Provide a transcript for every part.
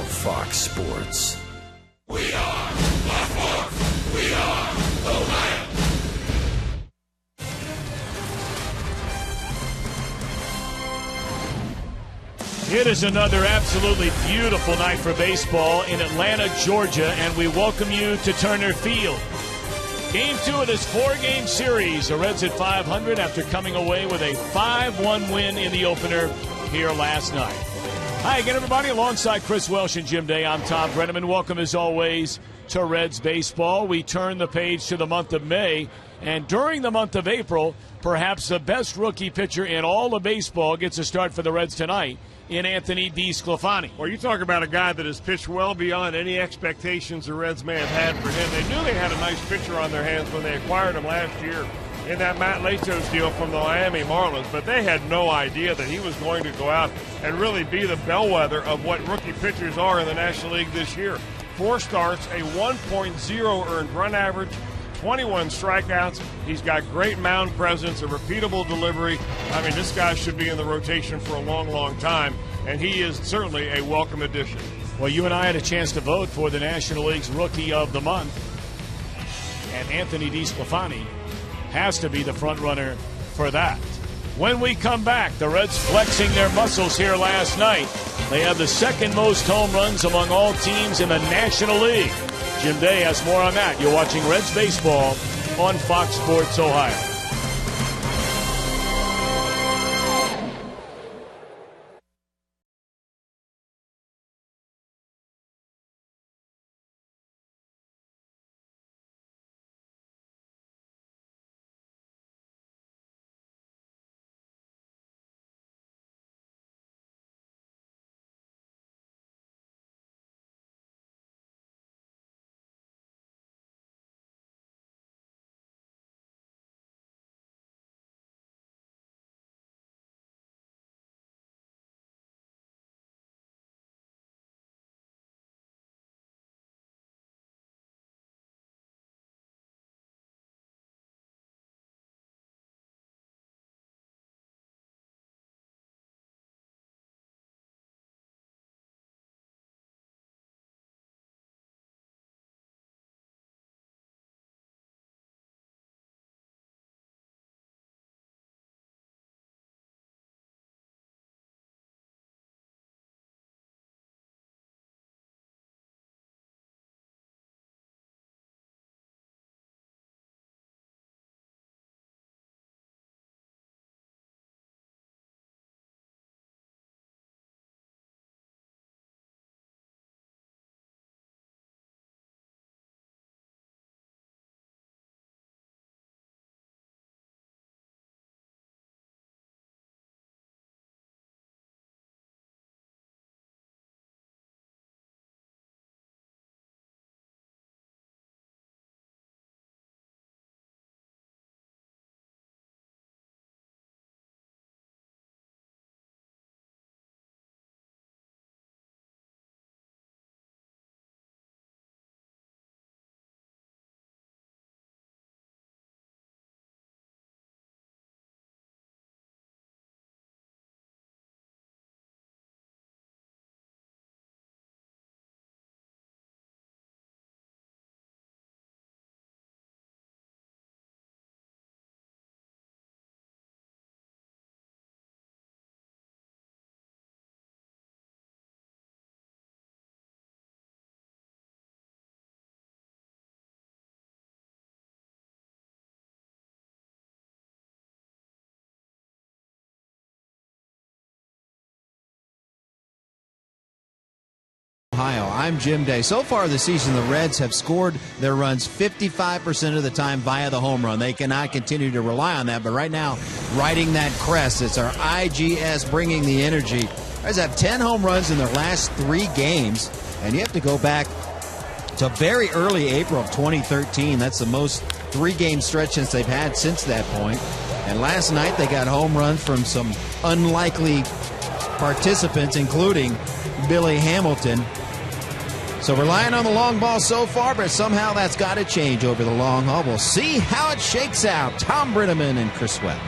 of Fox Sports. We are Baltimore. We are Ohio. It is another absolutely beautiful night for baseball in Atlanta, Georgia, and we welcome you to Turner Field. Game 2 of this 4-game series. The Reds at 500 after coming away with a 5-1 win in the opener here last night. Hi again, everybody. Alongside Chris Welsh and Jim Day, I'm Tom Brenneman. Welcome, as always, to Reds baseball. We turn the page to the month of May, and during the month of April, perhaps the best rookie pitcher in all of baseball gets a start for the Reds tonight in Anthony DeSclafani. Well, you talk about a guy that has pitched well beyond any expectations the Reds may have had for him. They knew they had a nice pitcher on their hands when they acquired him last year in that Matt Latos deal from the Miami Marlins, but they had no idea that he was going to go out and really be the bellwether of what rookie pitchers are in the National League this year. 4 starts, a 1.0 earned run average, 21 strikeouts. He's got great mound presence, a repeatable delivery. I mean, this guy should be in the rotation for a long, long time, and he is certainly a welcome addition. Well, you and I had a chance to vote for the National League's Rookie of the Month, and Anthony DeSclafani has to be the front runner for that. When we come back, the Reds flexing their muscles here last night. They have the second most home runs among all teams in the National League. Jim Day has more on that. You're watching Reds baseball on Fox Sports Ohio. Ohio. I'm Jim Day. So far this season, the Reds have scored their runs 55% of the time via the home run. They cannot continue to rely on that, but right now, riding that crest, it's our IGS bringing the energy. The Reds have 10 home runs in their last 3 games, and you have to go back to very early April of 2013. That's the most 3-game stretch since they've had since that point. And last night, they got home runs from some unlikely participants, including Billy Hamilton. So relying on the long ball so far, but somehow that's got to change over the long haul. We'll see how it shakes out. Tom Brenneman and Chris Welch.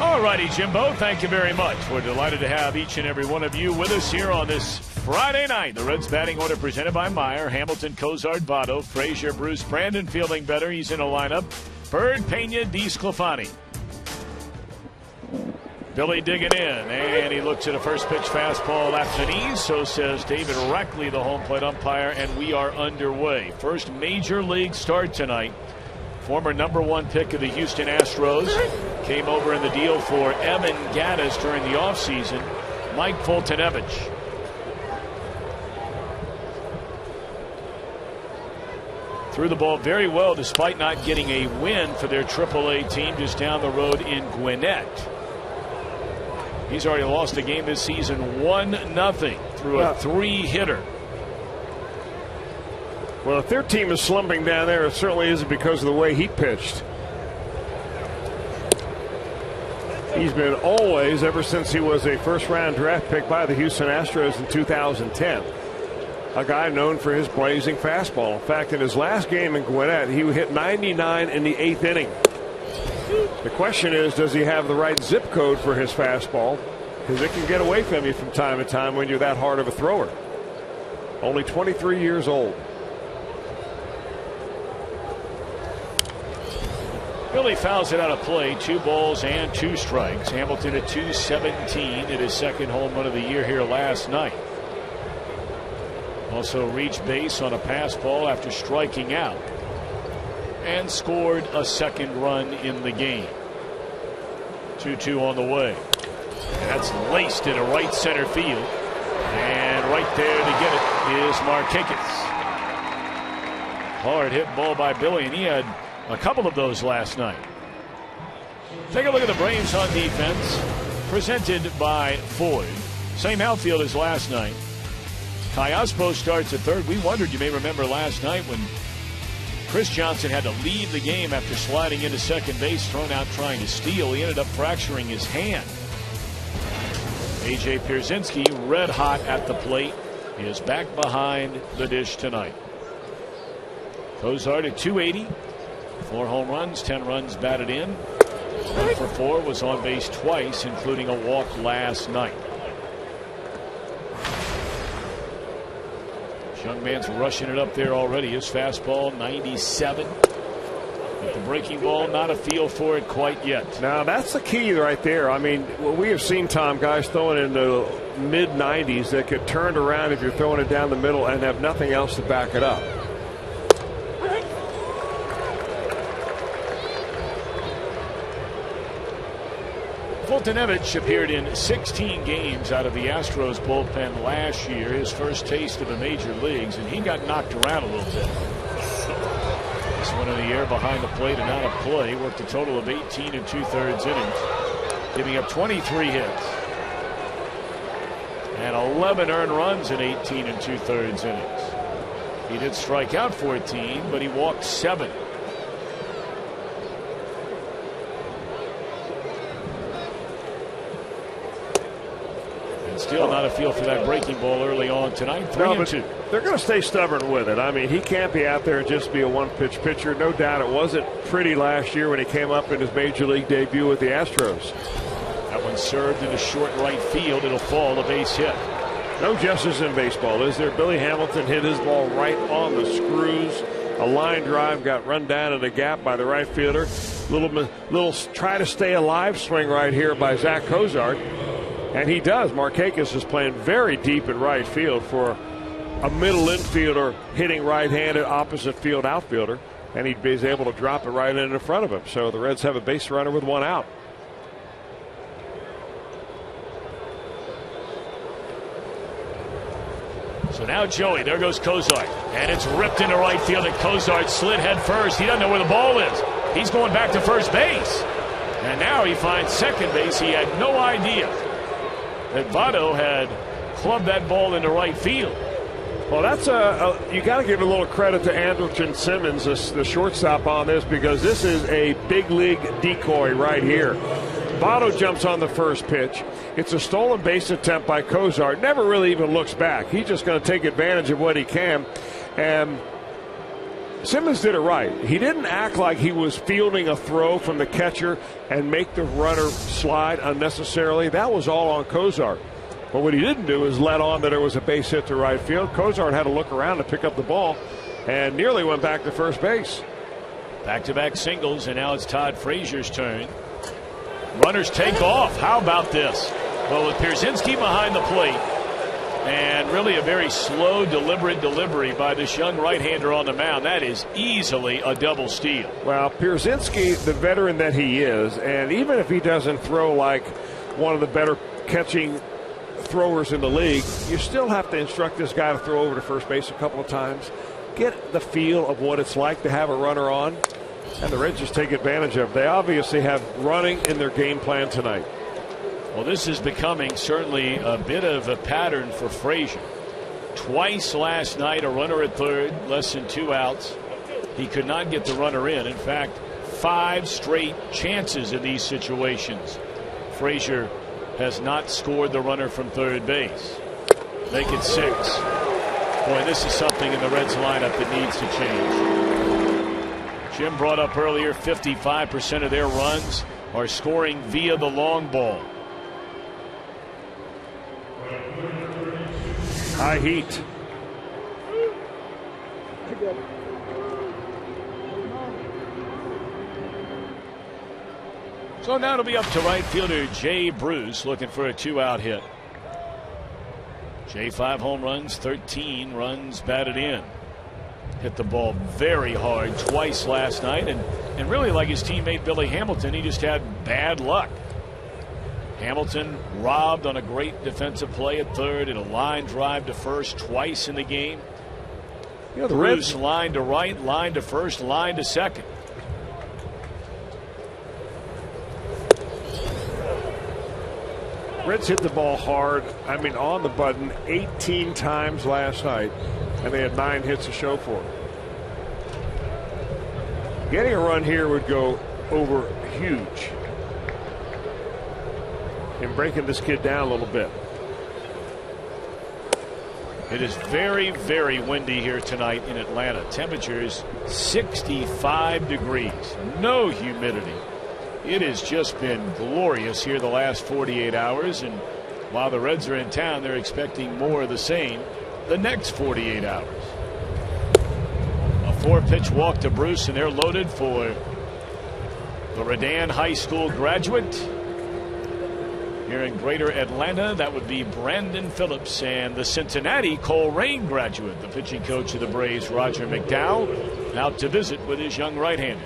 All righty, Jimbo, thank you very much. We're delighted to have each and every one of you with us here on this Friday night. The Reds batting order presented by Meyer, Hamilton, Cozart, Votto, Frazier, Bruce, Brandon fielding better. He's in a lineup. Bird, Pena, DeSclafani. Billy digging in, and he looks at a first pitch fastball at the knees. So says David Rackley, the home plate umpire, and we are underway. First major league start tonight. Former #1 pick of the Houston Astros came over in the deal for Evan Gattis during the offseason. Mike Foltynewicz. Threw the ball very well despite not getting a win for their AAA team just down the road in Gwinnett. He's already lost a game this season 1-0 through a 3-hitter. Well, if their team is slumping down there, it certainly isn't because of the way he pitched. He's been always, ever since he was a first-round draft pick by the Houston Astros in 2010, a guy known for his blazing fastball. In fact, in his last game in Gwinnett, he hit 99 in the 8th inning. The question is, does he have the right zip code for his fastball? Because it can get away from you from time to time when you're that hard of a thrower. Only 23 years old. Billy fouls it out of play. 2 balls and 2 strikes. Hamilton at 217 at his second home run of the year here last night. Also reached base on a pass ball after striking out, and scored a second run in the game. 2-2 on the way. And that's laced into right center field. And right there to get it is Markakis. Hard hit ball by Billy, and he had a couple of those last night. Take a look at the Braves on defense, presented by Ford. Same outfield as last night. Kayaspo starts at third. We wondered, you may remember last night, when Chris Johnson had to leave the game after sliding into second base, thrown out trying to steal. He ended up fracturing his hand. A.J. Pierzynski, red hot at the plate, is back behind the dish tonight. Cozart at 280. 4 home runs, 10 runs batted in. 1 for 4, was on base twice, including a walk last night. This young man's rushing it up there already. His fastball 97. But the breaking ball, not a feel for it quite yet. Now that's the key right there. I mean, we have seen, Tom, guys throwing in the mid-90s that could turn around if you're throwing it down the middle and have nothing else to back it up. Foltynewicz appeared in 16 games out of the Astros bullpen last year, his first taste of the major leagues, and he got knocked around a little bit. This one in the air behind the plate and out of play. Worked a total of 18 2/3 innings, giving up 23 hits and 11 earned runs in 18 2/3 innings. He did strike out 14, but he walked 7. Still not a feel for that breaking ball early on tonight. 3-2. They're going to stay stubborn with it. I mean, he can't be out there and just be a one-pitch pitcher. No doubt it wasn't pretty last year when he came up in his major league debut with the Astros. That one served into short right field. It'll fall, a base hit. No justice in baseball, is there? Billy Hamilton hit his ball right on the screws. A line drive got run down in the gap by the right fielder. Little try to stay alive swing right here by Zach Cozart. And he does. Markakis is playing very deep in right field for a middle infielder hitting right-handed opposite field outfielder. And he is able to drop it right in front of him. So the Reds have a base runner with 1 out. So now Joey, there goes Cozart. And it's ripped into right field, and Cozart slid head first. He doesn't know where the ball is. He's going back to first base. And now he finds second base. He had no idea that Votto had clubbed that ball into right field. Well, that's you got to give a little credit to Andrelton Simmons, the shortstop, on this, because this is a big league decoy right here. Votto jumps on the first pitch. It's a stolen base attempt by Cozart. Never really even looks back. He's just going to take advantage of what he can. And Simmons did it right. He didn't act like he was fielding a throw from the catcher and make the runner slide unnecessarily. That was all on Cozart. But what he didn't do is let on that there was a base hit to right field. Cozart had to look around to pick up the ball and nearly went back to first base. Back-to-back singles, and now it's Todd Frazier's turn. Runners take off. How about this? Well, with Pierzynski behind the plate, and really a very slow, deliberate delivery by this young right-hander on the mound, that is easily a double steal. Well, Pierzynski, the veteran that he is, and even if he doesn't throw like one of the better catching throwers in the league, you still have to instruct this guy to throw over to first base a couple of times, get the feel of what it's like to have a runner on, and the Reds just take advantage of it. They obviously have running in their game plan tonight. Well, this is becoming certainly a bit of a pattern for Frazier. Twice last night, a runner at third, less than 2 outs. He could not get the runner in. In fact, 5 straight chances in these situations. Frazier has not scored the runner from third base. Make it 6. Boy, this is something in the Reds lineup that needs to change. Jim brought up earlier 55% of their runs are scoring via the long ball. High heat. So now it'll be up to right fielder Jay Bruce looking for a 2-out hit. Jay 5 home runs, 13 runs batted in. Hit the ball very hard twice last night, and really like his teammate Billy Hamilton, he just had bad luck. Hamilton robbed on a great defensive play at third and a line drive to first twice in the game. You know, the Bruce Reds line to right, line to first, line to second. Reds hit the ball hard, I mean on the button, 18 times last night, and they had 9 hits to show for it. Getting a run here would go over huge in breaking this kid down a little bit. It is very, very windy here tonight in Atlanta. Temperatures 65 degrees, no humidity. It has just been glorious here the last 48 hours, and while the Reds are in town, they're expecting more of the same the next 48 hours. A 4-pitch walk to Bruce, and they're loaded for the Redan High School graduate here in Greater Atlanta. That would be Brandon Phillips, and the Cincinnati Coleraine graduate, the pitching coach of the Braves, Roger McDowell, out to visit with his young right-hander.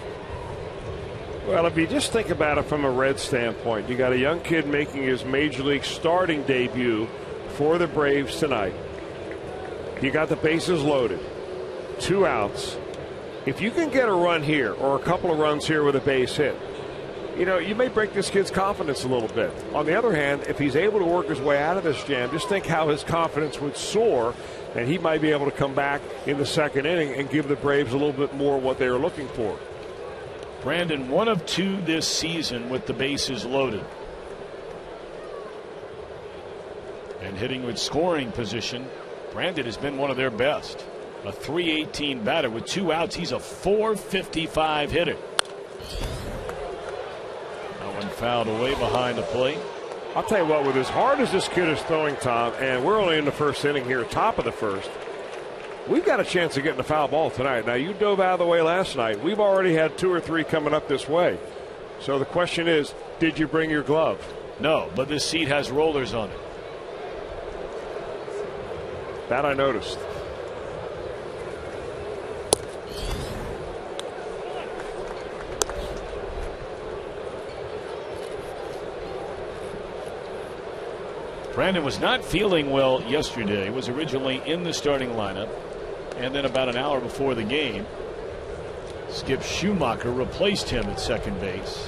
Well, if you just think about it from a Red standpoint, you got a young kid making his major league starting debut for the Braves tonight. You got the bases loaded, 2 outs. If you can get a run here or a couple of runs here with a base hit, you know, you may break this kid's confidence a little bit. On the other hand, if he's able to work his way out of this jam, just think how his confidence would soar, and he might be able to come back in the second inning and give the Braves a little bit more what they were looking for. Brandon 1 of 2 this season with the bases loaded. And hitting with scoring position, Brandon has been one of their best. A .318 batter with 2 outs. He's a .455 hitter. That one fouled away behind the plate. I'll tell you what, with as hard as this kid is throwing, Tom, and we're only in the first inning here, top of the first, we've got a chance of getting a foul ball tonight. Now, you dove out of the way last night. We've already had 2 or 3 coming up this way. So the question is, did you bring your glove? No, but this seat has rollers on it. That I noticed. Brandon was not feeling well yesterday. He was originally in the starting lineup. And then about an hour before the game, Skip Schumacher replaced him at second base.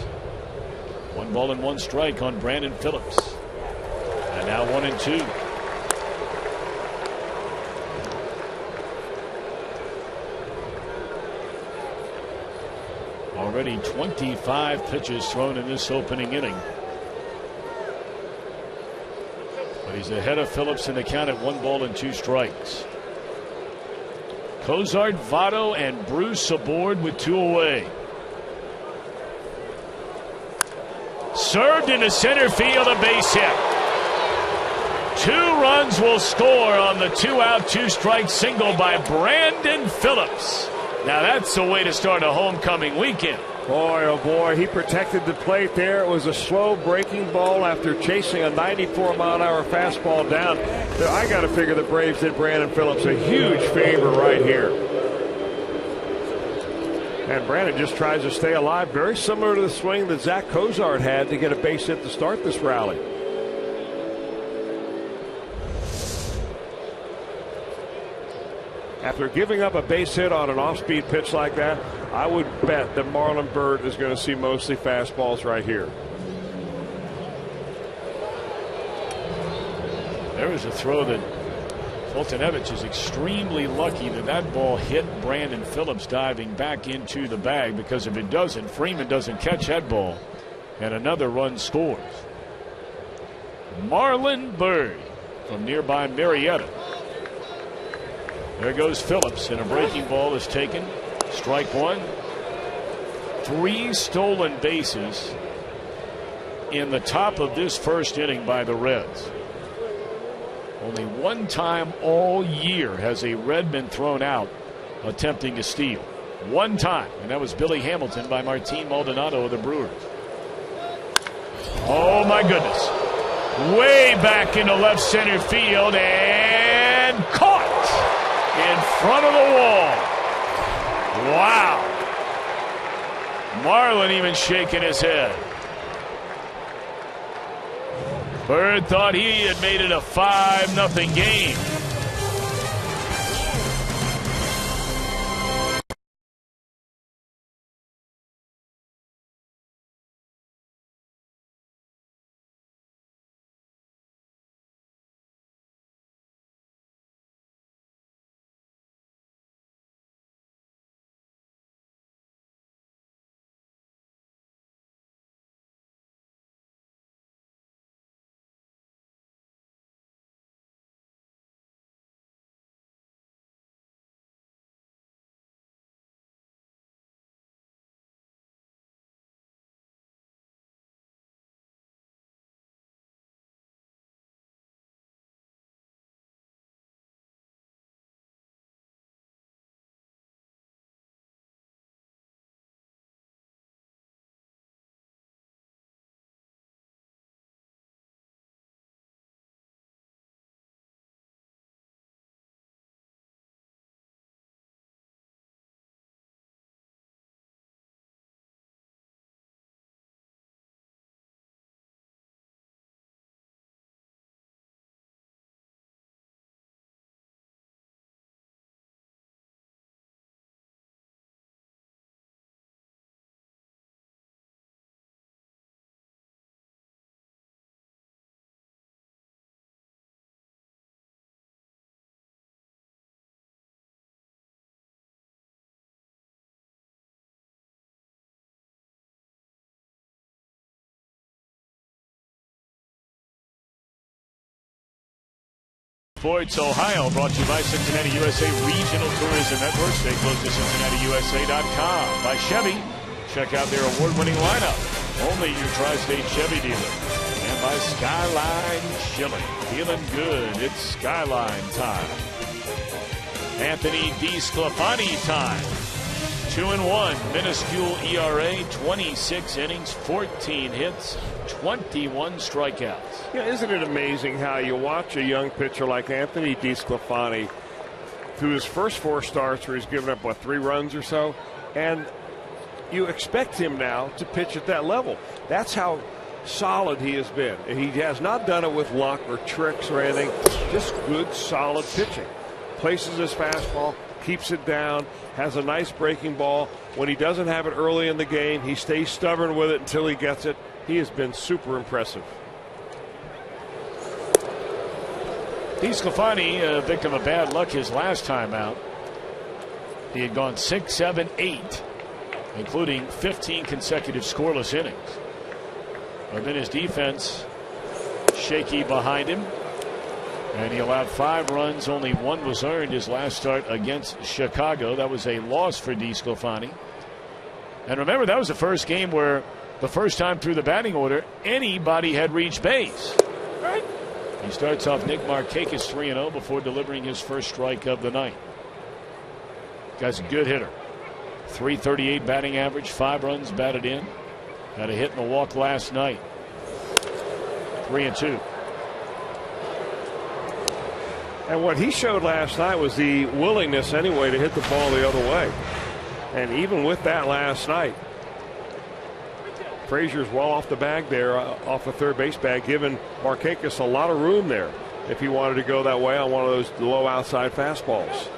1 ball and 1 strike on Brandon Phillips. And now 1-2. Already 25 pitches thrown in this opening inning. But he's ahead of Phillips in the count at 1 ball and 2 strikes. Cozart, Votto, and Bruce aboard with 2 away. Served into center field, a base hit. 2 runs will score on the 2-out, 2-strike single by Brandon Phillips. Now that's the way to start a homecoming weekend. Boy, oh boy, he protected the plate there. It was a slow breaking ball after chasing a 94-mile-an-hour fastball down. I got to figure the Braves did Brandon Phillips a huge favor right here. And Brandon just tries to stay alive, very similar to the swing that Zach Cozart had to get a base hit to start this rally. After giving up a base hit on an off-speed pitch like that, I would bet that Marlon Byrd is going to see mostly fastballs right here. There is a throw that Fultonevich is extremely lucky that ball hit Brandon Phillips diving back into the bag, because if it doesn't, Freeman doesn't catch that ball and another run scores. Marlon Byrd from nearby Marietta. There goes Phillips, and a breaking ball is taken. Strike 1. 3 stolen bases in the top of this first inning by the Reds. Only 1 time all year has a Red been thrown out attempting to steal. 1 time, and that was Billy Hamilton by Martin Maldonado of the Brewers. Oh my goodness. Way back into left center field, and caught in front of the wall. Wow. Marlon even shaking his head. Byrd thought he had made it a 5-0 game. Sports Ohio, brought to you by Cincinnati USA Regional Tourism Network. Stay close to CincinnatiUSA.com. By Chevy, check out their award-winning lineup. Only your tri-state Chevy dealer. And by Skyline Chili. Feeling good. It's Skyline time. Anthony DeSclafani time. 2-1. Minuscule ERA. 26 innings. 14 hits. 21 strikeouts. Yeah, isn't it amazing how you watch a young pitcher like Anthony DeSclafani through his first 4 starts where he's given up, 3 runs or so, and you expect him now to pitch at that level. That's how solid he has been. He has not done it with luck or tricks or anything, just good, solid pitching. Places his fastball, keeps it down, has a nice breaking ball. When he doesn't have it early in the game, he stays stubborn with it until he gets it. He has been super impressive. DeSclafani, a victim of bad luck his last time out. He had gone 6, 7, 8, including 15 consecutive scoreless innings. But then his defense shaky behind him. And he allowed 5 runs. Only 1 was earned his last start against Chicago. That was a loss for DeSclafani. And remember, that was the first game where the first time through the batting order anybody had reached base. Right? He starts off Nick Markakis 3-0 before delivering his first strike of the night. Guy's a good hitter. .338 batting average, 5 runs batted in. Had a hit and a walk last night. 3-2. And what he showed last night was the willingness anyway to hit the ball the other way. And even with that last night, Frazier's well off the bag there, off the third base bag, giving Markakis a lot of room there if he wanted to go that way on one of those low outside fastballs.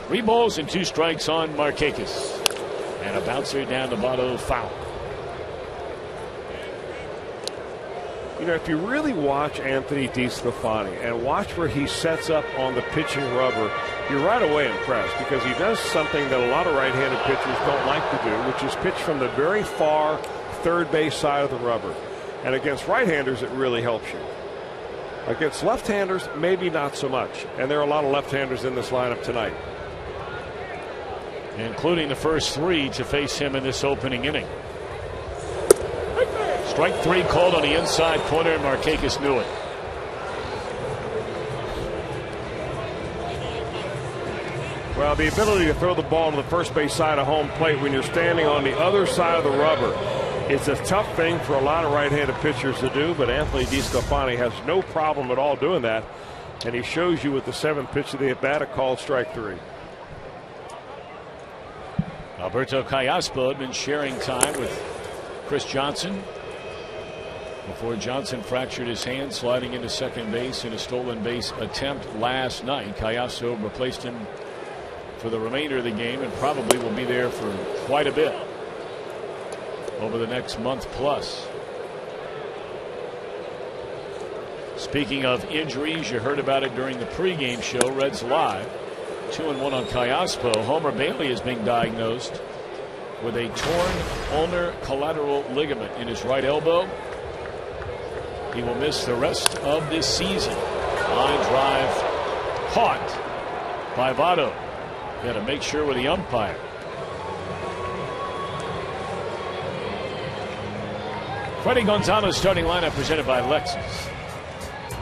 Three balls and 2 strikes on Markakis. And a bouncer down to Votto, foul. You know, if you really watch Anthony DeSclafani and watch where he sets up on the pitching rubber, you're right away impressed because he does something that a lot of right-handed pitchers don't like to do, which is pitch from the very far third base side of the rubber. And against right-handers, it really helps you. Against left-handers, maybe not so much. And there are a lot of left-handers in this lineup tonight, including the first 3 to face him in this opening inning. Strike 3 called on the inside corner, and Markakis knew it. Well, the ability to throw the ball to the first base side of home plate when you're standing on the other side of the rubber is a tough thing for a lot of right-handed pitchers to do, but Anthony DeSclafani has no problem at all doing that, and he shows you with the 7th pitch of the at-bat, a called strike 3. Alberto Callaspo had been sharing time with Chris Johnson before Johnson fractured his hand sliding into second base in a stolen base attempt last night. Callaspo replaced him for the remainder of the game and probably will be there for quite a bit over the next month plus. Speaking of injuries, you heard about it during the pregame show. Reds Live. 2-1 on Callaspo. Homer Bailey is being diagnosed with a torn ulnar collateral ligament in his right elbow. He will miss the rest of this season. Line drive caught by Votto. He had to make sure with the umpire. Freddie Gonzalez starting lineup presented by Lexus.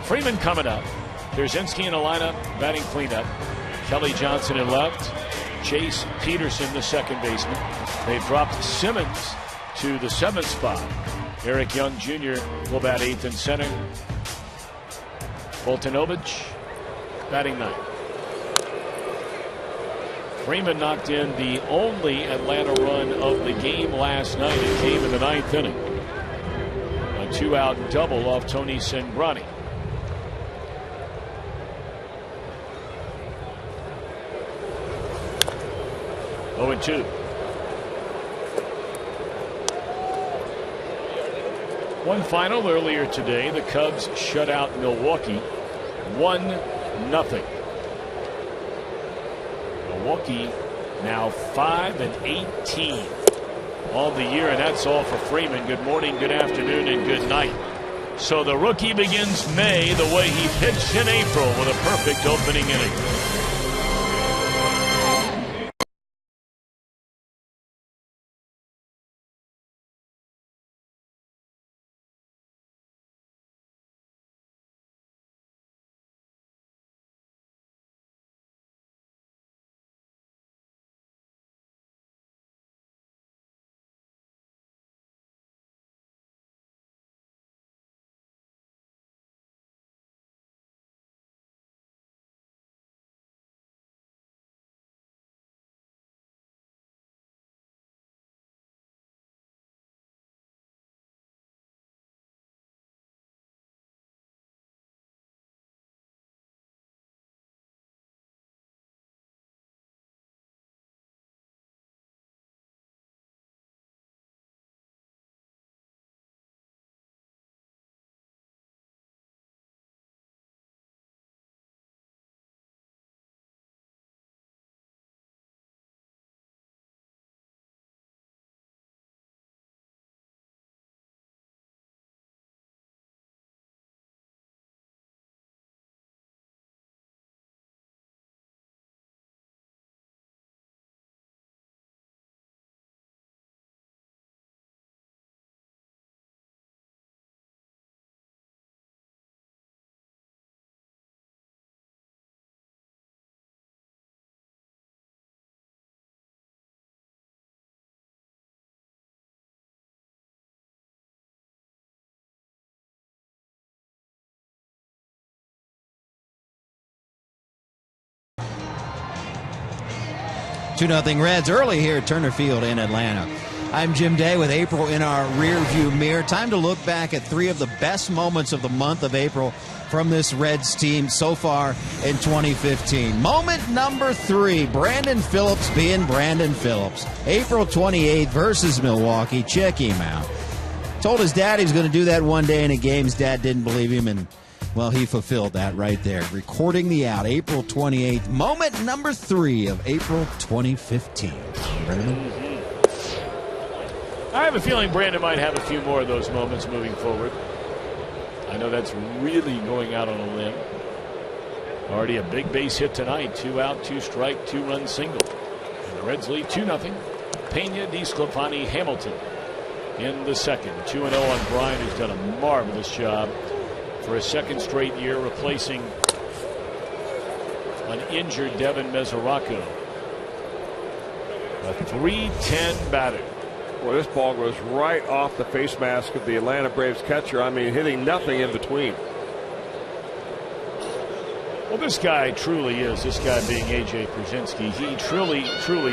Freeman coming up. Pierzynski in the lineup, batting cleanup. Kelly Johnson in left. Chase Peterson, the second baseman. They've dropped Simmons to the 7th spot. Eric Young Jr. will bat 8th in center. Boltanovich batting 9th. Freeman knocked in the only Atlanta run of the game last night. It came in the 9th inning. A 2-out double off Tony Sembrani. Oh, 2. One final earlier today. The Cubs shut out Milwaukee 1-0. Milwaukee now 5-18 on the year, and that's all for Freeman. Good morning, good afternoon, and good night. So the rookie begins May the way he pitched in April with a perfect opening inning. 2-0 Reds early here at Turner Field in Atlanta. I'm Jim Day with April in our rearview mirror. Time to look back at 3 of the best moments of the month of April from this Reds team so far in 2015. Moment number 3, Brandon Phillips being Brandon Phillips. April 28th versus Milwaukee. Check him out. Told his dad he was going to do that one day in a game. His dad didn't believe him, and, well, he fulfilled that right there. Recording the out, April 28th. Moment number 3 of April 2015. Brandon? I have a feeling Brandon might have a few more of those moments moving forward. I know that's really going out on a limb. Already a big base hit tonight. 2 out, 2 strike, 2-run single. And the Reds lead 2-0. Pena, DeSclafani, Hamilton in the second. 2-0 on Bryant, who's done a marvelous job for a second straight year, replacing an injured Devin Mesoraco. A .310 batter. Well, this ball goes right off the face mask of the Atlanta Braves catcher. I mean, hitting nothing in between. Well, this guy truly is, this guy being A.J. Pierzynski, he truly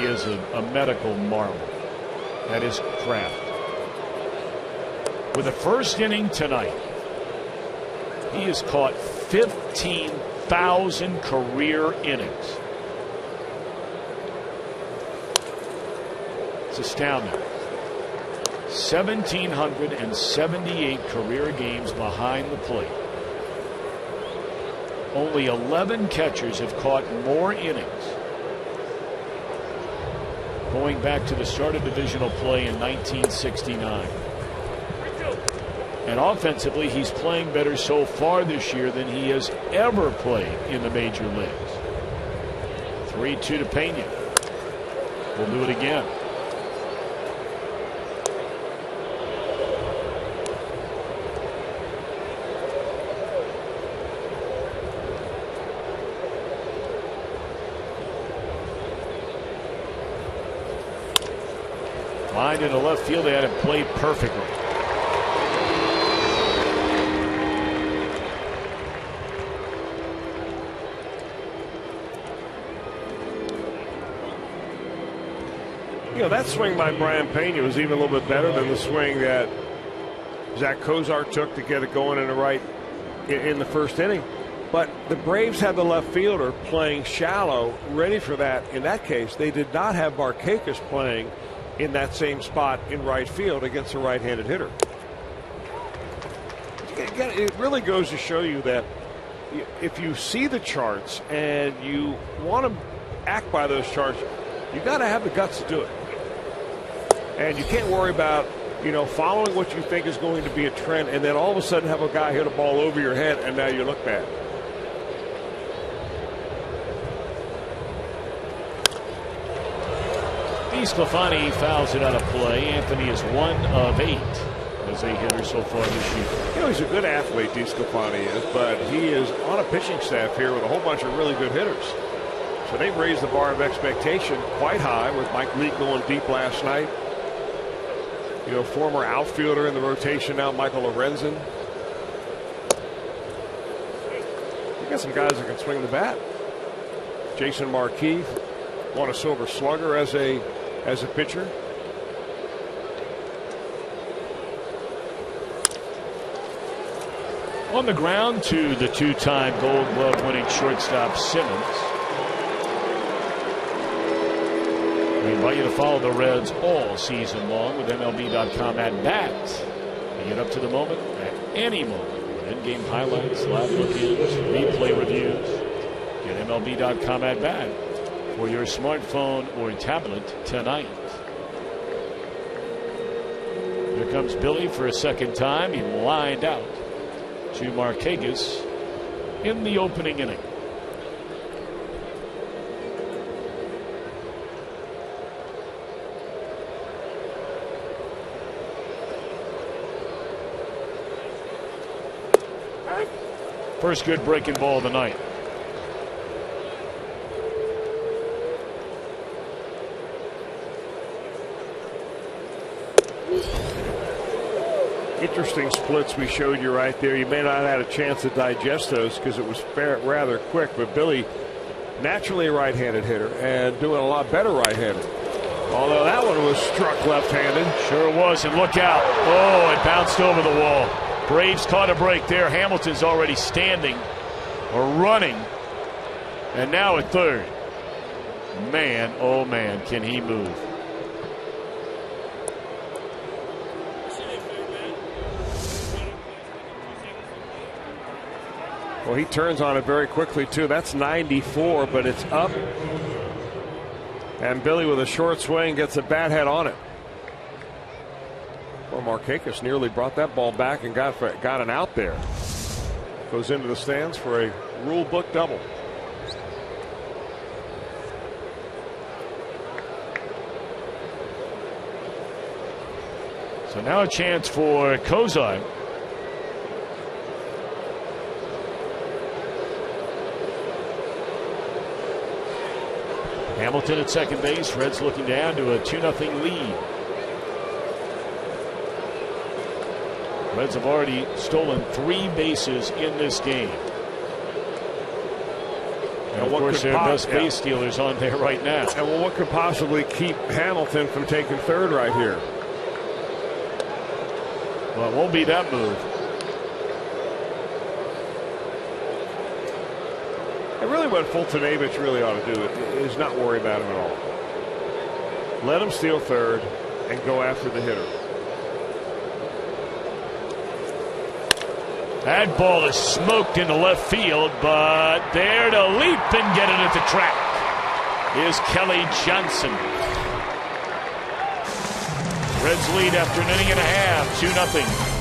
is a medical marvel at his craft. With the first inning tonight, he has caught 15,000 career innings. It's astounding. 1,778 career games behind the plate. Only 11 catchers have caught more innings going back to the start of divisional play in 1969. And offensively, he's playing better so far this year than he has ever played in the major leagues. 3-2 to Pena. We'll do it again. Lined into left field, they had it played perfectly. You know, that swing by Brian Pena was even a little bit better than the swing that Zach Kozar took to get it going in the right in the first inning. But the Braves had the left fielder playing shallow, ready for that. In that case, they did not have Markakis playing in that same spot in right field against a right-handed hitter. Again, it really goes to show you that if you see the charts and you want to act by those charts, you got to have the guts to do it. And you can't worry about, you know, following what you think is going to be a trend and then all of a sudden have a guy hit a ball over your head and now you look bad. DeSclafani fouls it out of play. Anthony is 1 of 8 as a hitter so far this year. You know, he's a good athlete, DeSclafani is, but he is on a pitching staff here with a whole bunch of really good hitters. So they've raised the bar of expectation quite high with Mike Leake going deep last night. You know, former outfielder in the rotation now, Michael Lorenzen. You got some guys that can swing the bat. Jason Marquis won a Silver Slugger as a pitcher. On the ground to the 2-time Gold Glove winning shortstop Simmons. We invite you to follow the Reds all season long with MLB.com at bat. You get up to the moment at any moment. In-game highlights, live look-ins, replay reviews. Get MLB.com at bat for your smartphone or tablet tonight. Here comes Billy for a second time. He lined out to Markakis in the opening inning. First good breaking ball of the night. Interesting splits we showed you right there. You may not have had a chance to digest those because it was rather quick, but Billy naturally a right-handed hitter and doing a lot better right-handed. Although that one was struck left-handed. Sure was, and look out. Oh, it bounced over the wall. Braves caught a break there. Hamilton's already standing or running. And now at third. Man, oh man, can he move. Well, he turns on it very quickly, too. That's 94, but it's up. And Billy with a short swing gets a bat head on it. Well, Markakis nearly brought that ball back and got an out there. Goes into the stands for a rule book double. So now a chance for Kozar. Hamilton at second base. Reds looking down to a 2-0 lead. Reds have already stolen 3 bases in this game. And of course, their best base stealers on there right now. And well, what could possibly keep Hamilton from taking third right here? Well, it won't be that move. And really what Fultonavich really ought to do is not worry about him at all. Let him steal third and go after the hitter. That ball is smoked into left field, but there to leap and get it at the track is Kelly Johnson. Reds lead after an inning and a half, 2-0.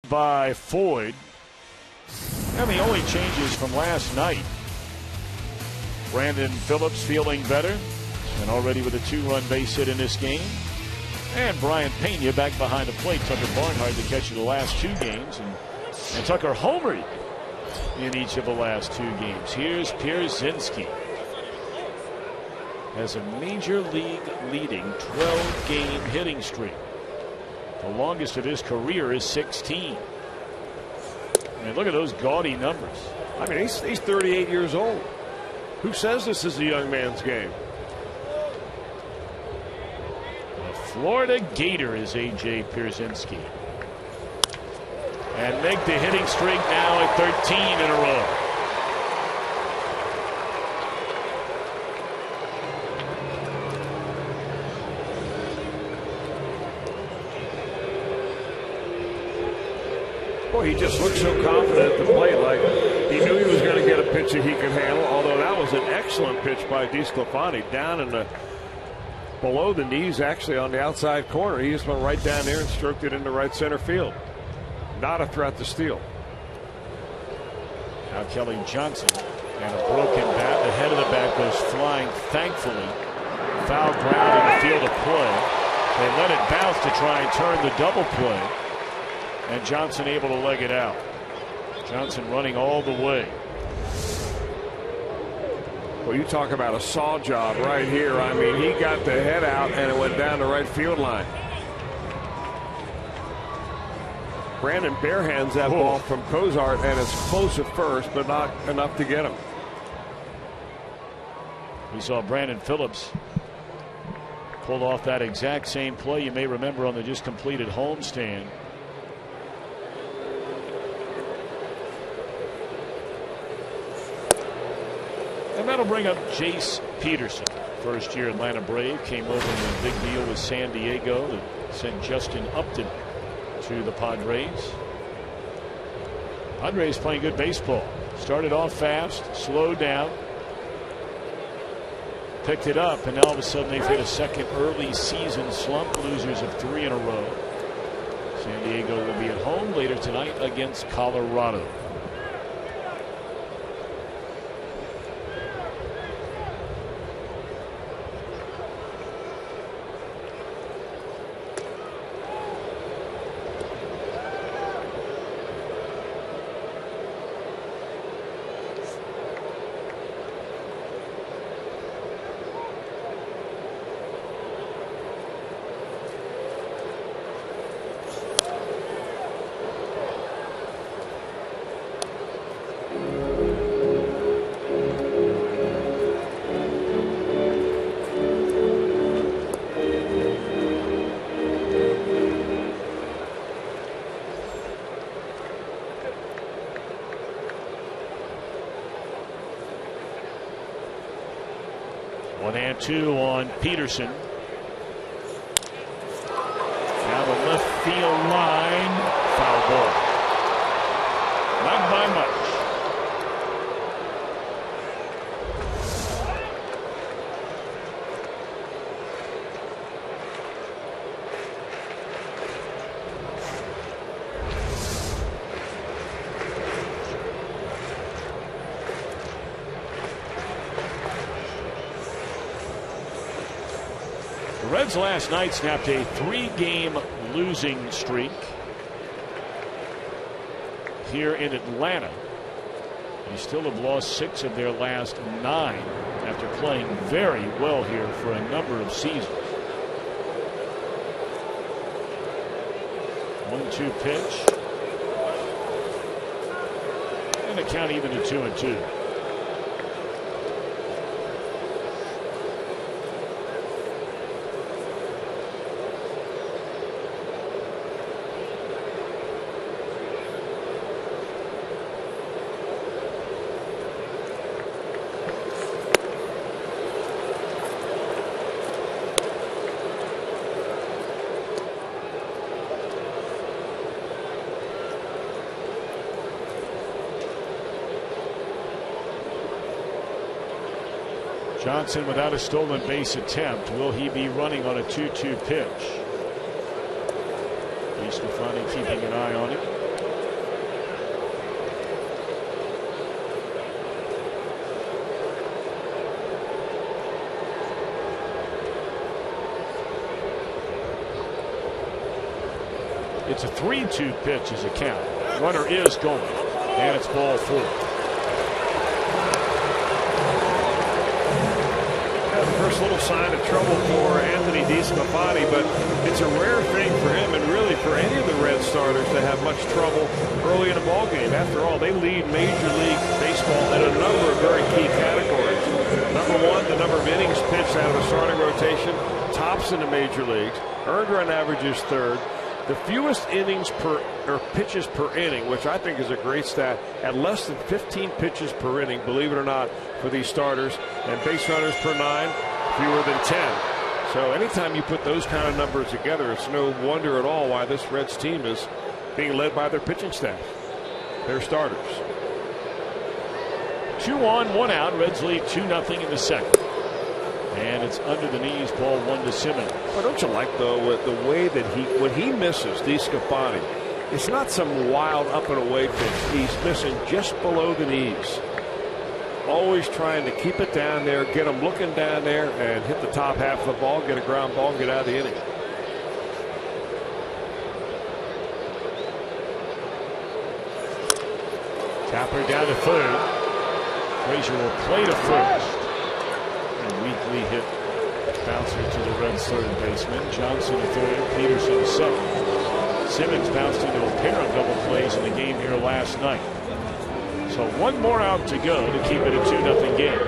By Ford. And the only changes from last night. Brandon Phillips feeling better and already with a 2-run base hit in this game. And Brian Pena back behind the plate. Tucker Barnhart to catch in the last 2 games. And Tucker homered in each of the last 2 games. Here's Pierzynski. Has a major league leading 12-game hitting streak. The longest of his career is 16. I mean, look at those gaudy numbers. I mean, he's 38 years old. Who says this is a young man's game? The Florida Gator is A.J. Pierzynski. And make the hitting streak now at 13 in a row. Boy, he just looked so confident at the plate, like he knew he was going to get a pitch that he could handle, although that was an excellent pitch by DeSclafani down in the below the knees, actually on the outside corner. He just went right down there and stroked it into right center field. not a threat to steal. Now Kelly Johnson, and a broken bat. The head of the bat goes flying, thankfully. Foul ground in the field of play. They let it bounce to try and turn the double play, and Johnson able to leg it out. Johnson running all the way. Well, you talk about a saw job right here. I mean, he got the head out and it went down the right field line. Brandon barehands that ball from Cozart, and it's close at first, but not enough to get him. We saw Brandon Phillips pull off that exact same play, you may remember, on the just completed homestand. And that'll bring up Jace Peterson, first year Atlanta Brave, came over in a big deal with San Diego that sent Justin Upton to the Padres. Padres playing good baseball. Started off fast, slowed down, picked it up, and now all of a sudden they've hit a second early season slump, losers of 3 in a row. San Diego will be at home later tonight against Colorado. One and two on Peterson. Down the left field line. Foul ball. Not by much. The Reds last night snapped a 3-game losing streak here in Atlanta. They still have lost 6 of their last 9 after playing very well here for a number of seasons. 1-2 pitch. And the count even to 2-2. Johnson without a stolen base attempt. Will he be running on a 2-2 pitch? DeStefani keeping an eye on it. It's a 3-2 pitch as a count. Runner is going, and it's ball 4. First little sign of trouble for Anthony DeSclafani, but it's a rare thing for him and really for any of the Red starters to have much trouble early in a ball game. After all, they lead Major League Baseball in a number of very key categories. Number 1, the number of innings pitched out of a starting rotation, tops in the major leagues. Earned run average is 3rd. The fewest innings per or pitches per inning, which I think is a great stat, at less than 15 pitches per inning, believe it or not, for these starters, and base runners per 9, fewer than 10. So anytime you put those kind of numbers together, it's no wonder at all why this Reds team is being led by their pitching staff, their starters. 2 on, 1 out. Reds lead 2-0 in the second. And it's under the knees, ball 1 to Simmons. Well, don't you like, though, the way that when he misses DeSclafani, It's not some wild up and away pitch. He's missing just below the knees. Always trying to keep it down there, get him looking down there, and hit the top half of the ball, get a ground ball, and get out of the inning. Tapper down to third. Frazier will play to first. A weakly hit bouncer to the Reds' third baseman. Johnson to third, Peterson to second. Simmons bounced into a pair of double plays in the game here last night. So one more out to go to keep it a 2-0 game.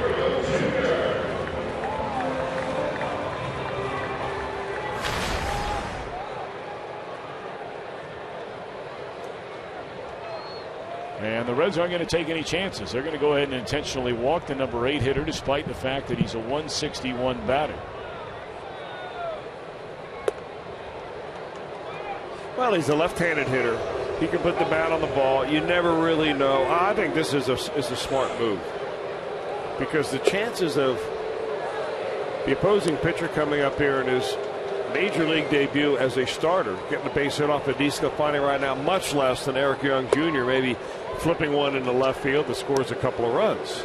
And the Reds aren't going to take any chances. They're going to go ahead and intentionally walk the number 8 hitter, despite the fact that he's a 161 batter. Well, he's a left-handed hitter. He can put the bat on the ball. You never really know. I think this is a smart move, because the chances of the opposing pitcher coming up here in his major league debut as a starter, getting a base hit off the disco, finding right now much less than Eric Young Jr. maybe flipping one into left field that scores a couple of runs.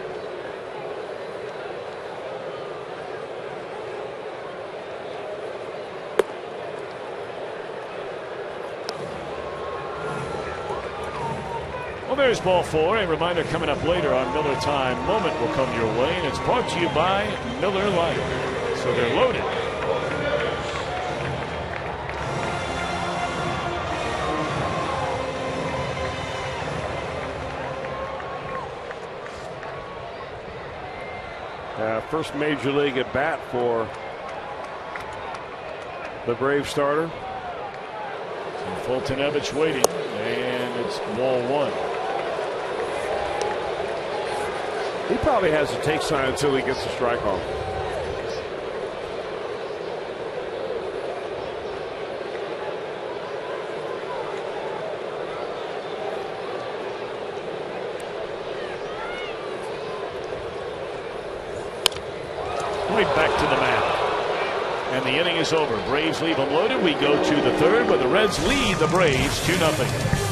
Well, there's ball 4. A reminder coming up later on Miller Time Moment will come your way, and it's brought to you by Miller Lite. So they're loaded. First major league at bat for the Brave starter. And Fultonevich waiting, and it's ball 1. He probably has a take sign until he gets the strike off. Back to the mound. And the inning is over. Braves leave them loaded. We go to the third, but the Reds lead the Braves 2-0.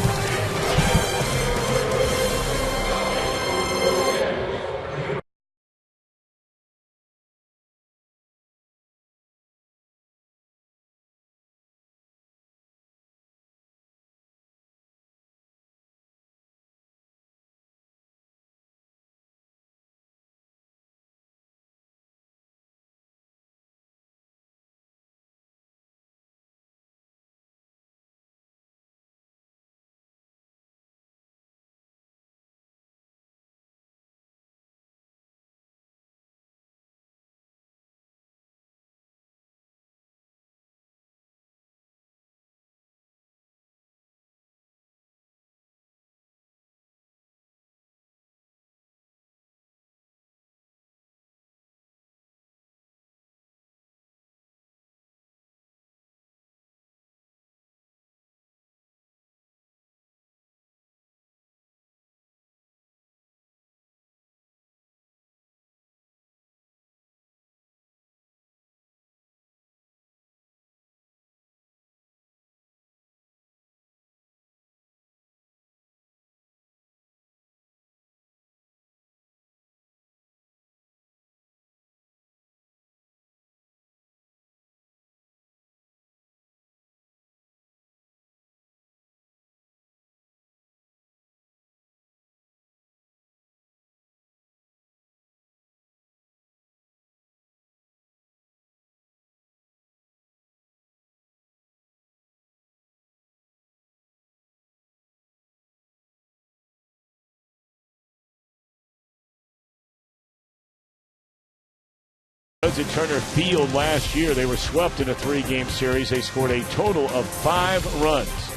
At Turner Field last year, they were swept in a 3-game series. They scored a total of 5 runs.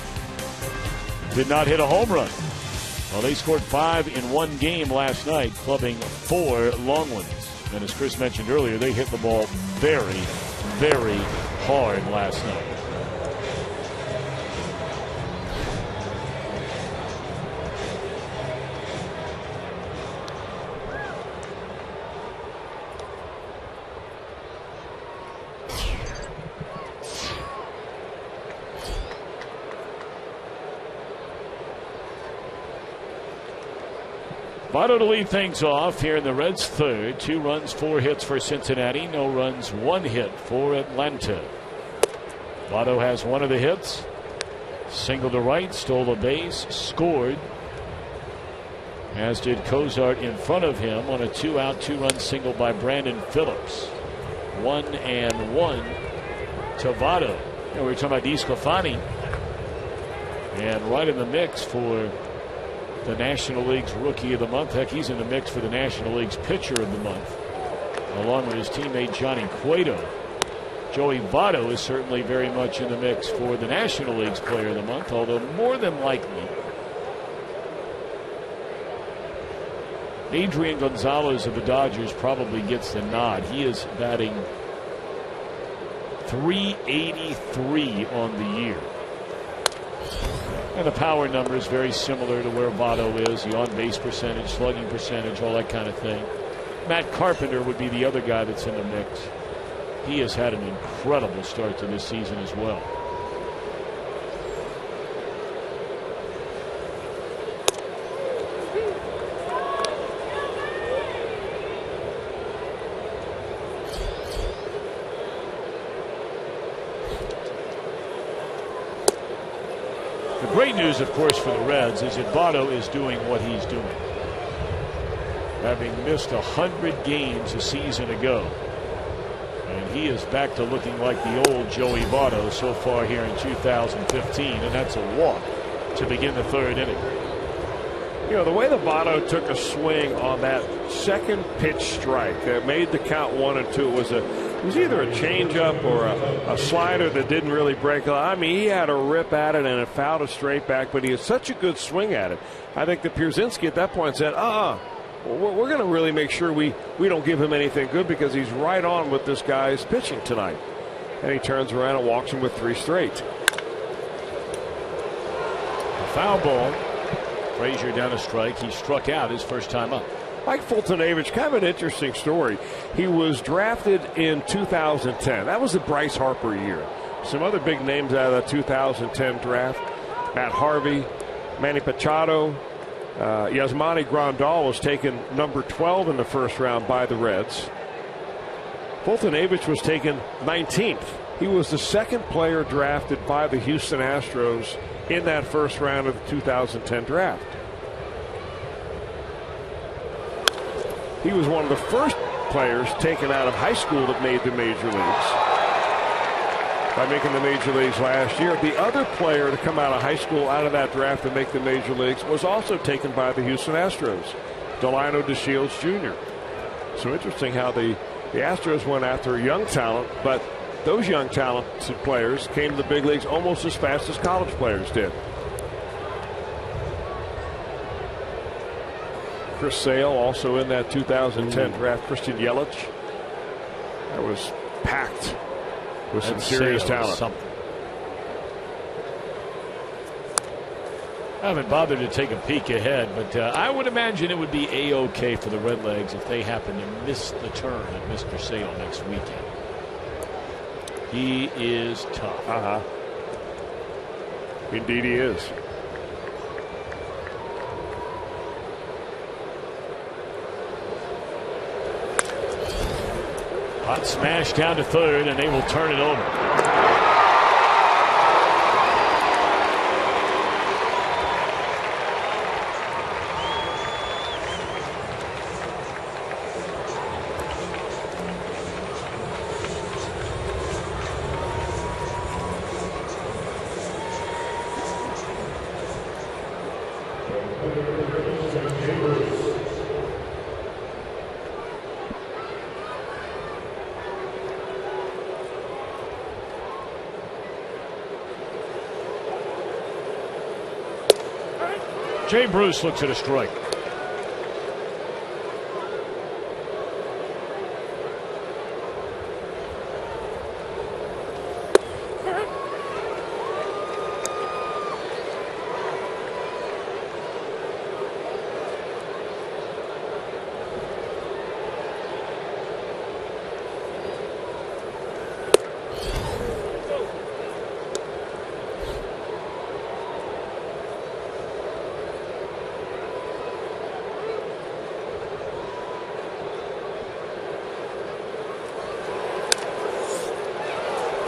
Did not hit a home run. Well, they scored 5 in one game last night, clubbing 4 long ones. And as Chris mentioned earlier, they hit the ball very, very hard last night. Votto to lead things off here in the Reds' third. 2 runs, 4 hits for Cincinnati. No runs, 1 hit for Atlanta. Votto has 1 of the hits. Single to right, stole a base, scored. As did Cozart in front of him on a 2-out, 2-run single by Brandon Phillips. 1-1 to Votto. And we're talking about DeSclafani. And right in the mix for the National League's Rookie of the Month. Heck, he's in the mix for the National League's Pitcher of the Month, along with his teammate Johnny Cueto. Joey Votto is certainly very much in the mix for the National League's Player of the Month, although more than likely Adrian Gonzalez of the Dodgers probably gets the nod. He is batting .383 on the year. And the power number is very similar to where Votto is. The on-base percentage, slugging percentage, all that kind of thing. Matt Carpenter would be the other guy that's in the mix. He has had an incredible start to this season as well. The great news, of course, for the Reds is that Votto is doing what he's doing. Having missed 100 games a season ago. And he is back to looking like the old Joey Votto so far here in 2015. And that's a walk to begin the 3rd inning. You know, the way that Votto took a swing on that second pitch strike that made the count 1 and 2, it was either a changeup or a slider that didn't really break. I mean, he had a rip at it and it fouled it straight back, but he had such a good swing at it. I think that Pierzynski at that point said, we're going to really make sure we don't give him anything good because he's right on with this guy's pitching tonight. And he turns around and walks him with 3 straight. A foul ball. Frazier down a strike. He struck out his first time up. Mike Fultonavich, kind of an interesting story. He was drafted in 2010. That was the Bryce Harper year. Some other big names out of the 2010 draft. Matt Harvey, Manny Machado, Yasmani Grandal was taken number 12 in the first round by the Reds. Fultonavich was taken 19th. He was the 2nd player drafted by the Houston Astros in that first round of the 2010 draft. He was one of the first players taken out of high school that made the major leagues by making the major leagues last year. The other player to come out of high school out of that draft and make the major leagues was also taken by the Houston Astros, Delino DeShields Jr. So interesting how the Astros went after young talent, but those young talented players came to the big leagues almost as fast as college players did. Chris Sale also in that 2010 draft. Christian Yelich. That was packed with some serious talent. I haven't bothered to take a peek ahead, but I would imagine it would be A-OK for the Redlegs if they happen to miss the turn of Mr. Sale next weekend. He is tough. Indeed he is. Hot smash down to 3rd, and they will turn it over. Jay Bruce looks at a strike.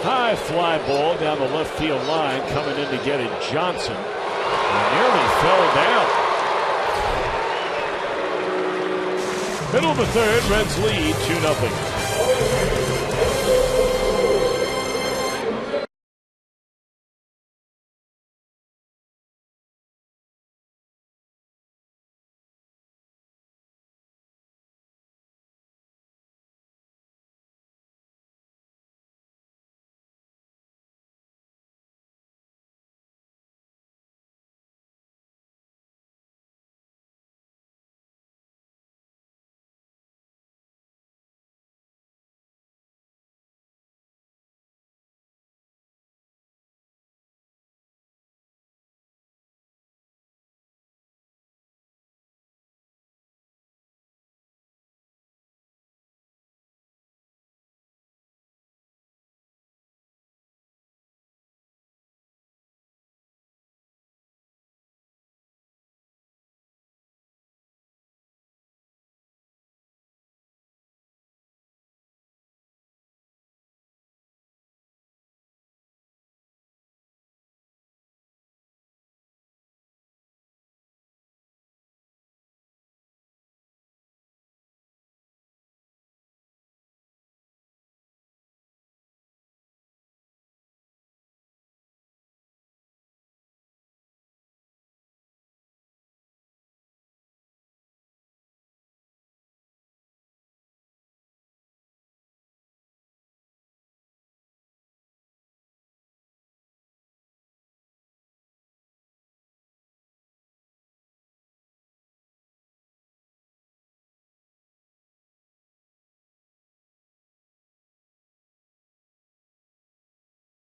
High fly ball down the left field line. Coming in to get it, Johnson. Nearly fell down. Middle of the third, Reds lead 2-0.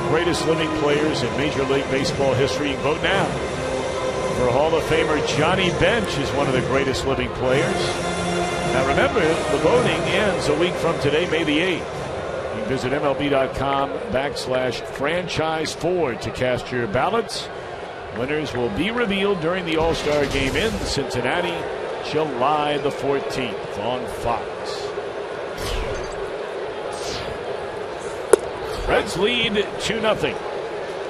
Greatest living players in Major League Baseball history. You can vote now for Hall of Famer Johnny Bench is one of the greatest living players. Now remember, the voting ends a week from today, May the 8th. You can visit MLB.com/franchise4 to cast your ballots. Winners will be revealed during the All-Star Game in Cincinnati, July the 14th on Fox. Reds lead 2-0.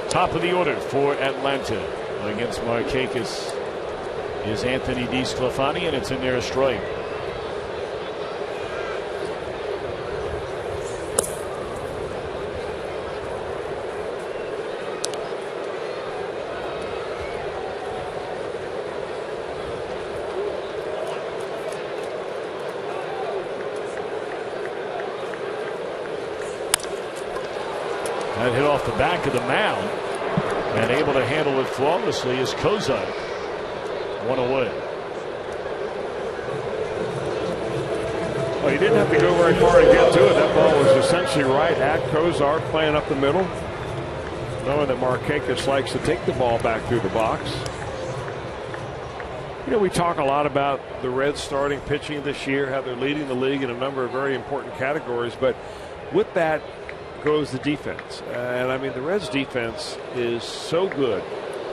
Top of the order for Atlanta. Against Markakis is Anthony DeSclafani, and it's in there a strike. That hit off the back of the mound, and able to handle it flawlessly is Kozar. One away. Well, he didn't have to go very far to get to it. That ball was essentially right at Kozar, playing up the middle, knowing that Markakis likes to take the ball back through the box. You know, we talk a lot about the Reds starting pitching this year, how they're leading the league in a number of very important categories, but with that goes the defense. And I mean, the Reds defense is so good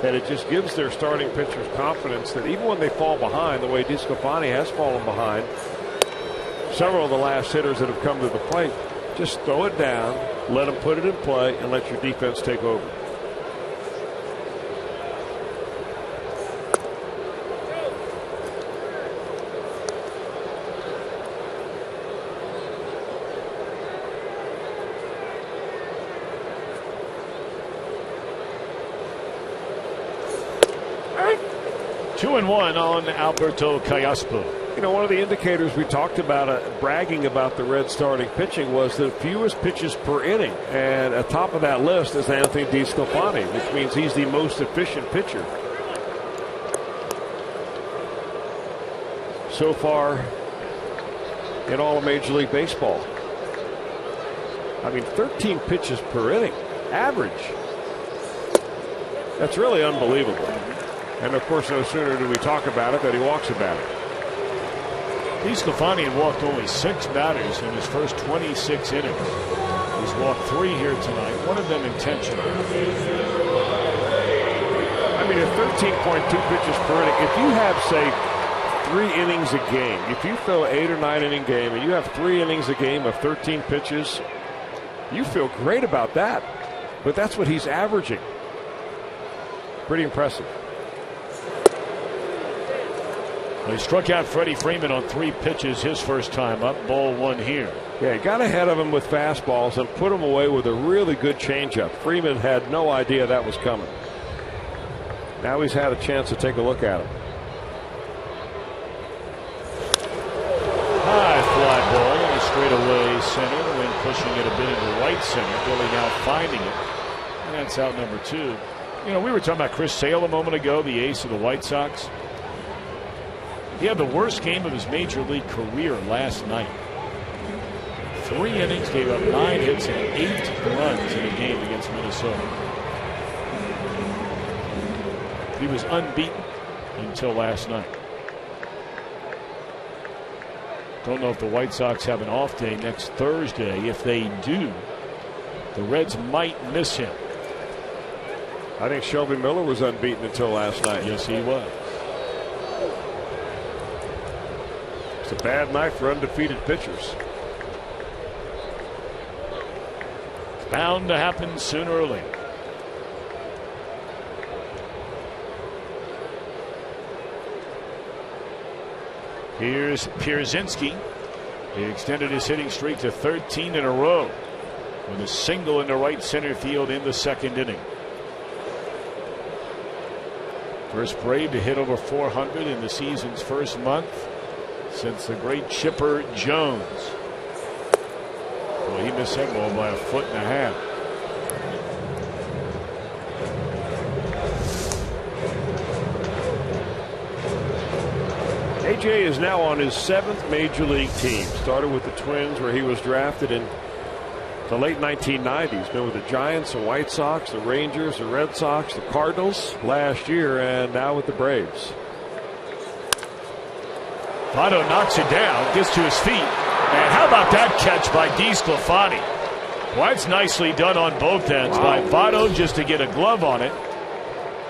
that it just gives their starting pitchers confidence that even when they fall behind, the way DeSclafani has fallen behind, several of the last hitters that have come to the plate, just throw it down, let them put it in play, and let your defense take over. Two and one on Alberto Callaspo. You know, one of the indicators we talked about bragging about the Reds starting pitching was the fewest pitches per inning. And at top of that list is Anthony DeSclafani, which means he's the most efficient pitcher so far in all of Major League Baseball. I mean, 13 pitches per inning, average. That's really unbelievable. And of course, no sooner do we talk about it than he walks about it. DeSclafani had walked only 6 batters in his first 26 innings. He's walked 3 here tonight, one of them intentional. I mean, at 13.2 pitches per inning, if you have, say, 3 innings a game, if you throw an 8 or 9 inning game and you have 3 innings a game of 13 pitches, You feel great about that, but that's what he's averaging. Pretty impressive. He struck out Freddie Freeman on 3 pitches his first time up. Ball 1 here. Yeah, he got ahead of him with fastballs and put him away with a really good changeup. Freeman had no idea that was coming. Now he's had a chance to take a look at him. High fly ball in the straightaway center. The wind pushing it a bit into right center. Billy now finding it. And that's out number 2. You know, we were talking about Chris Sale a moment ago, the ace of the White Sox. He had the worst game of his major league career last night. 3 innings, gave up 9 hits and 8 runs in a game against Minnesota. He was unbeaten until last night. Don't know if the White Sox have an off day next Thursday. If they do, the Reds might miss him. I think Shelby Miller was unbeaten until last night. Yes, he was. It's a bad night for undefeated pitchers. It's bound to happen sooner or later. Here's Pierzynski. He extended his hitting streak to 13 in a row with a single into right center field in the 2nd inning. First Brave to hit over 400 in the season's first month since the great Chipper Jones. Well, he missed that ball by 1.5 feet. AJ is now on his 7th major league team. Started with the Twins, where he was drafted in the late 1990s. Been with the Giants, the White Sox, the Rangers, the Red Sox, the Cardinals last year, and now with the Braves. Votto knocks it down, gets to his feet, and how about that catch by DeSclafani? Well, it's nicely done on both ends by Votto just to get a glove on it,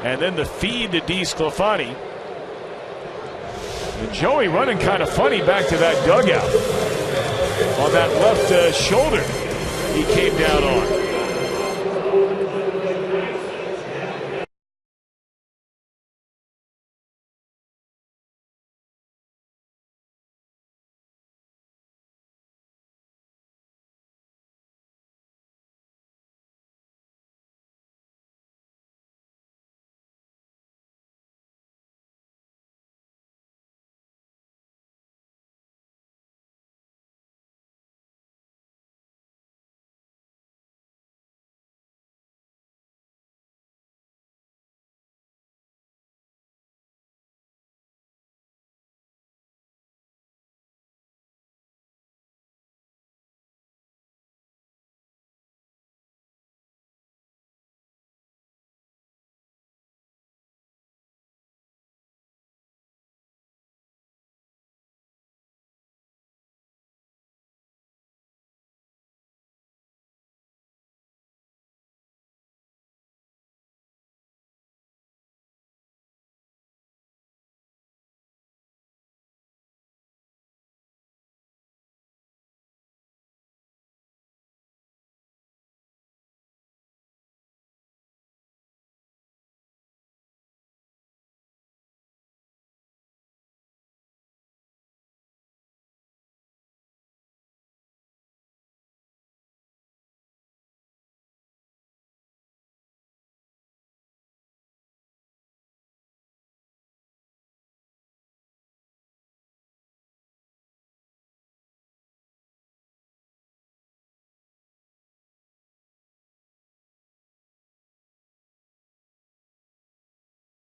and then the feed to DeSclafani. And Joey running kind of funny back to that dugout on that left shoulder he came down on.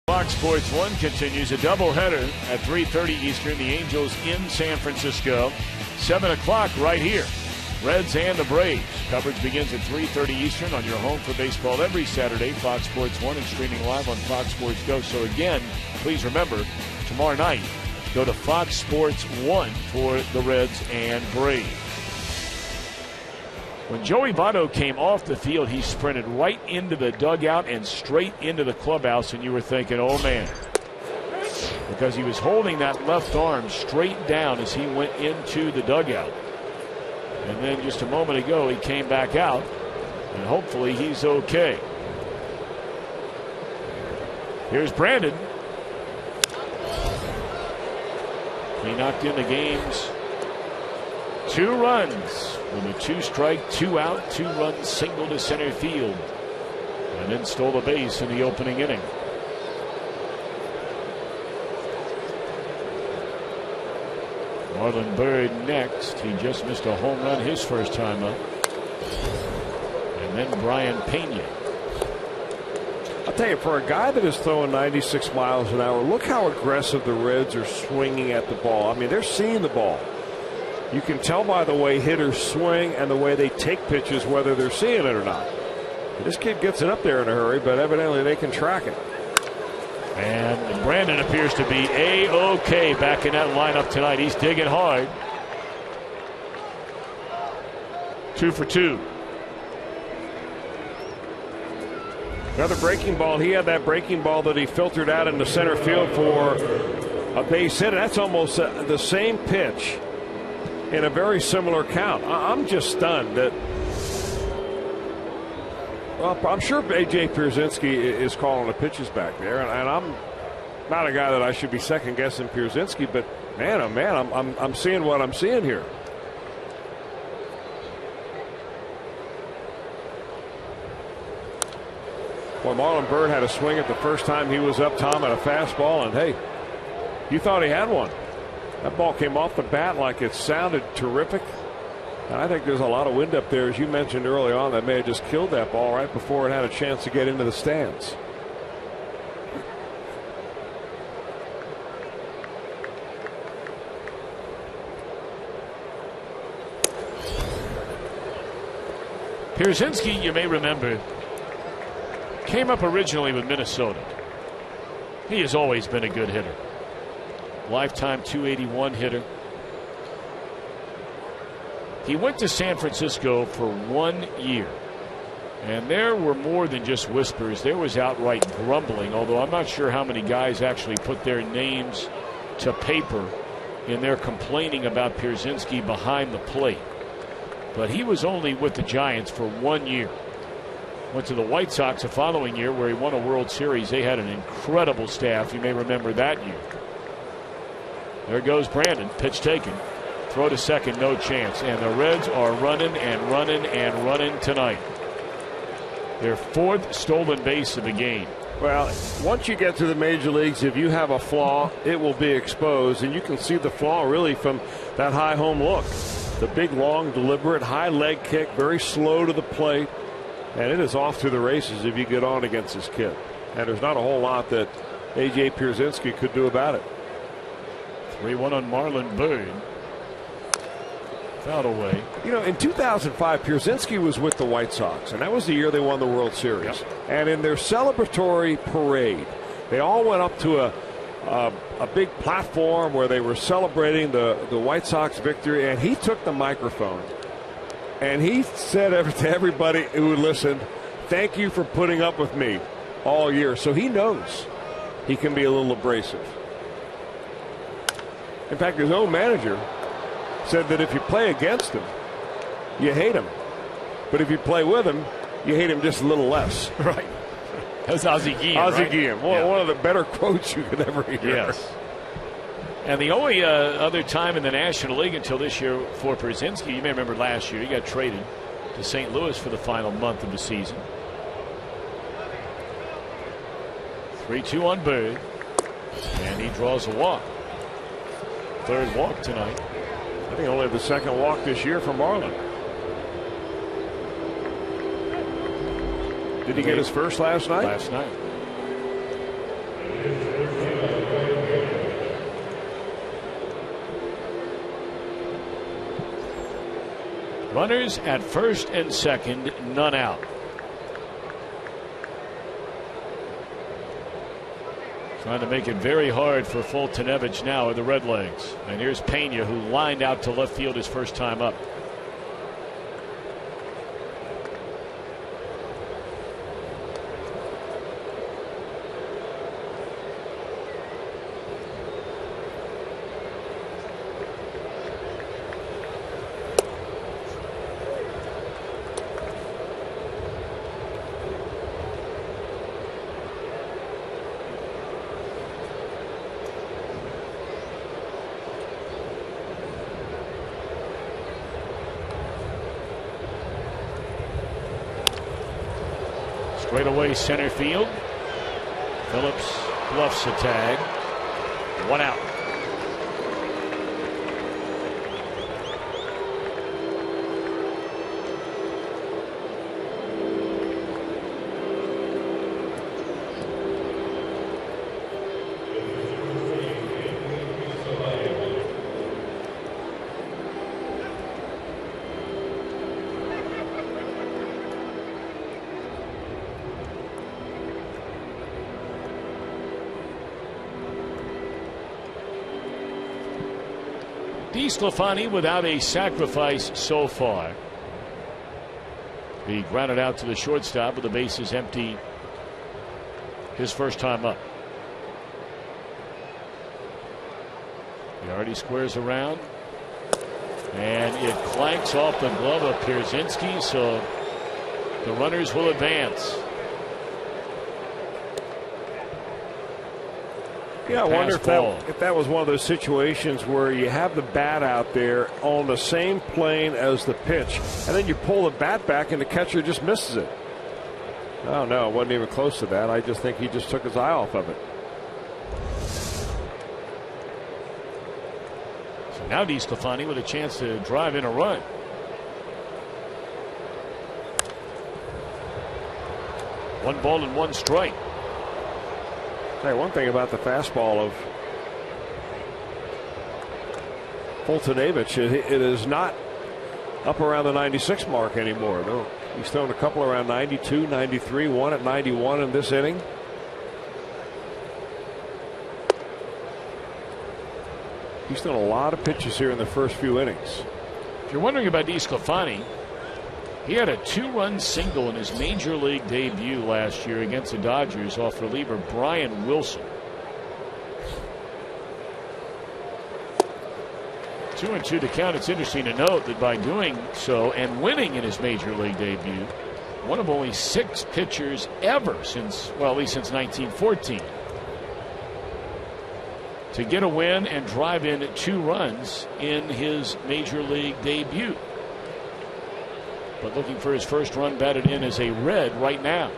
Fox Sports 1 continues a doubleheader at 3:30 Eastern. The Angels in San Francisco. 7 o'clock right here. Reds and the Braves. Coverage begins at 3:30 Eastern on your home for baseball every Saturday. Fox Sports 1 and streaming live on Fox Sports Go. So again, please remember, tomorrow night, go to Fox Sports 1 for the Reds and Braves. When Joey Votto came off the field, he sprinted right into the dugout and straight into the clubhouse, and you were thinking, oh man, because he was holding that left arm straight down as he went into the dugout. And then just a moment ago, he came back out, and hopefully he's okay. Here's Brandon. He knocked in the game's 2 runs with a 2-strike, 2-out, 2-run single to center field, and then stole a base in the opening inning. Marlon Byrd next. He just missed a home run his first time up. And then Brian Pena. I'll tell you, for a guy that is throwing 96 miles an hour, look how aggressive the Reds are swinging at the ball. I mean, they're seeing the ball. You can tell by the way hitters swing and the way they take pitches whether they're seeing it or not. This kid gets it up there in a hurry, but evidently they can track it. And Brandon appears to be A-OK back in that lineup tonight. He's digging hard. 2 for 2. Another breaking ball. He had that breaking ball that he filtered out into center field for a base hit. And that's almost the same pitch in a very similar count. I'm just stunned that. Well, I'm sure A.J. Pierzynski is calling the pitches back there, and I'm not a guy that I should be second guessing Pierzynski, but man, oh man, I'm seeing what I'm seeing here. Well, Marlon Byrd had a swing at the first time he was up, Tom, at a fastball, and hey, you thought he had one. That ball came off the bat like it sounded terrific. And I think there's a lot of wind up there, as you mentioned early on, that may have just killed that ball right before it had a chance to get into the stands. Pierzynski, you may remember, came up originally with Minnesota. He has always been a good hitter. Lifetime 281 hitter. He went to San Francisco for 1 year. And there were more than just whispers. There was outright grumbling, although I'm not sure how many guys actually put their names to paper in their complaining about Pierzynski behind the plate. But he was only with the Giants for 1 year. Went to the White Sox the following year where he won a World Series. They had an incredible staff. You may remember that year. There goes Brandon. Pitch taken. Throw to second, no chance. And the Reds are running and running and running tonight. Their 4th stolen base of the game. Well, once you get to the major leagues, if you have a flaw, it will be exposed. And you can see the flaw really from that high home look. The big, long, deliberate, high leg kick, very slow to the plate. And it is off to the races if you get on against this kid. And there's not a whole lot that A.J. Pierzynski could do about it. 3-1 on Marlon Byrd. Fouled away. You know, in 2005, Pierzynski was with the White Sox, and that was the year they won the World Series. Yep. And in their celebratory parade, they all went up to a big platform where they were celebrating the White Sox victory, and he took the microphone, and he said to everybody who listened, "Thank you for putting up with me all year." So he knows he can be a little abrasive. In fact, his own manager said that if you play against him, you hate him. But if you play with him, you hate him just a little less. Right. That's Ozzie Guillen. Ozzie right? Guillen. One of the better quotes you could ever hear. Yes. And the only other time in the National League until this year for Pierzynski, you may remember last year, he got traded to St. Louis for the final month of the season. 3-2 on Byrd. And he draws a walk. 3rd walk tonight. I think only the 2nd walk this year for Marlon. Did he get his first last night? Last night. Runners at first and second, none out. Trying to make it very hard for Foltynewicz now at the Redlegs. And here's Pena, who lined out to left field his first time up. Straight away center field. Phillips bluffs a tag. 1 out. DeSclafani without a sacrifice so far. He grounded out to the shortstop with the bases empty his first time up. He already squares around, and it clanks off the glove of Pierzynski, so the runners will advance. Yeah, I wonder if that was one of those situations where you have the bat out there on the same plane as the pitch, and then you pull the bat back and the catcher just misses it. Oh, no, it wasn't even close to that. I just think he just took his eye off of it. So now DeSclafani with a chance to drive in a run. One ball and one strike. Hey, one thing about the fastball of Foltynewicz, it is not up around the 96 mark anymore. No, he's thrown a couple around 92, 93, one at 91 in this inning. He's thrown a lot of pitches here in the first few innings. If you're wondering about DeSclafani, he had a 2-run single in his major league debut last year against the Dodgers off reliever Brian Wilson. 2-2 to count. It's interesting to note that by doing so and winning in his major league debut, one of only 6 pitchers ever since, well, at least since 1914, to get a win and drive in 2 runs in his major league debut. But looking for his first run batted in as a Red right now.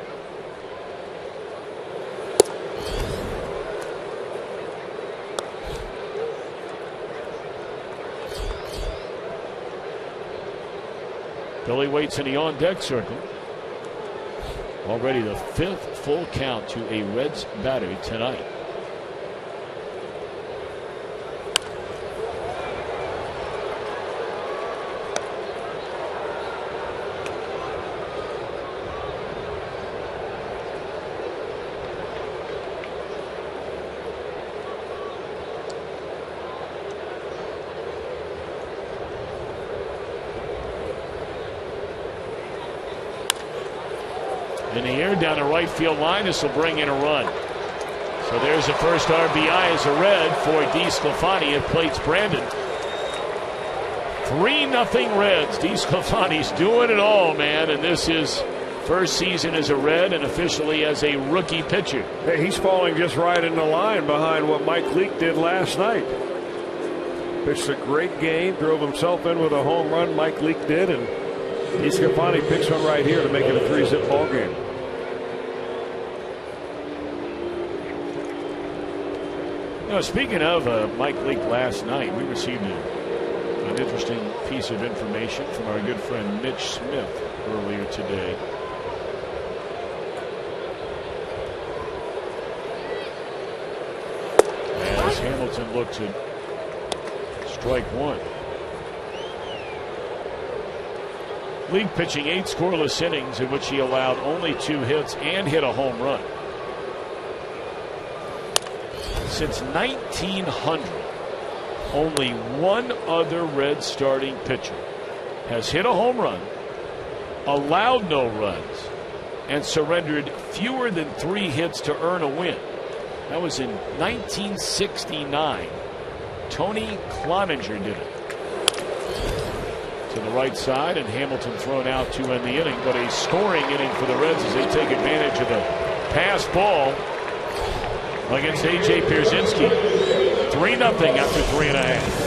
Billy waits in the on-deck circle. Already the 5th full count to a Reds batter tonight. In the air down the right field line. This will bring in a run. So there's the first RBI as a Red for DeSclafani. It plates Brandon. 3-0 Reds. DeSclafani's doing it all, man. And this is first season as a Red and officially as a rookie pitcher. Hey, he's falling just right in the line behind what Mike Leake did last night. Pitched a great game, drove himself in with a home run. Mike Leake did, and DeSclafani picks one right here to make it a 3-zip ball game. You know, speaking of Mike Leake last night, we received an interesting piece of information from our good friend Mitch Smith earlier today. As Hamilton looks at strike one. League pitching 8 scoreless innings in which he allowed only 2 hits and hit a home run. Since 1900, only one other Red starting pitcher has hit a home run, allowed no runs, and surrendered fewer than 3 hits to earn a win. That was in 1969. Tony Cloninger did it. To the right side, and Hamilton thrown out to end the inning, but a scoring inning for the Reds as they take advantage of a pass ball against A.J. Pierzynski. 3-0 after 3.5.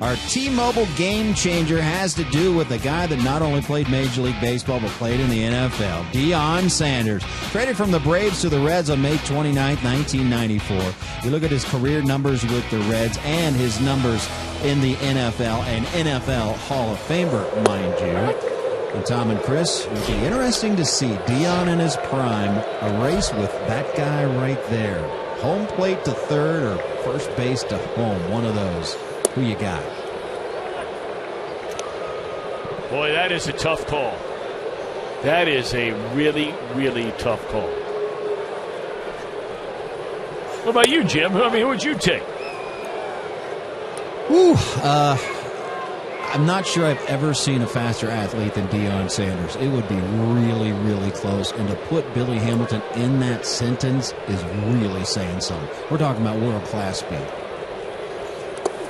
Our T-Mobile game changer has to do with the guy that not only played Major League Baseball but played in the NFL, Deion Sanders. Traded from the Braves to the Reds on May 29, 1994. We look at his career numbers with the Reds and his numbers in the NFL, an NFL Hall of Famer, mind you. And Tom and Chris, it would be interesting to see Deion in his prime, a race with that guy right there. Home plate to third or first base to home, one of those. Who you got? Boy, that is a tough call. That is a really, really tough call. What about you, Jim? I mean, who would you take? Ooh, I'm not sure I've ever seen a faster athlete than Deion Sanders. It would be really, really close. And to put Billy Hamilton in that sentence is really saying something. We're talking about world-class speed.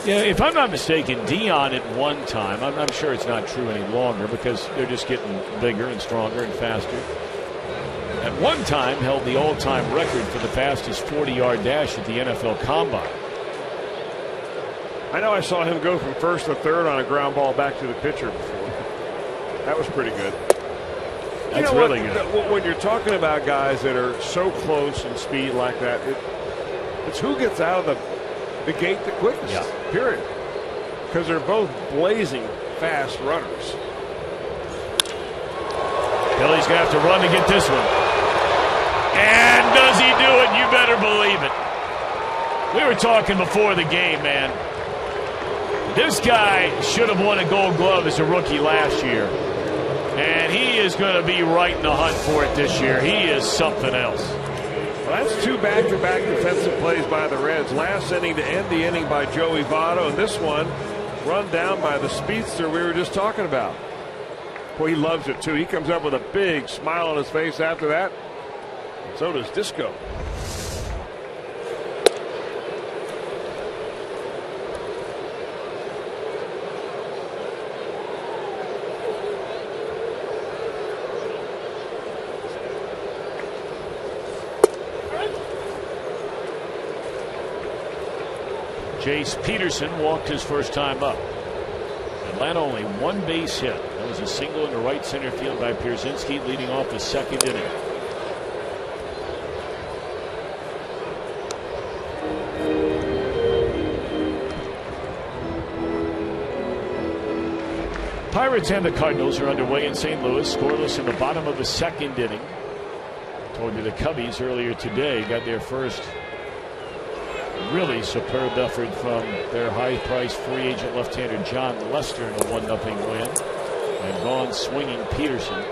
Yeah, if I'm not mistaken, Deion at one time, I'm sure it's not true any longer because they're just getting bigger and stronger and faster. At one time held the all-time record for the fastest 40-yard dash at the NFL Combine. I know I saw him go from first to third on a ground ball back to the pitcher before. That was pretty good. That's really good. When you're talking about guys that are so close in speed like that, it's who gets out of the gate the quickest, period. Because they're both blazing fast runners. Billy's going to have to run to get this one. And does he do it? You better believe it. We were talking before the game, man. This guy should have won a Gold Glove as a rookie last year. And he is going to be right in the hunt for it this year. He is something else. Well, that's two back-to-back defensive plays by the Reds. Last inning to end the inning by Joey Votto, and this one run down by the speedster we were just talking about. Boy, he loves it, too. He comes up with a big smile on his face after that. So does Disco. Jace Peterson walked his first time up. Atlanta only one base hit. That was a single into right center field by Pierzynski, leading off the second inning. Pirates and the Cardinals are underway in St. Louis, scoreless in the bottom of the second inning. Told you the Cubbies earlier today got their first really superb effort from their high-priced free agent left-hander John Lester in a 1-0 win. And gone swinging Peterson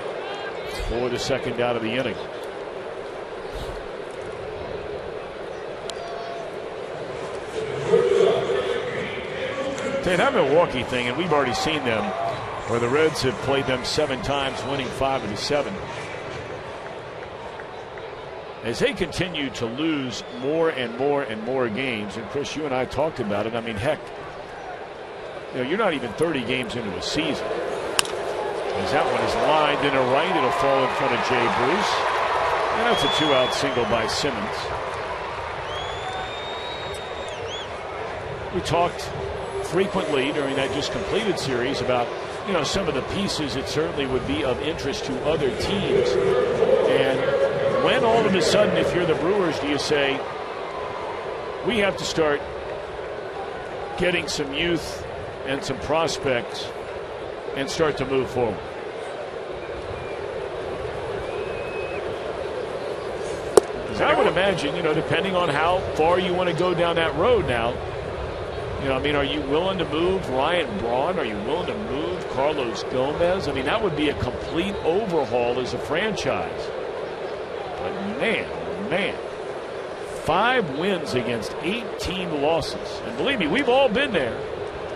for the second out of the inning. That Milwaukee thing, and we've already seen them, where the Reds have played them 7 times, winning 5 of the 7. As they continue to lose more and more and more games, and Chris, you and I talked about it. I mean, heck, you're not even 30 games into a season. As that one is lined in a right, it'll fall in front of Jay Bruce. And that's a 2-out single by Simmons. We talked frequently during that just completed series about, some of the pieces that certainly would be of interest to other teams. And when all of a sudden, if you're the Brewers, do you say, we have to start getting some youth and some prospects and start to move forward? Because I would imagine, depending on how far you want to go down that road now, are you willing to move Ryan Braun? Are you willing to move Carlos Gomez? I mean, that would be a complete overhaul as a franchise. But man, 5 wins against 18 losses. And believe me, we've all been there.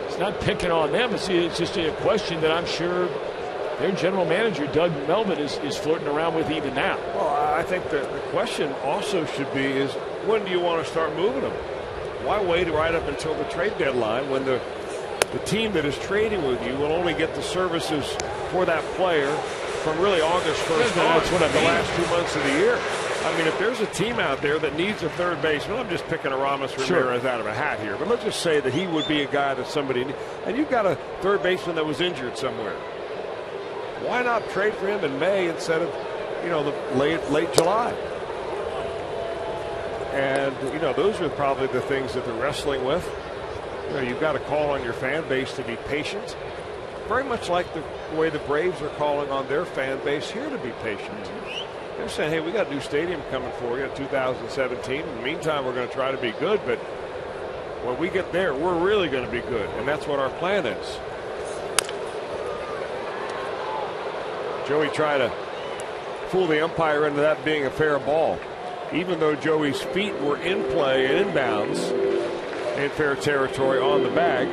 It's not picking on them. It's just a question that I'm sure their general manager, Doug Melvin, is flirting around with even now. Well, I think the question also should be is, when do you want to start moving them? Why wait right up until the trade deadline when the team that is trading with you will only get the services for that player from really August 1st on, the last 2 months of the year? I mean, if there's a team out there that needs a third baseman, I'm just picking Aramis Ramirez out of a hat here, but let's just say that he would be a guy that somebody, and you've got a third baseman that was injured somewhere. Why not trade for him in May instead of, you know, the late July? And, you know, those are probably the things that they're wrestling with. You know, you've got to call on your fan base to be patient. Very much like the way the Braves are calling on their fan base here to be patient. They're saying, hey, we got a new stadium coming for you in 2017. In the meantime, we're going to try to be good, but when we get there, we're really going to be good. And that's what our plan is. Joey tried to fool the umpire into that being a fair ball. Even though Joey's feet were in play and inbounds in fair territory on the bag,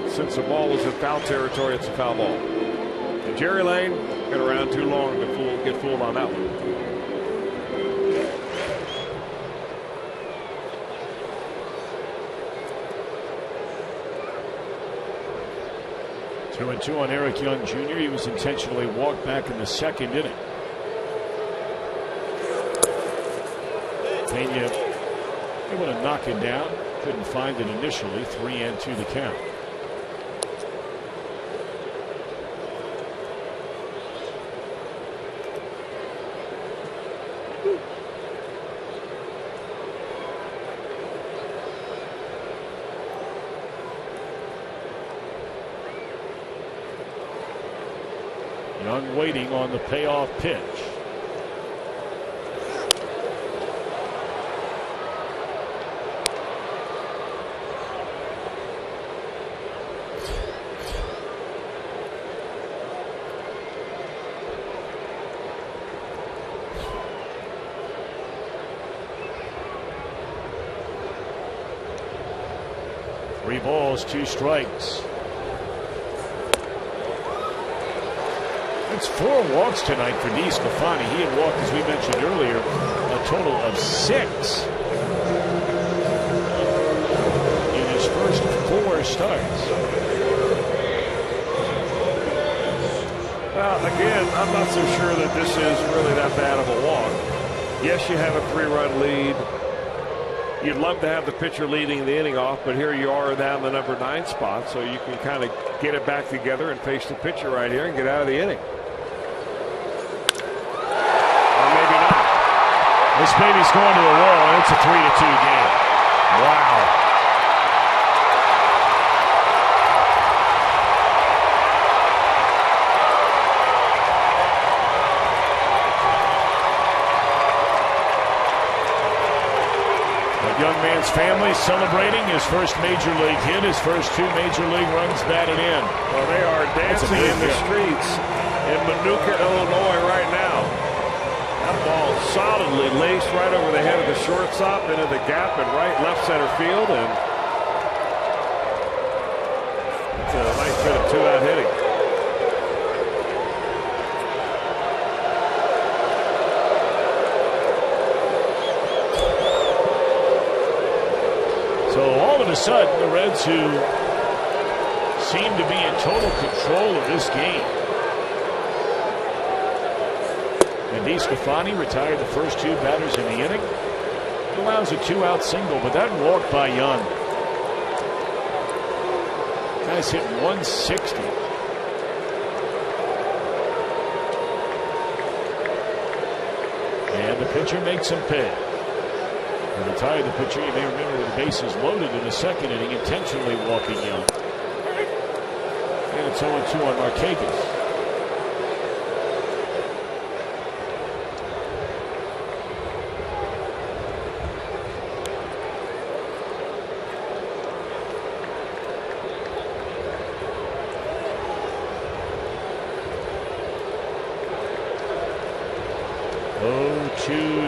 since the ball was in foul territory, it's a foul ball. And Jerry Lane got around too long to get fooled on that one. 2-2 on Eric Young Jr. He was intentionally walked back in the second inning. Pena able to knock it down. Couldn't find it initially. 3-2 the count. Young waiting on the payoff pitch. Three balls, two strikes. It's 4 walks tonight for DeSclafani. He had walked, as we mentioned earlier, a total of 6 in his first 4 starts. Well, again, I'm not so sure that this is really that bad of a walk. Yes, you have a 3-run lead. You'd love to have the pitcher leading the inning off, but here you are down the number 9 spot, so you can kind of get it back together and face the pitcher right here and get out of the inning. This baby's going to the wall, and it's a 3-2 game. Wow. The young man's family celebrating his first major league hit, his first 2 major league runs batted in. Well, they are dancing in the streets in Manuka, Illinois right now. That ball solidly laced right over the head of the shortstop into the gap in left center field, and it's a nice bit of 2-out hitting. So all of a sudden, the Reds, who seem to be in total control of this game. And DeSclafani retired the first 2 batters in the inning. It allows a 2-out single, but that walk by Young. Guy's hit 160. And the pitcher makes him pay. He retired the pitcher, you may remember, with the bases loaded in the second inning, intentionally walking Young. And it's 0-2 on Markakis.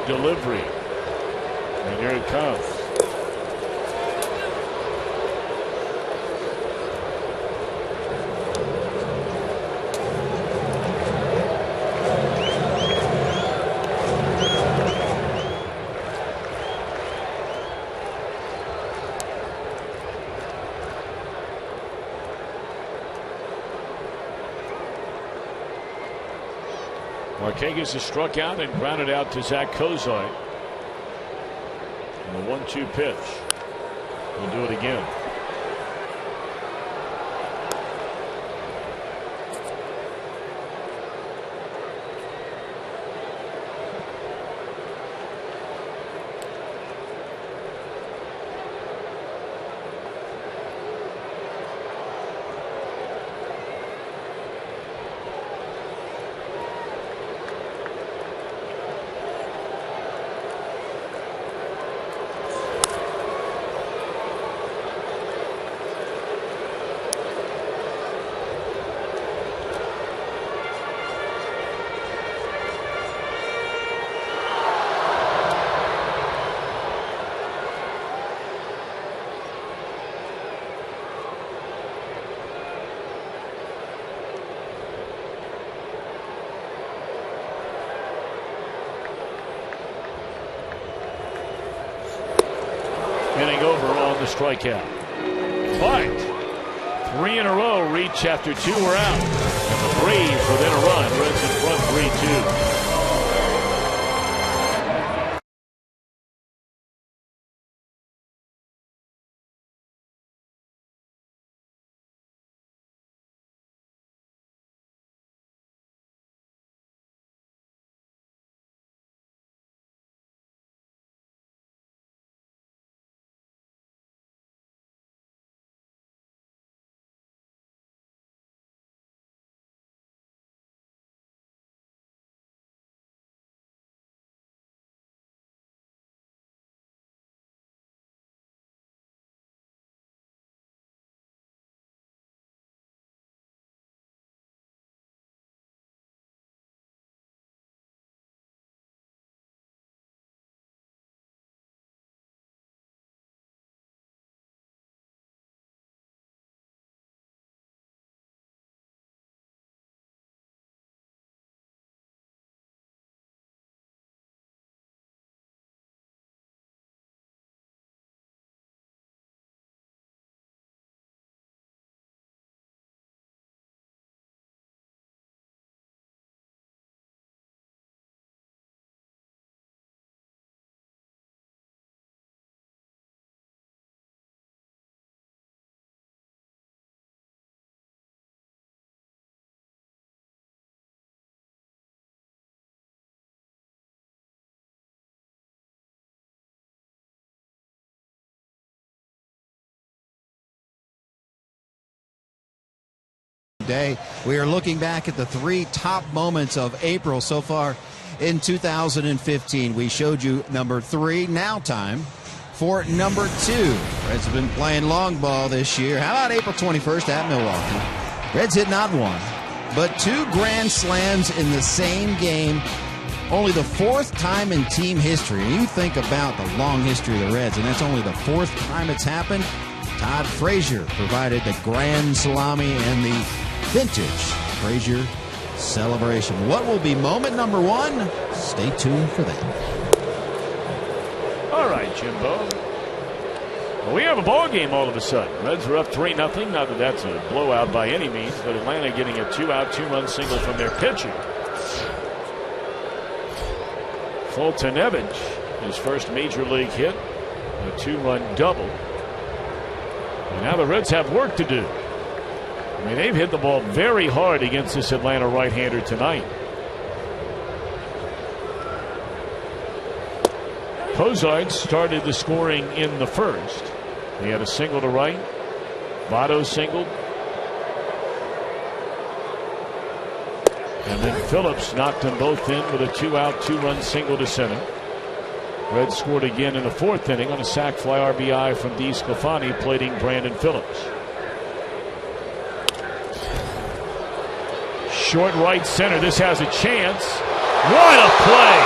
Delivery, and here it comes. Marquez is struck out and grounded out to Zach Kozart. And the 1-2 pitch. We'll do it again. Inning over on the strikeout. But 3 in a row reach after 2 were out. And the Braves within a run. Reds in front 3-2. Day. We are looking back at the 3 top moments of April so far in 2015. We showed you number 3, now time for number 2. Reds have been playing long ball this year. How about April 21st at Milwaukee? Reds hit not 1, but 2 grand slams in the same game. Only the 4th time in team history. And you think about the long history of the Reds, and that's only the 4th time it's happened. Todd Frazier provided the grand salami and the vintage Frazier celebration. What will be moment number 1? Stay tuned for that. All right, Jimbo. Well, we have a ball game all of a sudden. Reds are up 3-0. Not that that's a blowout by any means, but Atlanta getting a 2-out, 2-run single from their pitcher. Foltynewicz, his first major league hit, a 2-run double. And now the Reds have work to do. I mean, they've hit the ball very hard against this Atlanta right-hander tonight. Kozart started the scoring in the first. He had a single to right. Votto singled. And then Phillips knocked them both in with a 2-out, 2-run single to center. Reds scored again in the 4th inning on a sac fly RBI from DeSclafani, plating Brandon Phillips. Short right center. This has a chance. What a play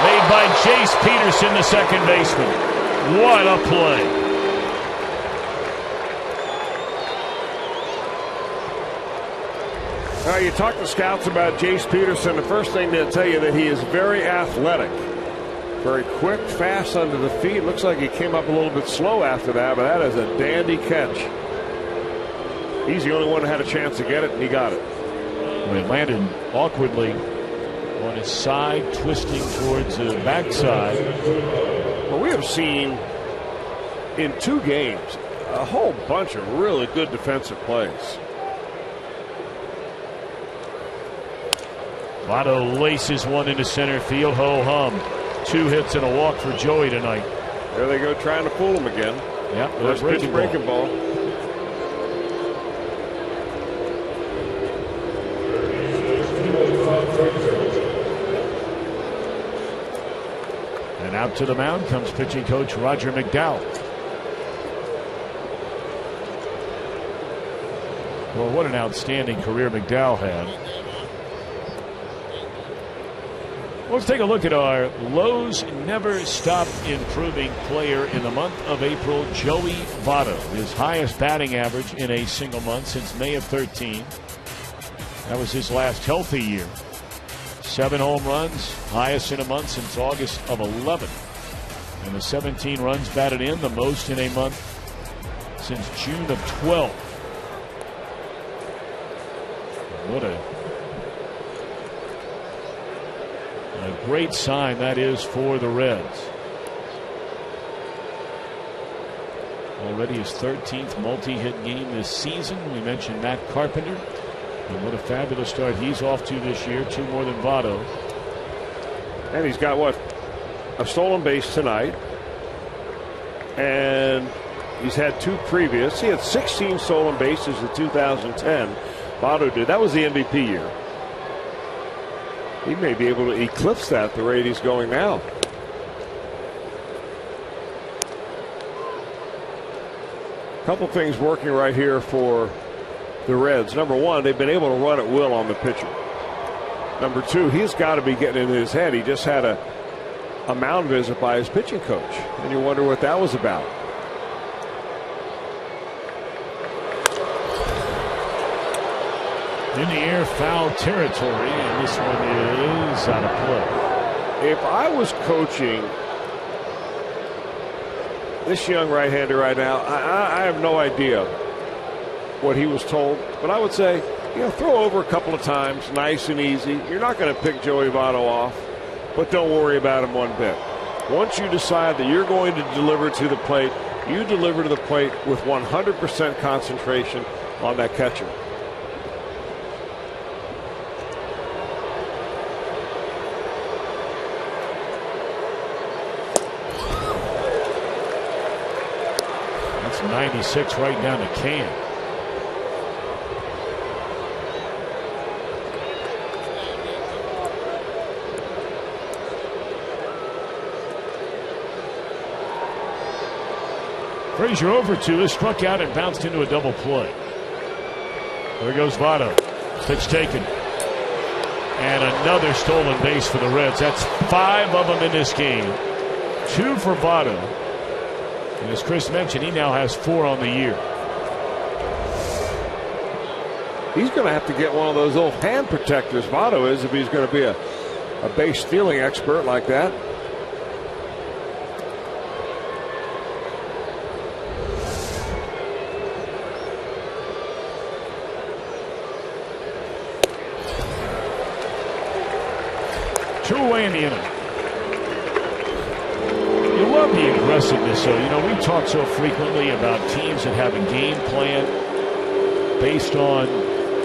made by Jace Peterson, the second baseman. What a play. Now, you talk to scouts about Jace Peterson. The first thing they'll tell you that he is very athletic. Very quick, fast under the feet. Looks like he came up a little bit slow after that, but that is a dandy catch. He's the only one who had a chance to get it, and he got it. It landed awkwardly on his side, twisting towards the backside. Well, we have seen in 2 games a whole bunch of really good defensive plays. Votto laces one into center field. Ho hum. 2 hits and a walk for Joey tonight. There they go, trying to fool him again. Yeah, first pitch breaking ball. And out to the mound comes pitching coach Roger McDowell. Well, what an outstanding career McDowell had. Let's take a look at our Lowe's Never Stop Improving player in the month of April, Joey Votto. His highest batting average in a single month since May of 13. That was his last healthy year. 7 home runs, highest in a month since August of 11. And the 17 runs batted in, the most in a month since June of 12. What a great sign that is for the Reds. Already his 13th multi-hit game this season. We mentioned Matt Carpenter. And what a fabulous start he's off to this year. 2 more than Votto. And he's got what? A stolen base tonight. And he's had 2 previous. He had 16 stolen bases in 2010. Votto did. That was the MVP year. He may be able to eclipse that the rate he's going now. A couple things working right here for the Reds. Number one, they've been able to run at will on the pitcher. Number two, he's got to be getting in his head. He just had a mound visit by his pitching coach, and you wonder what that was about. In the air, foul territory, and this one is out of play. If I was coaching this young right-hander right now, I have no idea what he was told, but I would say, throw over a couple of times, nice and easy. You're not going to pick Joey Votto off, but don't worry about him one bit. Once you decide that you're going to deliver to the plate, you deliver to the plate with 100% concentration on that catcher. That's 96 right down the can. Frazier over 2 is struck out and bounced into a double play. There goes Votto. Pitch taken. And another stolen base for the Reds. That's 5 of them in this game. 2 for Votto. And as Chris mentioned, he now has 4 on the year. He's going to have to get one of those old hand protectors, Votto is, if he's going to be a base stealing expert like that. Away in the inning. You love the aggressiveness, though. We talk so frequently about teams that have a game plan based on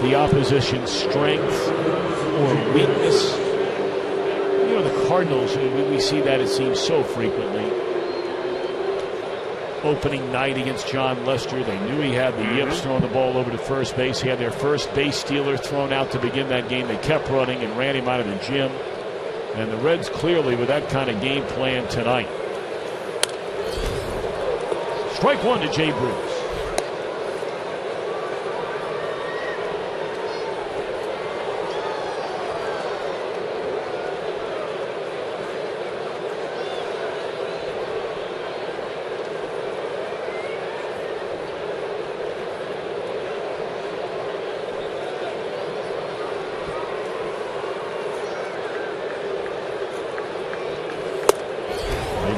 the opposition's strength or weakness. The Cardinals, we see that, it seems, so frequently. Opening night against John Lester, they knew he had the yips throwing the ball over to first base. He had their first base stealer thrown out to begin that game. They kept running and ran him out of the gym. And the Reds clearly with that kind of game plan tonight. Strike 1 to Jay Bruce.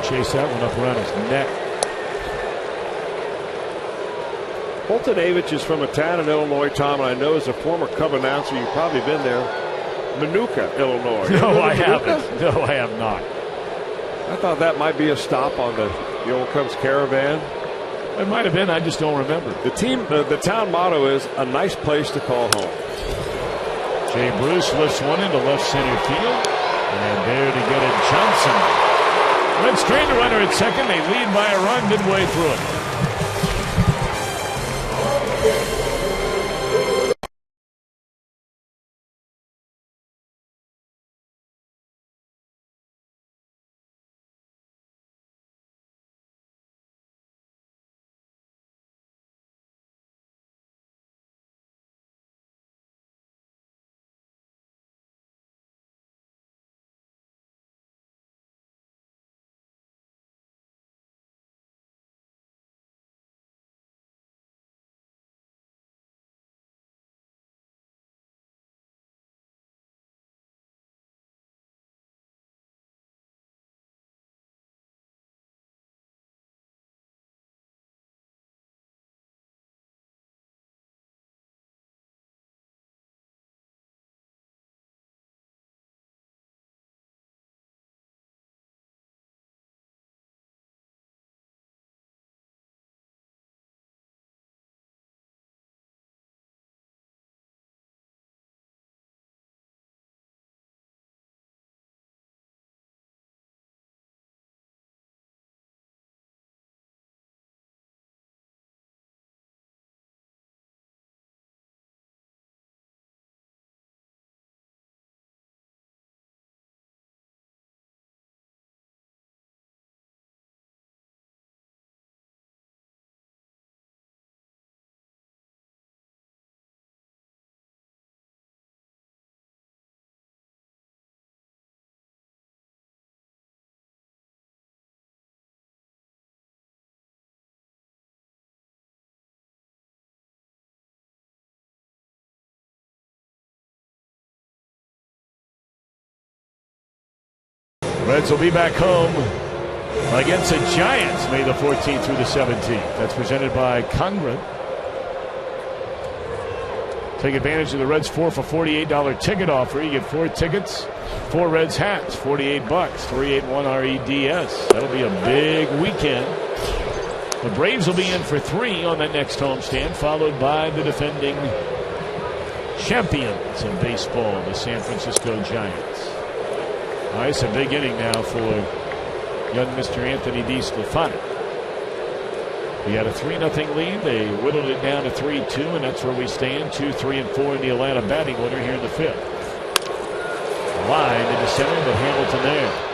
Chase that one up around his neck. Holtonavich is from a town in Illinois, Tom, and I know as a former Cub announcer, you've probably been there. Minooka, Illinois. No, I haven't. No, I have not. I thought that might be a stop on the old Cubs Caravan. It might have been. I just don't remember. The town motto is a nice place to call home. Jay Bruce lifts one into left center field. And there to get it, Johnson. Reds train the runner at second. They lead by a run midway through it. Reds will be back home against the Giants May the 14th through the 17th. That's presented by Congrad. Take advantage of the Reds 4 for $48 ticket offer. You get 4 tickets, 4 Reds hats, $48, 381 REDS. That'll be a big weekend. The Braves will be in for 3 on that next homestand, followed by the defending champions of baseball, the San Francisco Giants. All right, it's a big inning now for young Mr. Anthony DeStefano. We had a 3-0 lead. They whittled it down to 3-2, and that's where we stand. 2, 3, and 4 in the Atlanta batting order here in the 5th. Line into center, but Hamilton there.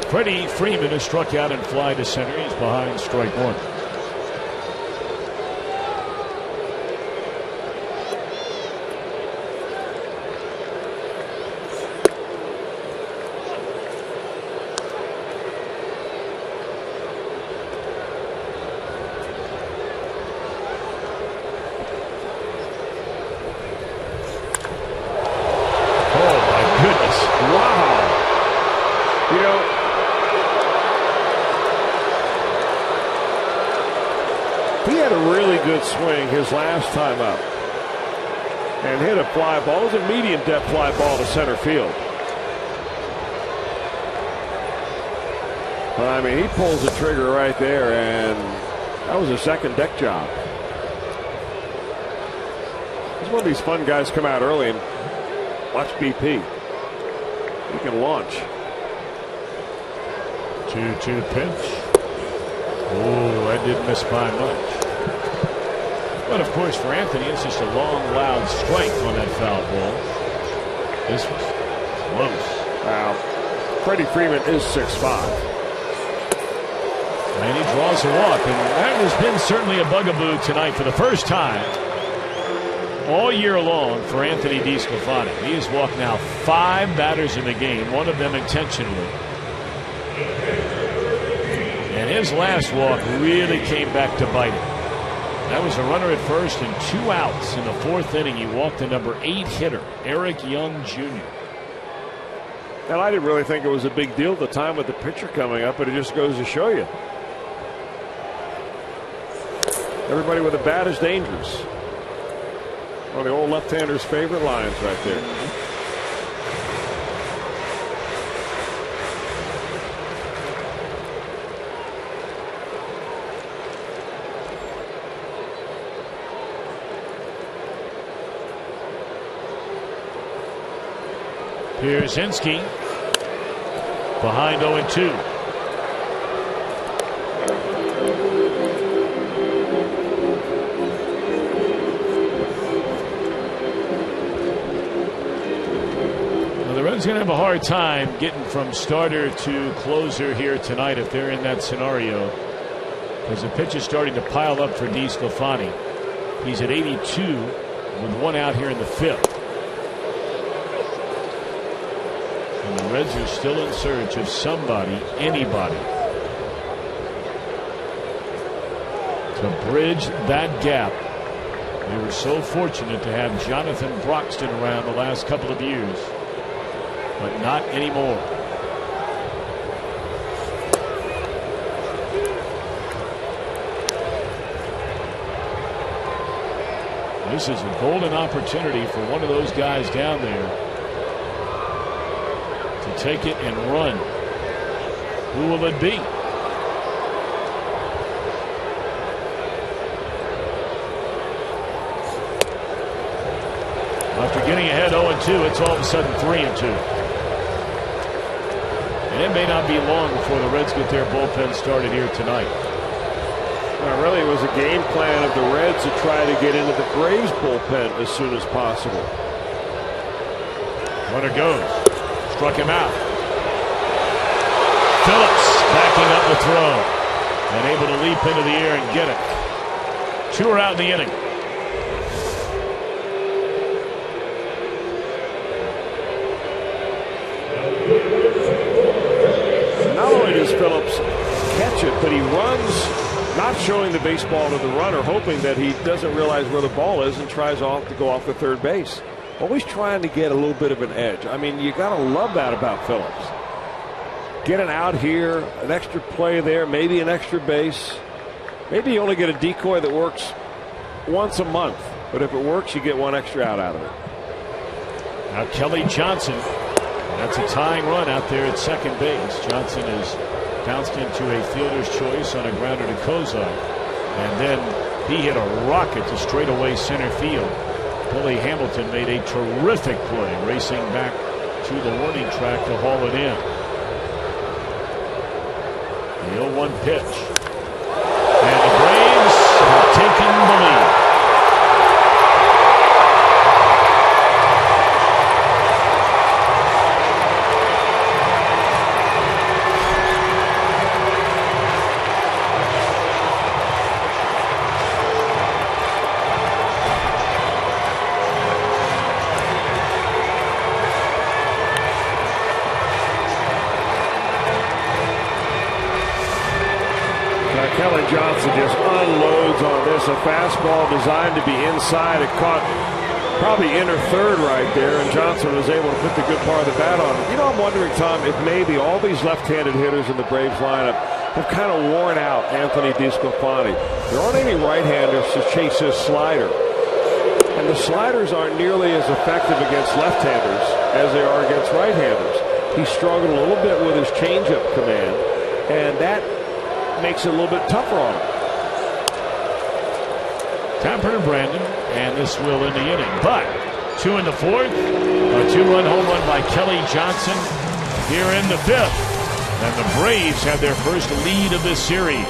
Freddie Freeman has struck out and fly to center. He's behind strike 1. Oh my goodness. Wow. You know, he had a really good swing his last time up and hit a fly ball. It was a medium depth fly ball to center field. But I mean, he pulls the trigger right there, and that was a second deck job. He's one of these fun guys come out early and watch BP. He can launch. 2-2 pitch. Oh, that didn't miss by much. But of course, for Anthony, it's just a long, loud strike on that foul ball. This was close. Wow. Freddie Freeman is 6'5". And he draws a walk, and that has been certainly a bugaboo tonight for the first time. all year long for Anthony DeSclafani. He has walked now 5 batters in the game, one of them intentionally. And his last walk really came back to bite him. That was a runner at first and 2 outs in the 4th inning. He walked the number 8 hitter, Eric Young Jr. And I didn't really think it was a big deal at the time with the pitcher coming up, but it just goes to show you. Everybody with a bat is dangerous. One of the old left-handers' favorite lines right there. Pierzynski behind 0-2. Well, the Reds are going to have a hard time getting from starter to closer here tonight if they're in that scenario, because the pitch is starting to pile up for DeSclafani. He's at 82 with 1 out here in the 5th. And the Reds are still in search of somebody, anybody, to bridge that gap. They were so fortunate to have Jonathan Broxton around the last couple of years, but not anymore. This is a golden opportunity for one of those guys down there to take it and run. Who will it be? After getting ahead 0-2, it's all of a sudden 3-2. And it may not be long before the Reds get their bullpen started here tonight. Well, really, it was a game plan of the Reds to try to get into the Braves bullpen as soon as possible. Runner goes. Struck him out. Phillips backing up the throw and able to leap into the air and get it. 2 are out in the inning. Not only does Phillips catch it, but he runs, not showing the baseball to the runner, hoping that he doesn't realize where the ball is and tries to go off the third base. Always trying to get a little bit of an edge. I mean, you got to love that about Phillips. Get an out here, an extra play there, maybe an extra base. Maybe you only get a decoy that works once a month, but if it works, you get 1 extra out of it. Now Kelly Johnson. That's a tying run out there at second base. Johnson has bounced into a fielder's choice on a grounder to Kozar. And then he hit a rocket to straightaway center field. Billy Hamilton made a terrific play, racing back to the warning track to haul it in. The 0-1 pitch. And the Braves have taken the lead. Kelly Johnson just unloads on this. A fastball designed to be inside. It caught probably inner third right there, and Johnson was able to put the good part of the bat on it. You know, I'm wondering, Tom, if maybe all these left-handed hitters in the Braves lineup have kind of worn out Anthony DeSclafani. There aren't any right-handers to chase his slider. And the sliders aren't nearly as effective against left-handers as they are against right-handers. He struggled a little bit with his changeup command, and that makes it a little bit tougher on him. Tapper to Brandon, and this will end the inning. But 2 in the 4th, a 2-run home run by Kelly Johnson here in the 5th. And the Braves have their first lead of this series.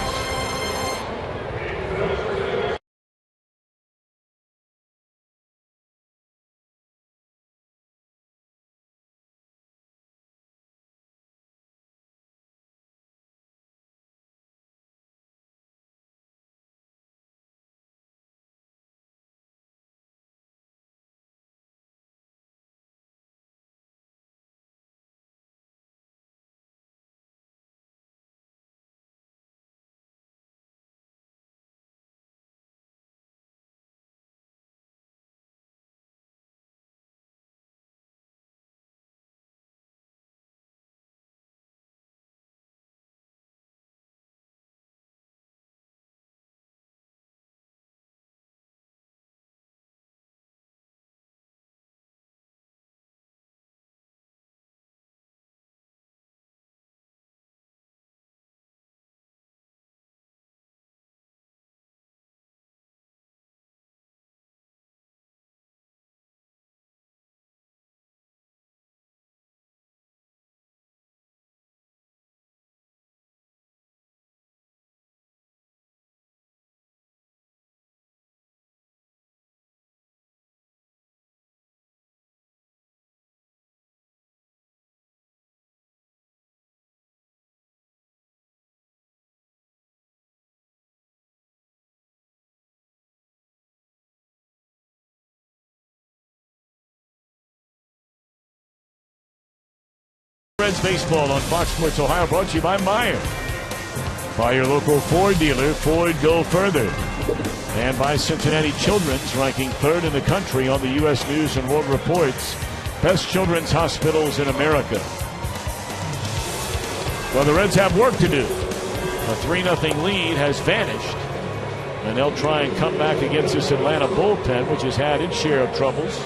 Reds baseball on Fox Sports Ohio, brought to you by Meyer. By your local Ford dealer, Ford Go Further. And by Cincinnati Children's, ranking 3rd in the country on the U.S. News and World Report's Best Children's Hospitals in America. Well, the Reds have work to do. A 3-0 lead has vanished. And they'll try and come back against this Atlanta bullpen, which has had its share of troubles.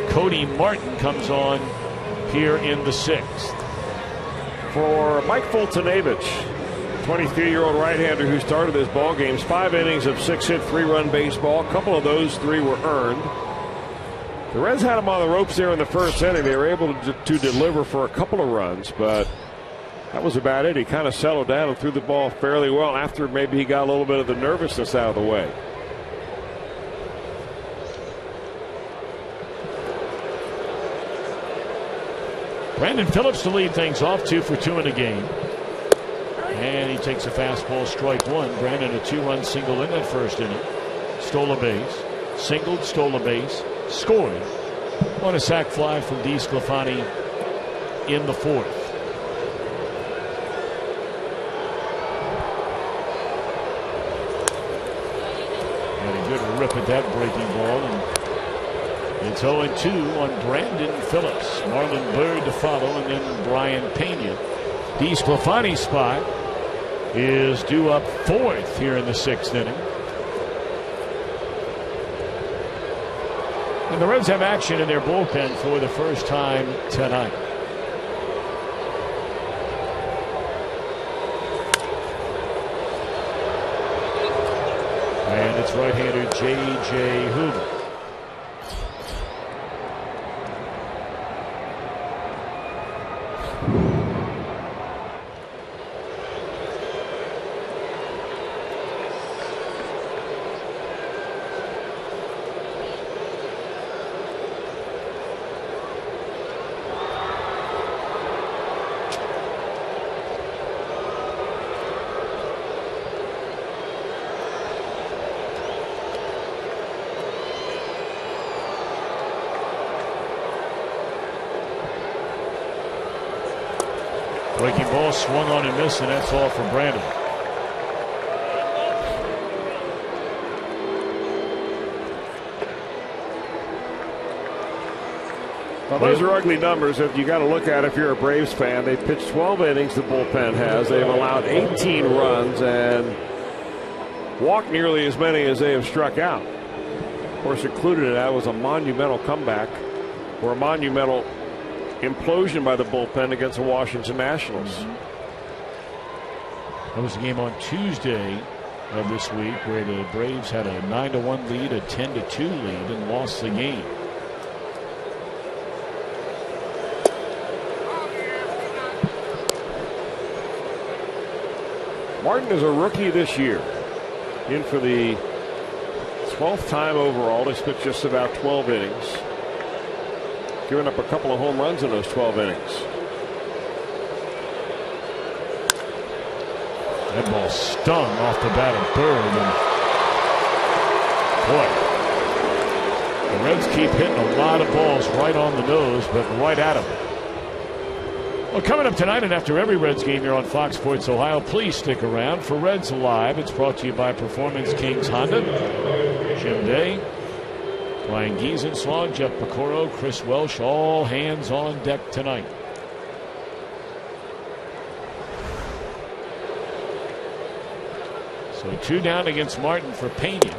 Cody Martin comes on here in the 6th. For Mike Fultonavich, 23-year-old right-hander who started this ball game, 5 innings of 6-hit, 3-run baseball. A couple of those 3 were earned. The Reds had him on the ropes there in the first inning. They were able to deliver for a couple of runs, but that was about it. He kind of settled down and threw the ball fairly well after maybe he got a little bit of the nervousness out of the way. Brandon Phillips to lead things off, 2 for 2 in the game. And he takes a fastball, strike 1. Brandon, a 2-run single in that first inning. Stole a base, singled, stole a base, scored on a sac fly from DeSclafani in the 4th. And a good rip at that breaking ball. And it's 0-2 on Brandon Phillips. Marlon Byrd to follow, and then Brian Pena. DeSclafani's spot is due up 4th here in the 6th inning. And the Reds have action in their bullpen for the first time tonight. And it's right-hander J.J. Hoover. Breaking ball swung on and missed, and that's all for Brandon. Well, those are ugly numbers that you got to look at if you're a Braves fan. They've pitched 12 innings, the bullpen has. They've allowed 18 runs and walked nearly as many as they have struck out. Of course, included in that was a monumental comeback or a monumental implosion by the bullpen against the Washington Nationals. That was a game on Tuesday of this week where the Braves had a 9-1 lead, a 10-2 lead, and lost the game. Martin is a rookie this year, in for the 12th time overall. He's pitched just about 12 innings. Giving up a couple of home runs in those 12 innings. That ball stung off the bat of Bird. And boy, the Reds keep hitting a lot of balls right on the nose, but right at them. Well, coming up tonight and after every Reds game here on Fox Sports Ohio, please stick around for Reds Live. It's brought to you by Performance Kings Honda. Jim Day, Brian Giesenslag, Jeff Pecoro, Chris Welsh, all hands on deck tonight. So 2 down against Martin for Pena.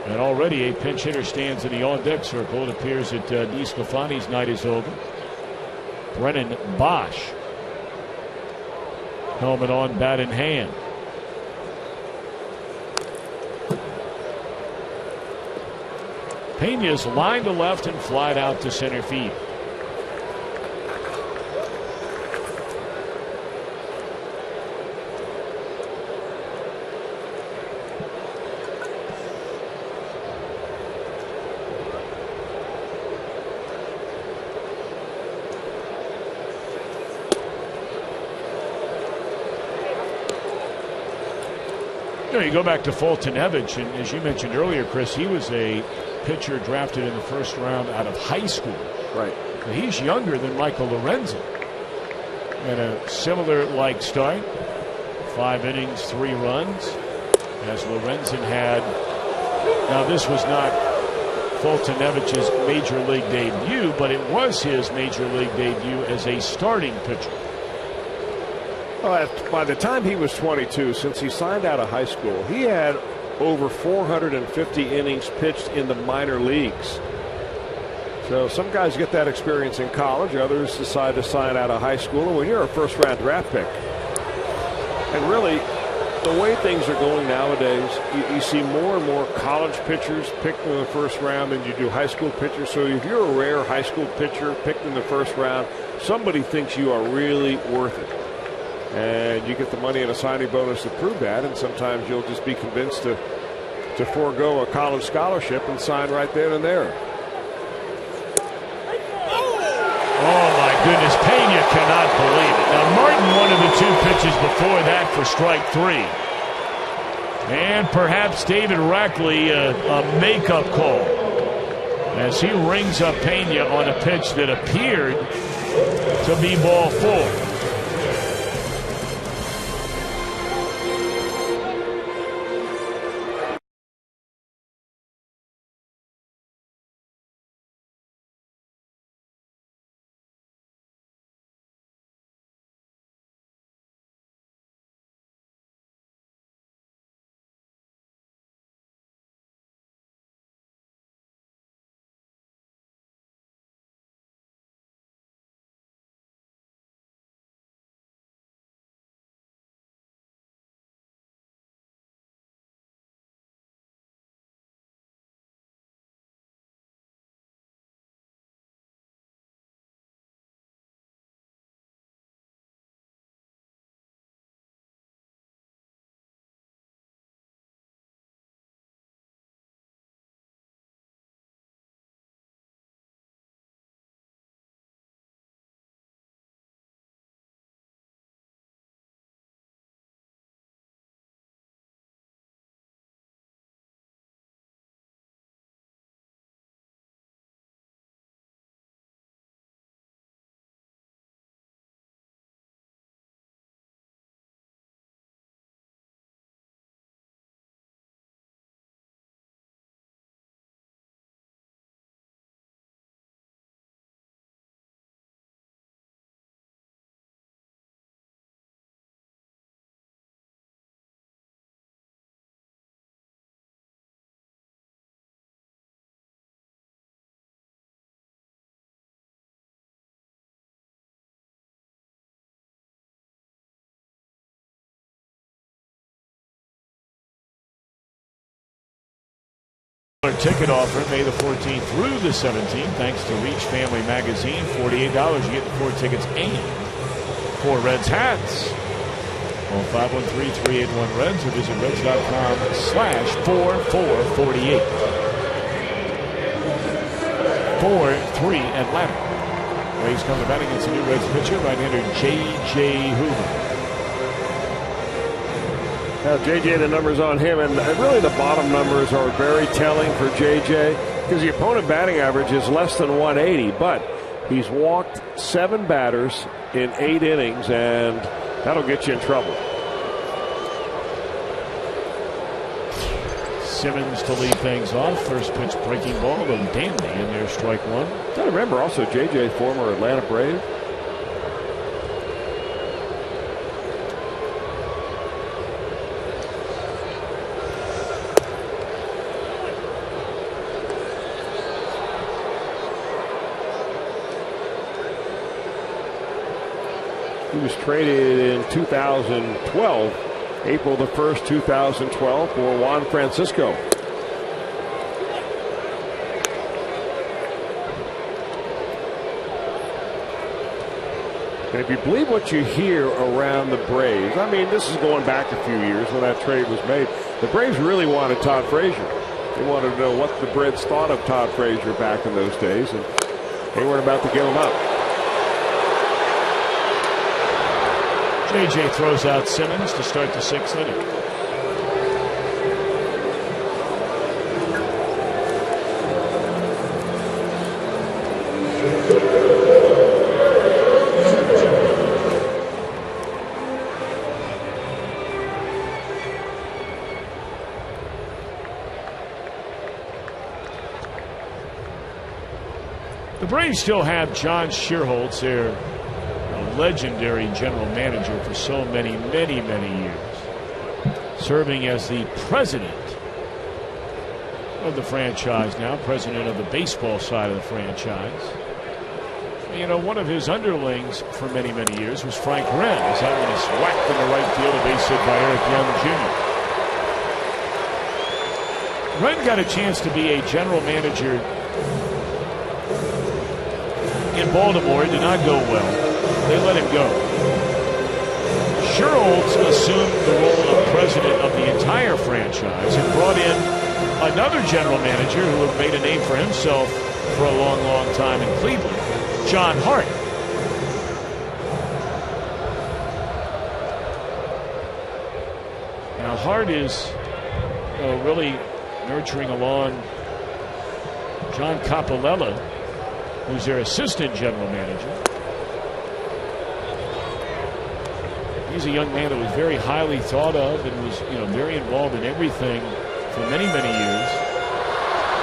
And already a pinch hitter stands in the on-deck circle. It appears that DeSclafani's night is over. Brennan Bosch, helmet on, bat in hand. Pena's line to left and flied out to center field. You go back to Fultonavich, and as you mentioned earlier, Chris, he was a pitcher drafted in the first round out of high school. Right. He's younger than Michael Lorenzen. And a similar like start. 5 innings, 3 runs. As Lorenzen had. Now this was not Fultonevich's major league debut, but it was his major league debut as a starting pitcher. Well, by the time he was 22, since he signed out of high school, he had over 450 innings pitched in the minor leagues. So some guys get that experience in college, others decide to sign out of high school. And when you're a first-round draft pick, and really, the way things are going nowadays, you see more and more college pitchers picked in the first round than you do high school pitchers. So if you're a rare high school pitcher picked in the first round, somebody thinks you are really worth it. And you get the money and a signing bonus to prove that, and sometimes you'll just be convinced to forego a college scholarship and sign right then and there. Oh my goodness, Pena cannot believe it. Now Martin wanted the 2 pitches before that for strike 3. And perhaps David Rackley a makeup call as he rings up Pena on a pitch that appeared to be ball 4. Ticket offer May the 14th through the 17th. Thanks to Reach Family Magazine. $48. You get the 4 tickets and 4 Reds hats. Call 513-381-REDS or visit Reds.com/4448. 4-3 Atlanta. Rays come to bat against the new Reds pitcher, right-hander J.J. Hoover. Now, JJ, the numbers on him, and really the bottom numbers are very telling for JJ because the opponent batting average is less than 180, but he's walked 7 batters in 8 innings, and that'll get you in trouble. Simmons to lead things off. First pitch breaking ball, a little dandy in there, strike 1. I remember also JJ, former Atlanta Brave. He was traded in 2012, April the 1st, 2012, for Juan Francisco. And if you believe what you hear around the Braves, I mean, this is going back a few years when that trade was made. The Braves really wanted Todd Frazier. They wanted to know what the Brits thought of Todd Frazier back in those days, and they weren't about to give him up. JJ throws out Simmons to start the 6th inning. The Braves still have John Shearholtz, their legendary general manager for so many years, serving as the president of the franchise now, president of the baseball side of the franchise. You know, one of his underlings for many years was Frank Wren, as that one is whacked in the right field, a base hit by Eric Young Jr. Wren got a chance to be a general manager in Baltimore. It did not go well. They let him go. Shearholtz assumed the role of president of the entire franchise and brought in another general manager who had made a name for himself for a long time in Cleveland, John Hart. Now Hart is really nurturing along John Capolella, who's their assistant general manager. He's a young man that was very highly thought of and was, very involved in everything for many years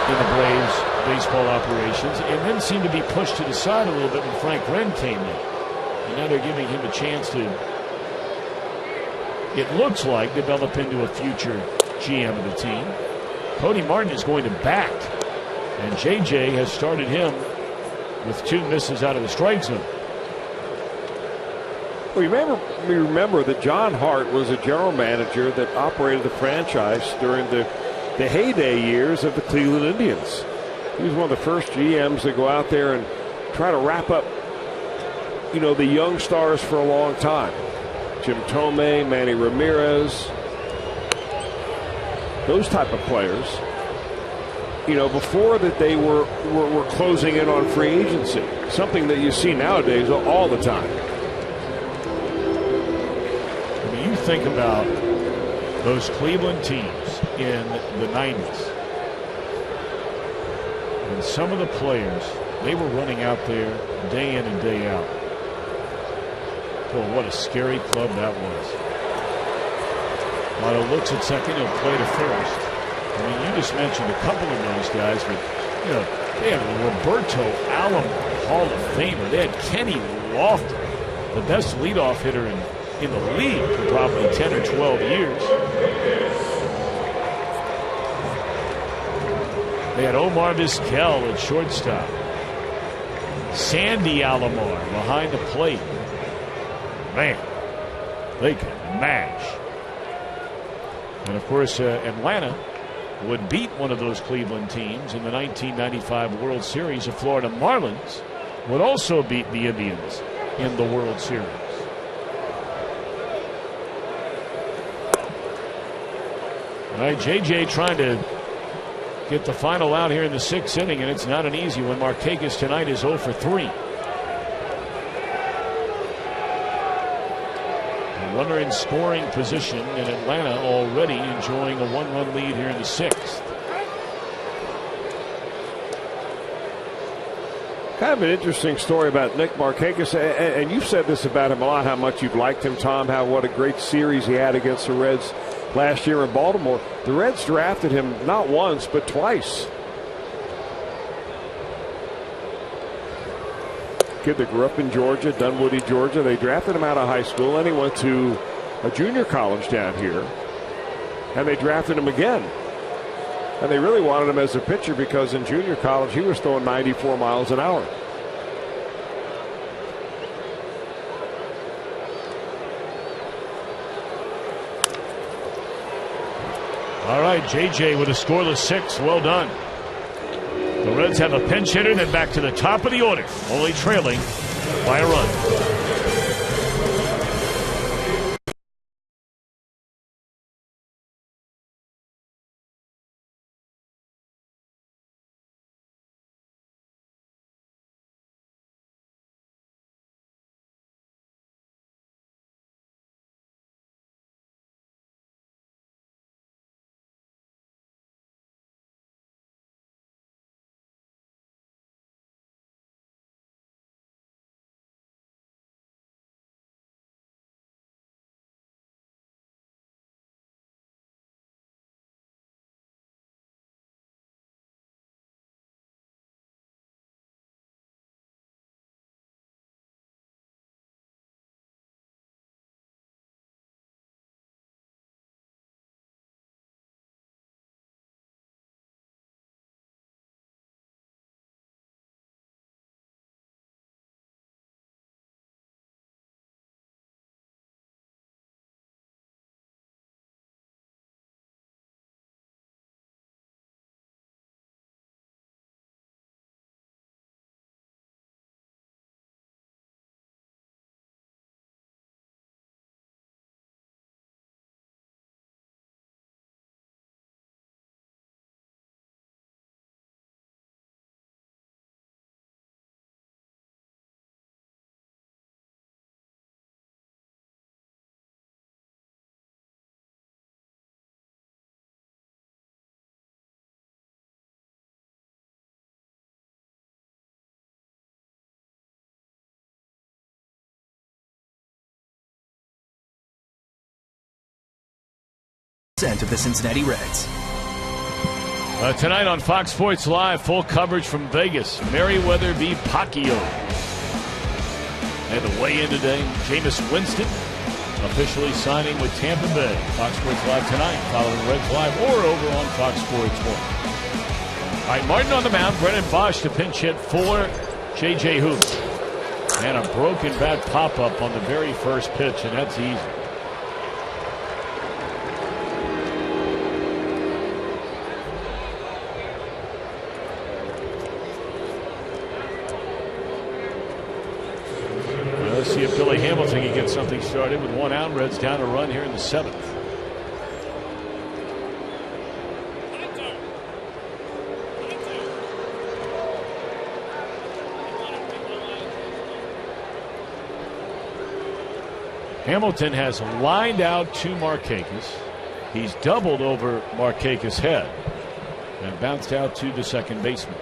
in the Braves baseball operations, and then seemed to be pushed to the side a little bit when Frank Wren came in. And now they're giving him a chance to, it looks like, develop into a future GM of the team. Cody Martin is going to back, and JJ has started him with 2 misses out of the strike zone. Well, you remember that John Hart was a general manager that operated the franchise during the heyday years of the Cleveland Indians. He was one of the first GMs to go out there and try to wrap up, the young stars for a long time. Jim Thome, Manny Ramirez, those type of players. Before that they were closing in on free agency, something that you see nowadays all the time. When you think about those Cleveland teams in the 90s, and some of the players, they were running out there day in and day out. Boy, what a scary club that was. Otto looks at second, he'll play to first. I mean, you just mentioned a couple of those guys, but, they had Roberto Alomar, Hall of Famer. They had Kenny Lofton, the best leadoff hitter in the league for probably 10 or 12 years. They had Omar Vizquel at shortstop. Sandy Alomar behind the plate. Man, they can mash. And, of course, Atlanta would beat one of those Cleveland teams in the 1995 World Series. The Florida Marlins would also beat the Indians in the World Series. All right, JJ trying to get the final out here in the 6th inning, and it's not an easy one. Markakis tonight is 0 for 3. A runner in scoring position in Atlanta, already enjoying a 1-run lead here in the 6th. Kind of an interesting story about Nick Markakis, and you've said this about him a lot, how much you've liked him, Tom, what a great series he had against the Reds last year in Baltimore. The Reds drafted him not once but twice. Kid that grew up in Georgia, Dunwoody, Georgia. They drafted him out of high school, and he went to a junior college down here, and they drafted him again. And they really wanted him as a pitcher because in junior college he was throwing 94 miles an hour. All right, JJ with a scoreless 6. Well done. The Reds have a pinch hitter, then back to the top of the order, only trailing by a run. of the Cincinnati Reds. Tonight on Fox Sports Live, full coverage from Vegas. Merriweather v. Pacquiao. And the weigh-in today, Jameis Winston officially signing with Tampa Bay. Fox Sports Live tonight, following Reds Live or over on Fox Sports 1. All right, Martin on the mound, Brennan Bosch to pinch hit for J.J. Hoop. And a broken bat pop-up on the very first pitch, and that's easy. Let's see if Billy Hamilton can get something started with one out. Reds down a run here in the 7th. Hamilton has lined out to Markakis. He's doubled over Markakis' head and bounced out to the second baseman.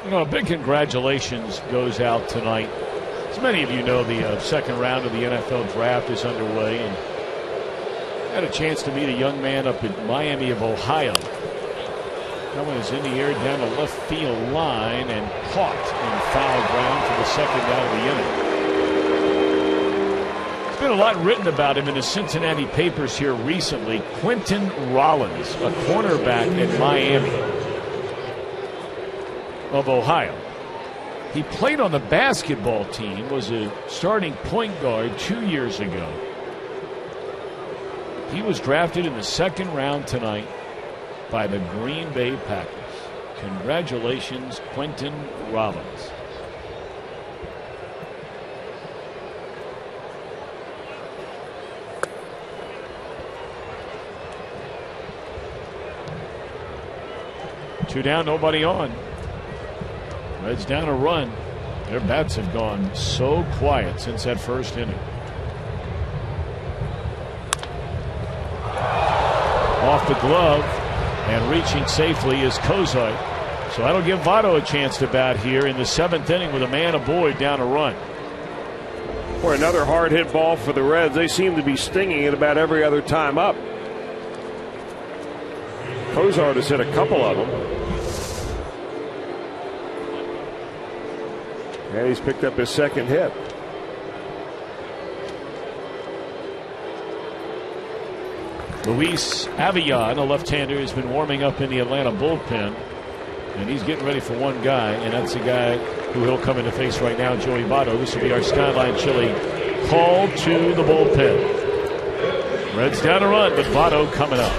You know, a big congratulations goes out tonight. As many of you know, the second round of the NFL draft is underway, and I had a chance to meet a young man up in Miami of Ohio. That one is in the air down the left field line and caught in foul ground for the second out of the inning. There's been a lot written about him in the Cincinnati papers here recently. Quentin Rollins, a cornerback in Miami of Ohio. He played on the basketball team, was a starting point guard 2 years ago. He was drafted in the second round tonight by the Green Bay Packers. Congratulations, Quentin Rollins. Two down, nobody on. Reds down a run. Their bats have gone so quiet since that first inning. Off the glove and reaching safely is Cozart. So that'll give Votto a chance to bat here in the 7th inning with a man aboard down a run. For another hard hit ball for the Reds. They seem to be stinging it about every other time up. Cozart has hit a couple of them. And he's picked up his second hit. Luis Avilan, a left-hander, has been warming up in the Atlanta bullpen. And he's getting ready for one guy, and that's the guy who he'll come into face right now, Joey Votto. This will be our Skyline Chili call to the bullpen. Reds down a run, but Votto coming up.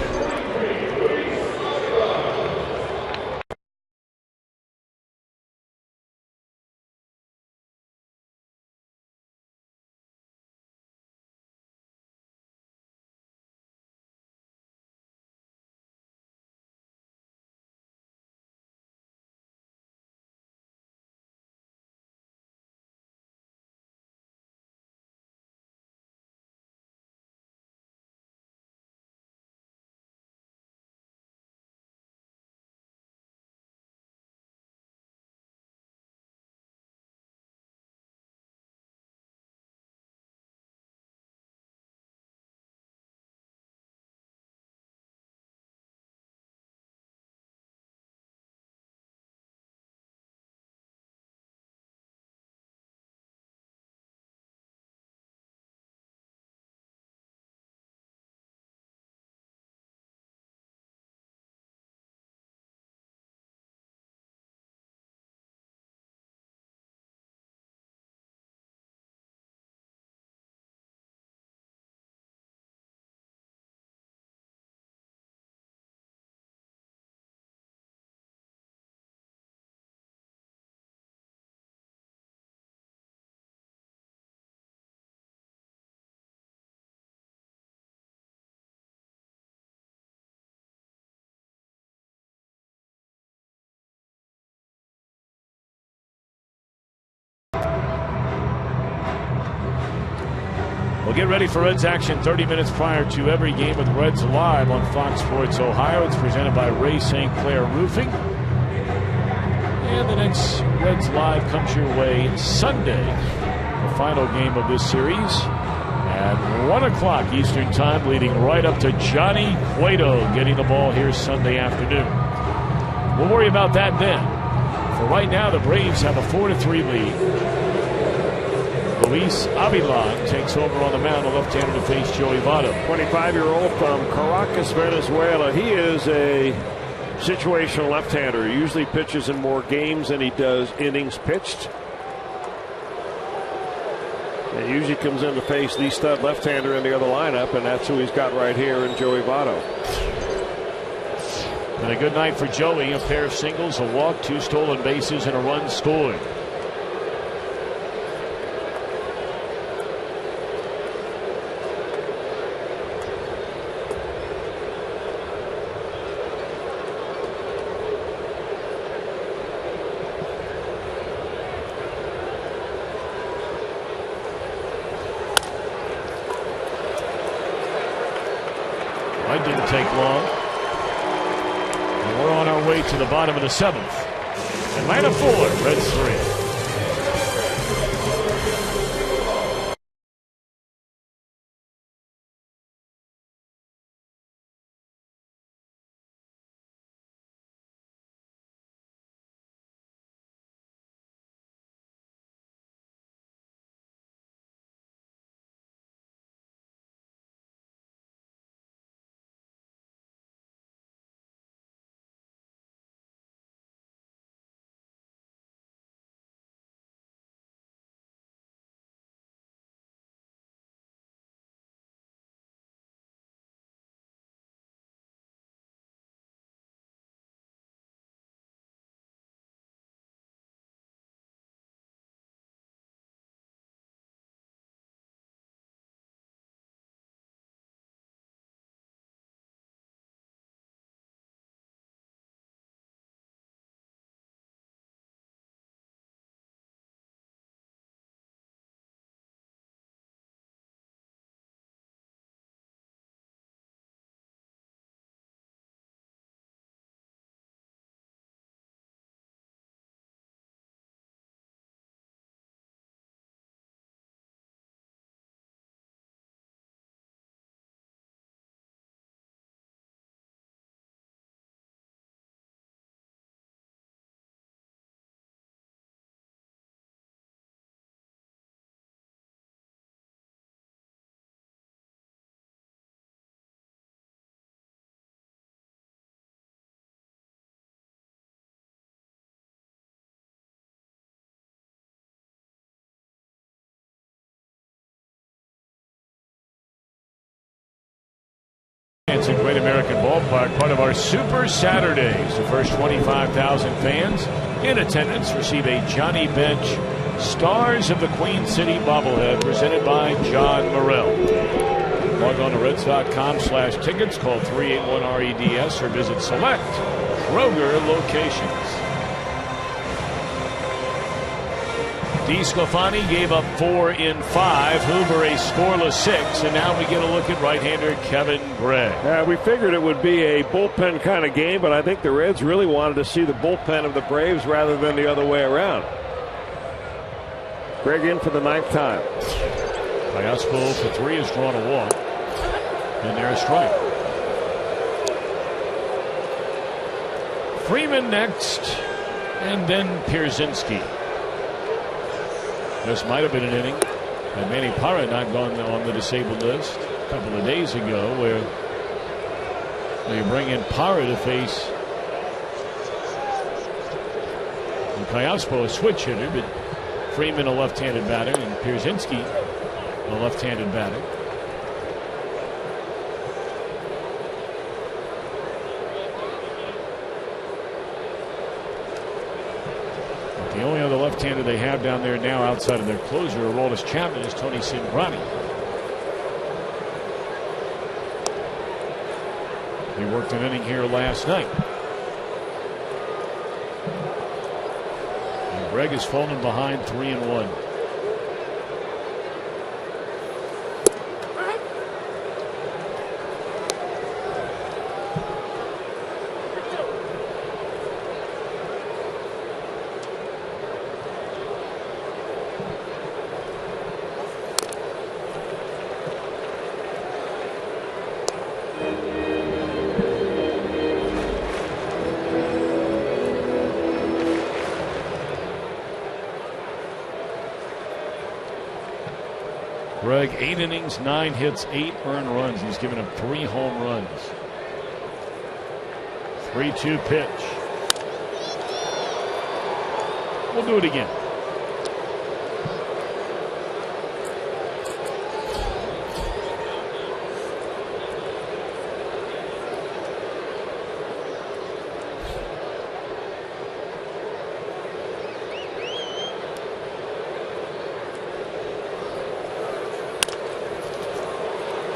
Well, get ready for Reds action 30 minutes prior to every game with Reds Live on Fox Sports Ohio. It's presented by Ray St. Clair Roofing. And the next Reds Live comes your way Sunday, the final game of this series, at 1 o'clock Eastern Time, leading right up to Johnny Cueto getting the ball here Sunday afternoon. We'll worry about that then. For right now, the Braves have a 4-3 lead. Luis Avilan takes over on the mound, the left-hander to face Joey Votto. 25-year-old from Caracas, Venezuela. He is a situational left-hander. He usually pitches in more games than he does innings pitched. He usually comes in to face the stud left-hander in the other lineup, and that's who he's got right here in Joey Votto. And a good night for Joey. A pair of singles, a walk, 2 stolen bases, and a run scored. That didn't take long. And we're on our way to the bottom of the 7th. Atlanta 4, Reds 3. It's a Great American Ballpark, part of our Super Saturdays. The first 25,000 fans in attendance receive a Johnny Bench Stars of the Queen City bobblehead presented by John Morrell. Log on to Reds.com/tickets, call 381-REDS, or visit select Kroger locations. DeSclafani gave up 4 in 5. Hoover a scoreless 6. And now we get a look at right-hander Kevin Gregg. We figured it would be a bullpen kind of game, but I think the Reds really wanted to see the bullpen of the Braves rather than the other way around. Gregg in for the 9th time. Callaspo for 3 has drawn a walk. And there's a strike. Freeman next. And then Pierzynski. This might have been an inning had Manny Parra not gone on the disabled list a couple of days ago, where they bring in Parra to face Callaspo, a switch hitter, but Freeman a left-handed batter and Pierzynski a left-handed batter. The only other left-hander they have down there now outside of their closer, Aroldis Chapman, is Tony Cingrani. He worked an inning here last night. And Gregg has fallen behind 3-1. Greg, 8 innings, 9 hits, 8 earned runs. He's given up 3 home runs. 3-2 pitch. We'll do it again.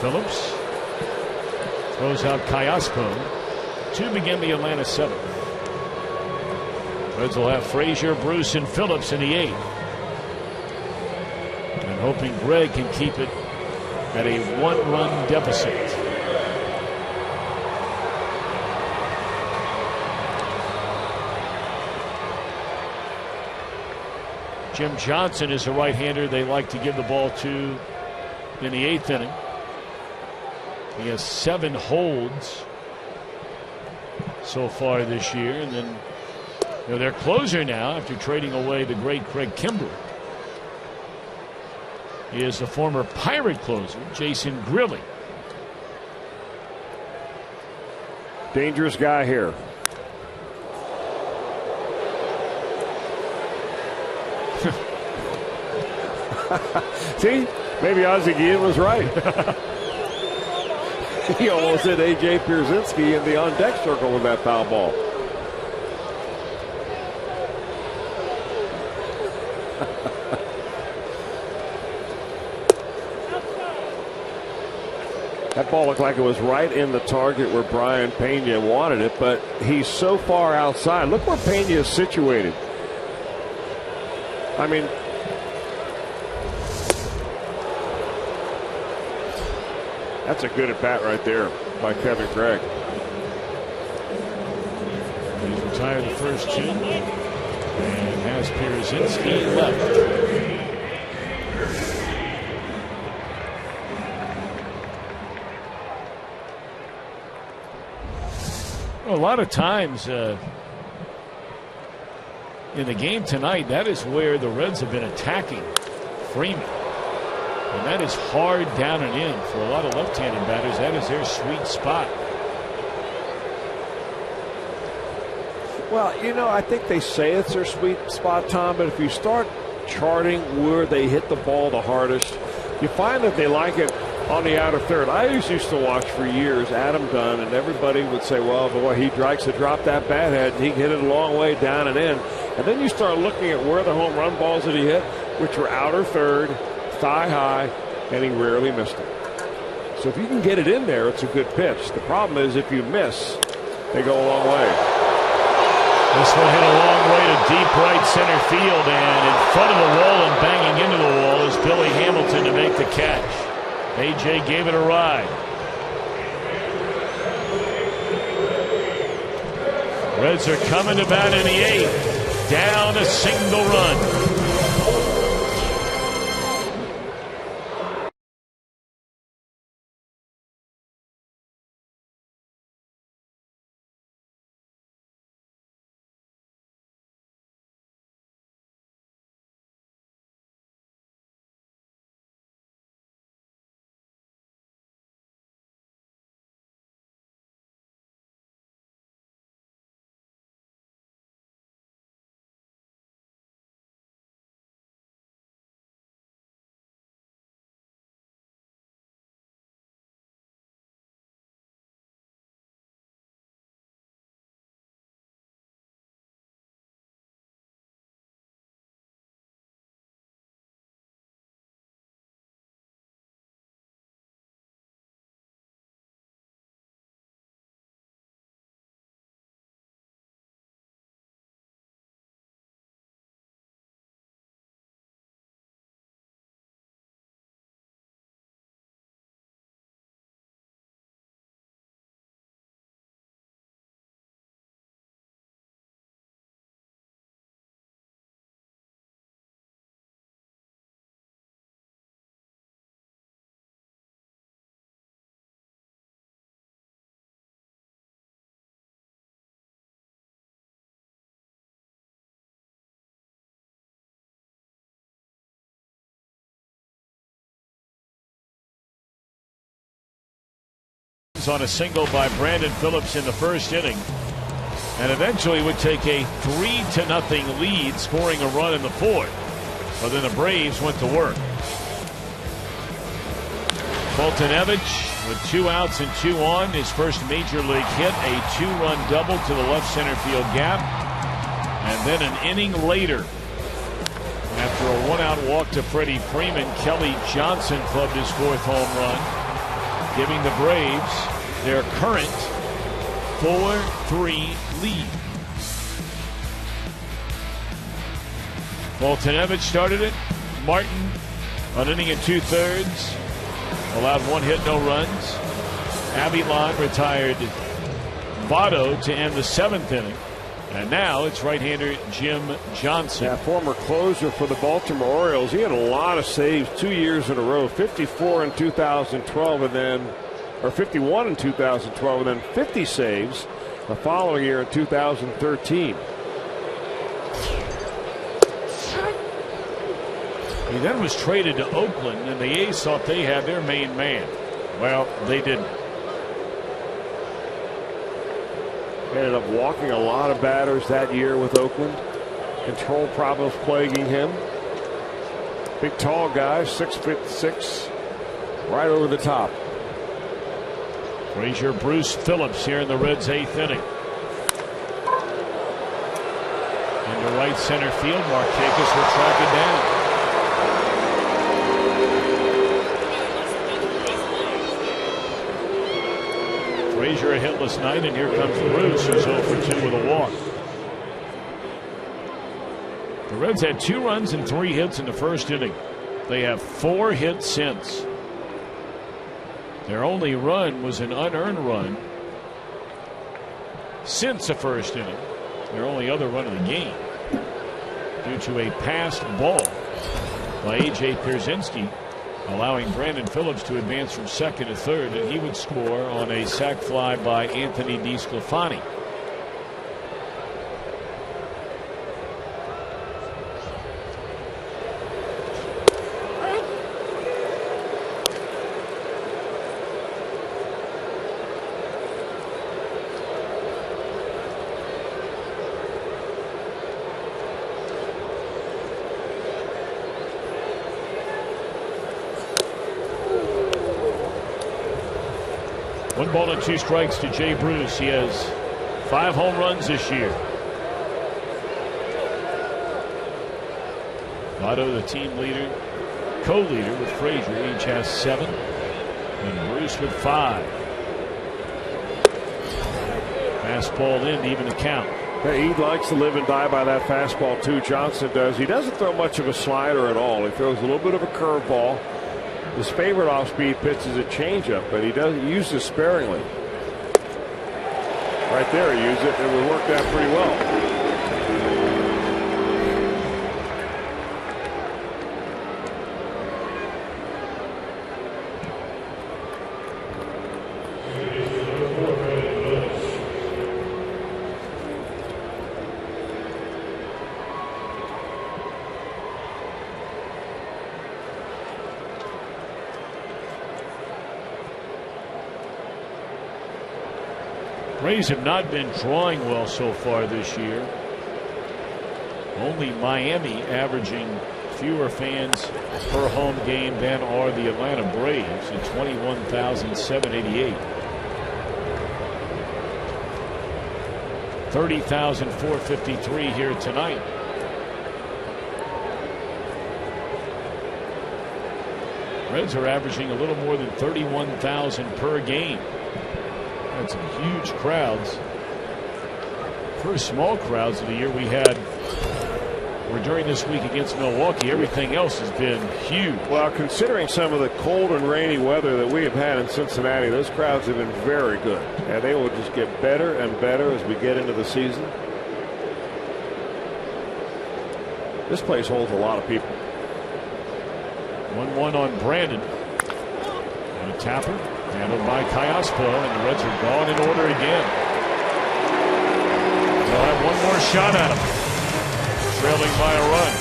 Phillips throws out Kayaspo to begin the Atlanta 7th. Reds will have Frazier, Bruce, and Phillips in the 8th. And hoping Greg can keep it at a 1-run deficit. Jim Johnson is a right-hander they like to give the ball to in the 8th inning. He has 7 holds so far this year, and then their closer now, after trading away the great Craig Kimbrell, is the former Pirate closer Jason Grilli. Dangerous guy here. See, maybe Ozzie Guillen was right. He almost hit A.J. Pierzynski in the on-deck circle with that foul ball. That ball looked like it was right in the target where Brian Pena wanted it, but he's so far outside. Look where Pena is situated. I mean, that's a good at bat right there by Kevin Craig. He's retired the first 2 and has Pierzynski left. Well, a lot of times in the game tonight, that is where the Reds have been attacking Freeman. And that is hard down and in for a lot of left-handed batters. That is their sweet spot. Well, I think they say it's their sweet spot, Tom, but if you start charting where they hit the ball the hardest, you find that they like it on the outer third. I used to watch for years Adam Dunn, and everybody would say, well, boy, he likes to drop that bat head, and he hit it a long way down and in. And then you start looking at where the home run balls that he hit, which were outer third, thigh high, and he rarely missed it. So if you can get it in there, it's a good pitch. The problem is if you miss, they go a long way. This one hit a long way to deep right center field, and in front of the wall and banging into the wall is Billy Hamilton to make the catch. AJ gave it a ride. Reds are coming to bat in the 8th. Down a single run. on a single by Brandon Phillips in the first inning, and eventually would take a 3-0 lead, scoring a run in the fourth. But then the Braves went to work. Foltynewicz with 2 outs and 2 on, his first major league hit, a 2-run double to the left center field gap. And then an inning later, after a 1-out walk to Freddie Freeman, Kelly Johnson clubbed his 4th home run, giving the Braves their current 4-3 lead. Foltynewicz started it. Martin, an inning and 2/3, allowed 1 hit, no runs. Avilan retired Votto to end the 7th inning. And now it's right-hander Jim Johnson. Yeah, former closer for the Baltimore Orioles. He had a lot of saves 2 years in a row. 54 in 2012 and then, or 51 in 2012 and then 50 saves the following year in 2013. He then was traded to Oakland, and the A's thought they had their main man. Well, they didn't. Ended up walking a lot of batters that year with Oakland. Control problems plaguing him. Big tall guy, 6'6", right over the top. Frazier, Bruce Phillips here in the Reds' 8th inning. Into right center field, Markakis will track it down. Frazier a hitless night, and here comes Bruce, who's 0 for 2 with a walk. The Reds had 2 runs and 3 hits in the first inning. They have 4 hits since. Their only run was an unearned run since the first inning. Their only other run of the game, due to a passed ball by A.J. Pierzynski, allowing Brandon Phillips to advance from second to third, and he would score on a sac fly by Anthony DeSclafani. One ball and 2 strikes to Jay Bruce. He has 5 home runs this year. Votto, the team leader, co-leader with Frazier, each has 7, and Bruce with 5. Fastball in to even the count. He likes to live and die by that fastball too. Johnson does. He doesn't throw much of a slider at all. He throws a little bit of a curveball. His favorite off-speed pitch is a changeup, but he doesn't use it sparingly. Right there, he used it, and it worked out pretty well. Rays have not been drawing well so far this year. Only Miami averaging fewer fans per home game than are the Atlanta Braves at 21,788. 30,453 here tonight. Reds are averaging a little more than 31,000 per game. That's huge crowds. First small crowds of the year we had were during this week against Milwaukee. Everything else has been huge. Well, considering some of the cold and rainy weather that we have had in Cincinnati, those crowds have been very good. And they will just get better and better as we get into the season. This place holds a lot of people. 1-1 on Brandon. And a tapper handled by Kayaspo, and the Reds are gone in order again. They'll have one more shot at him, trailing by a run.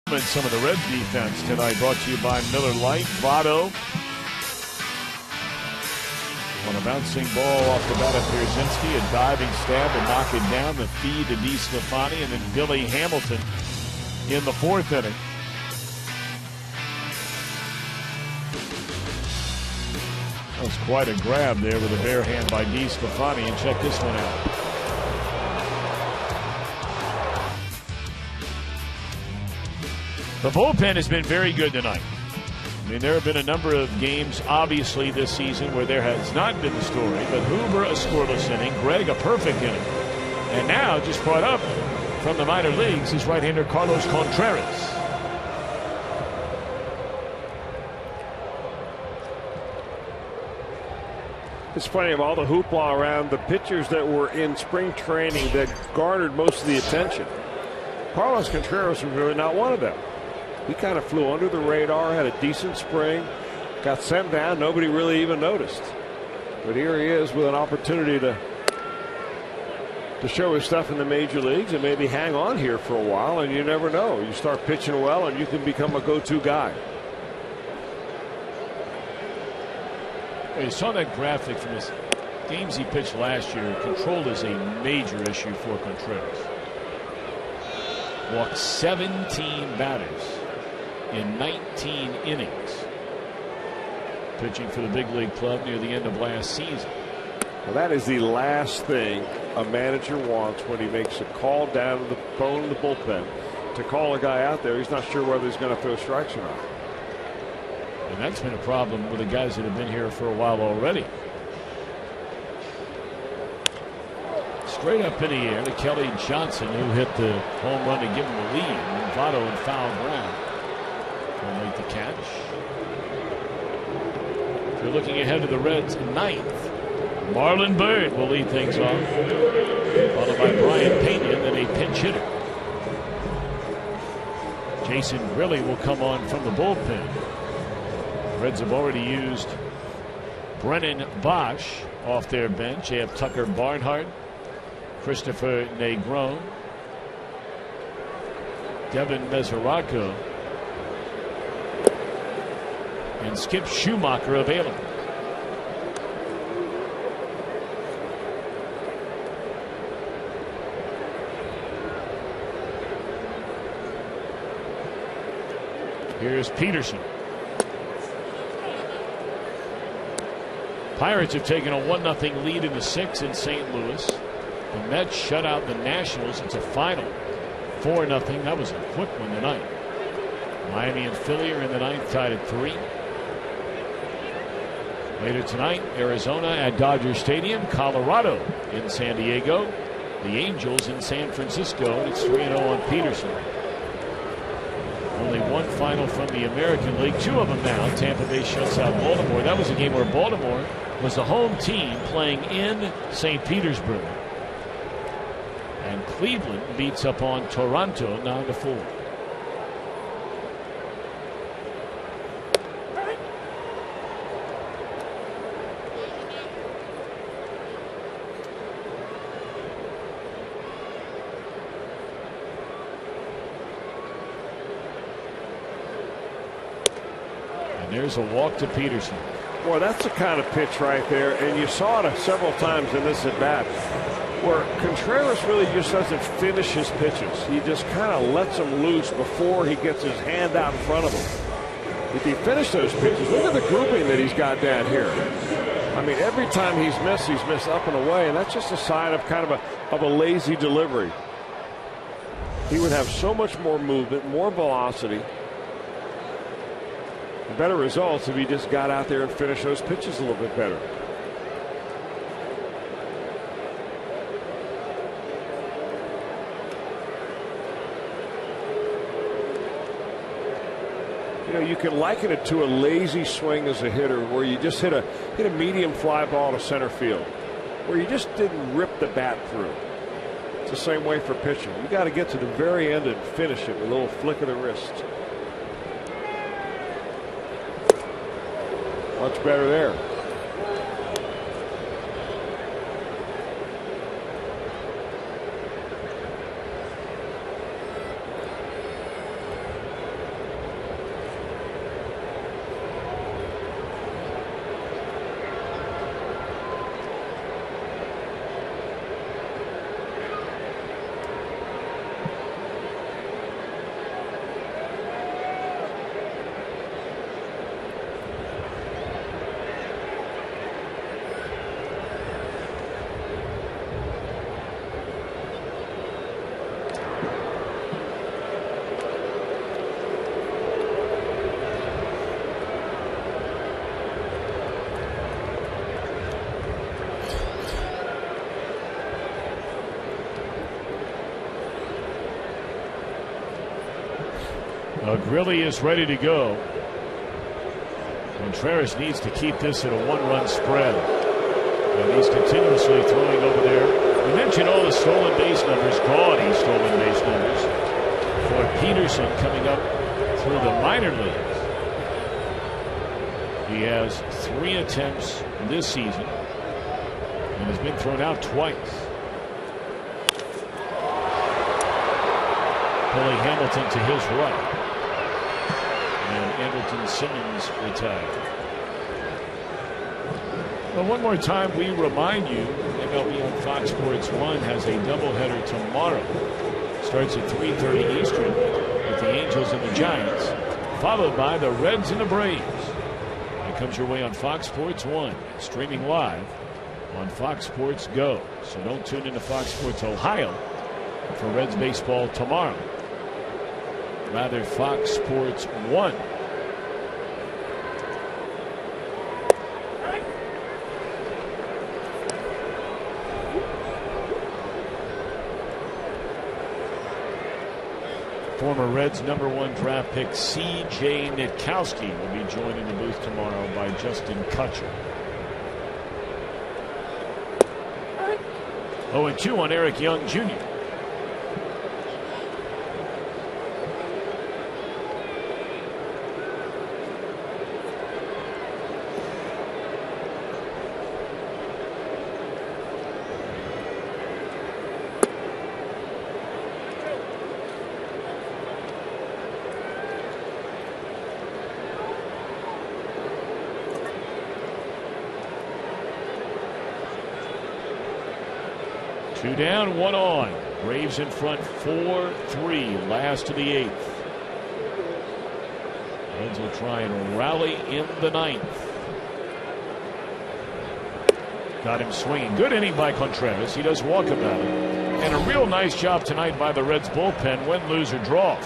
And some of the Reds defense tonight brought to you by Miller Lite. Votto on a bouncing ball off the bat of Pierzynski, a diving stab to knock it down, the feed to DeSclafani, and then Billy Hamilton in the fourth inning. That was quite a grab there with a bare hand by DeSclafani, and check this one out. The bullpen has been very good tonight. I mean, there have been a number of games, obviously, this season where there has not been the story, but Hoover, a scoreless inning, Greg, a perfect inning. And now, just brought up from the minor leagues, is right-hander Carlos Contreras. It's funny, of all the hoopla around the pitchers that were in spring training that garnered most of the attention, Carlos Contreras was really not one of them. He kind of flew under the radar, had a decent spring, got sent down. Nobody really even noticed. But here he is with an opportunity to show his stuff in the major leagues and maybe hang on here for a while. And you never know. You start pitching well and you can become a go-to guy. You saw that graphic from his games he pitched last year. Control is a major issue for Contreras. Walked 17 batters in 19 innings, pitching for the big league club near the end of last season. Well, that is the last thing a manager wants when he makes a call down to the phone in the bullpen to call a guy out there. He's not sure whether he's going to throw strikes or not. And that's been a problem with the guys that have been here for a while already. Straight up in the air to Kelly Johnson, who hit the home run to give him the lead. And Votto in foul ground will make the catch. If you're looking ahead to the Reds in ninth, Marlon Byrd will lead things off, followed by Brian Pena, then a pinch hitter. Jason Grilli will come on from the bullpen. Reds have already used Brennan Bosch off their bench. They have Tucker Barnhart, Christopher Negron, Devin Mesoraco, and Skip Schumacher available. Here's Peterson. Pirates have taken a 1-0 lead in the sixth in St. Louis. The Mets shut out the Nationals. It's a final 4-0. That was a quick one tonight. Miami and Philly are in the ninth, tied at 3. Later tonight, Arizona at Dodger Stadium, Colorado in San Diego, the Angels in San Francisco, and it's 3-0 on Peterson. Only one final from the American League, 2 of them now. Tampa Bay shuts out Baltimore. That was a game where Baltimore was the home team playing in St. Petersburg. And Cleveland beats up on Toronto 9-4. And there's a walk to Peterson. Boy, that's the kind of pitch right there, and you saw it several times in this at bat, where Contreras really just doesn't finish his pitches. He just kind of lets them loose before he gets his hand out in front of him. If he finished those pitches, look at the grouping that he's got down here. I mean, every time he's missed up and away, and that's just a sign of kind of a lazy delivery. He would have so much more movement, more velocity, better results if he just got out there and finished those pitches a little bit better. You know, you can liken it to a lazy swing as a hitter, where you just hit a medium fly ball to center field, where you just didn't rip the bat through. It's the same way for pitching. You got to get to the very end and finish it with a little flick of the wrist. Much better there. Grilly is ready to go. Contreras needs to keep this at a 1-run spread. And he's continuously throwing over there. We mentioned all the stolen base numbers, gaudy stolen base numbers for Peterson coming up through the minor leagues. He has 3 attempts this season and has been thrown out twice. Billy Hamilton to his right. And Andrelton Simmons retired. Well, one more time, we remind you, MLB on Fox Sports 1 has a doubleheader tomorrow. Starts at 3:30 Eastern with the Angels and the Giants, followed by the Reds and the Braves. It comes your way on Fox Sports 1, streaming live on Fox Sports Go. So don't tune into Fox Sports Ohio for Reds baseball tomorrow. Rather, Fox Sports 1. Former Reds #1 draft pick C.J. Nitkowski will be joined in the booth tomorrow by Justin Kutcher. 0-2 on Eric Young Jr. Two down, 1 on. Braves in front 4-3, last of the 8th. Reds will try and rally in the 9th. Got him swinging. Good inning by Contreras. He does walk about it. And a real nice job tonight by the Reds bullpen. Win, lose, or draw.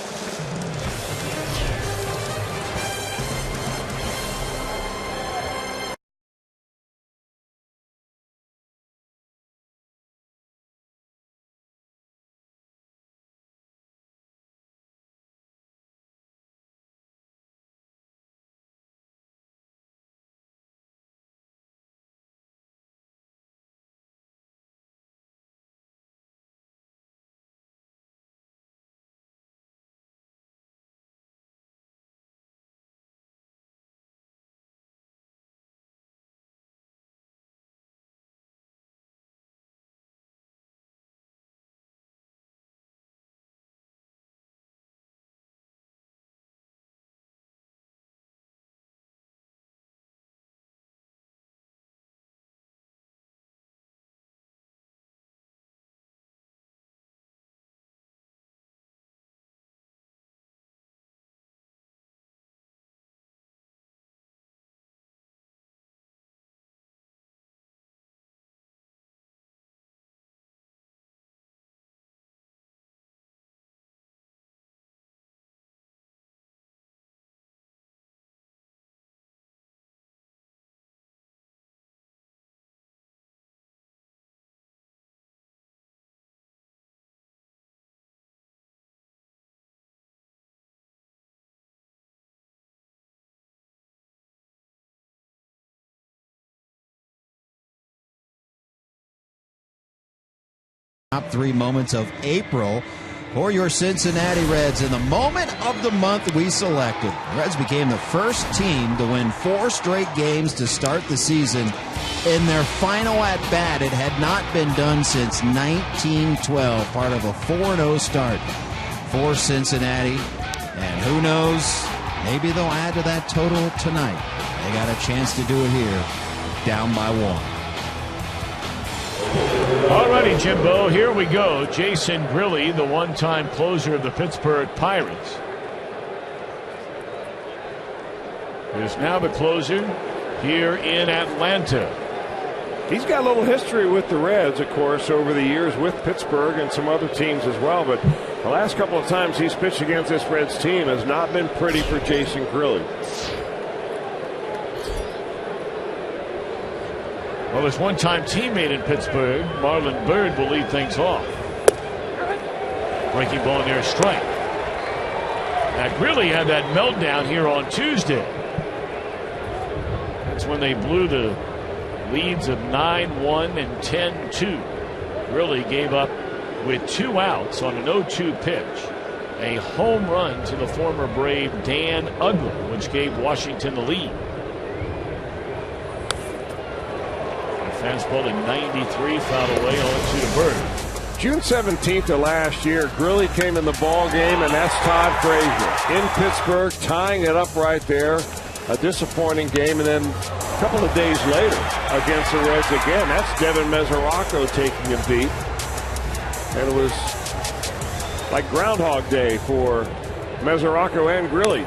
Top 3 moments of April for your Cincinnati Reds. In the moment of the month we selected, Reds became the first team to win 4 straight games to start the season. In their final at-bat, it had not been done since 1912, part of a 4-0 start for Cincinnati. And who knows, maybe they'll add to that total tonight. They got a chance to do it here, down by 1. Alrighty, Jimbo, here we go. Jason Grilly, the one-time closer of the Pittsburgh Pirates, is now the closer here in Atlanta. He's got a little history with the Reds, of course, over the years with Pittsburgh and some other teams as well. But the last couple of times he's pitched against this Reds team has not been pretty for Jason Grilly. Well, his one-time teammate in Pittsburgh, Marlon Byrd, will lead things off. Breaking ball near a strike. Now, Grilly had that meltdown here on Tuesday. That's when they blew the leads of 9-1 and 10-2. Grilly gave up with 2 outs on an 0-2 pitch a home run to the former Brave Dan Uggla, which gave Washington the lead. A fastball to 93, fouled away, 0-2 to Bird. June 17th of last year, Grilly came in the ball game, and that's Todd Frazier in Pittsburgh, tying it up right there. A disappointing game, and then a couple of days later against the Reds again. That's Devin Mesoraco taking a beat, and it was like Groundhog Day for Mesoraco and Grilly.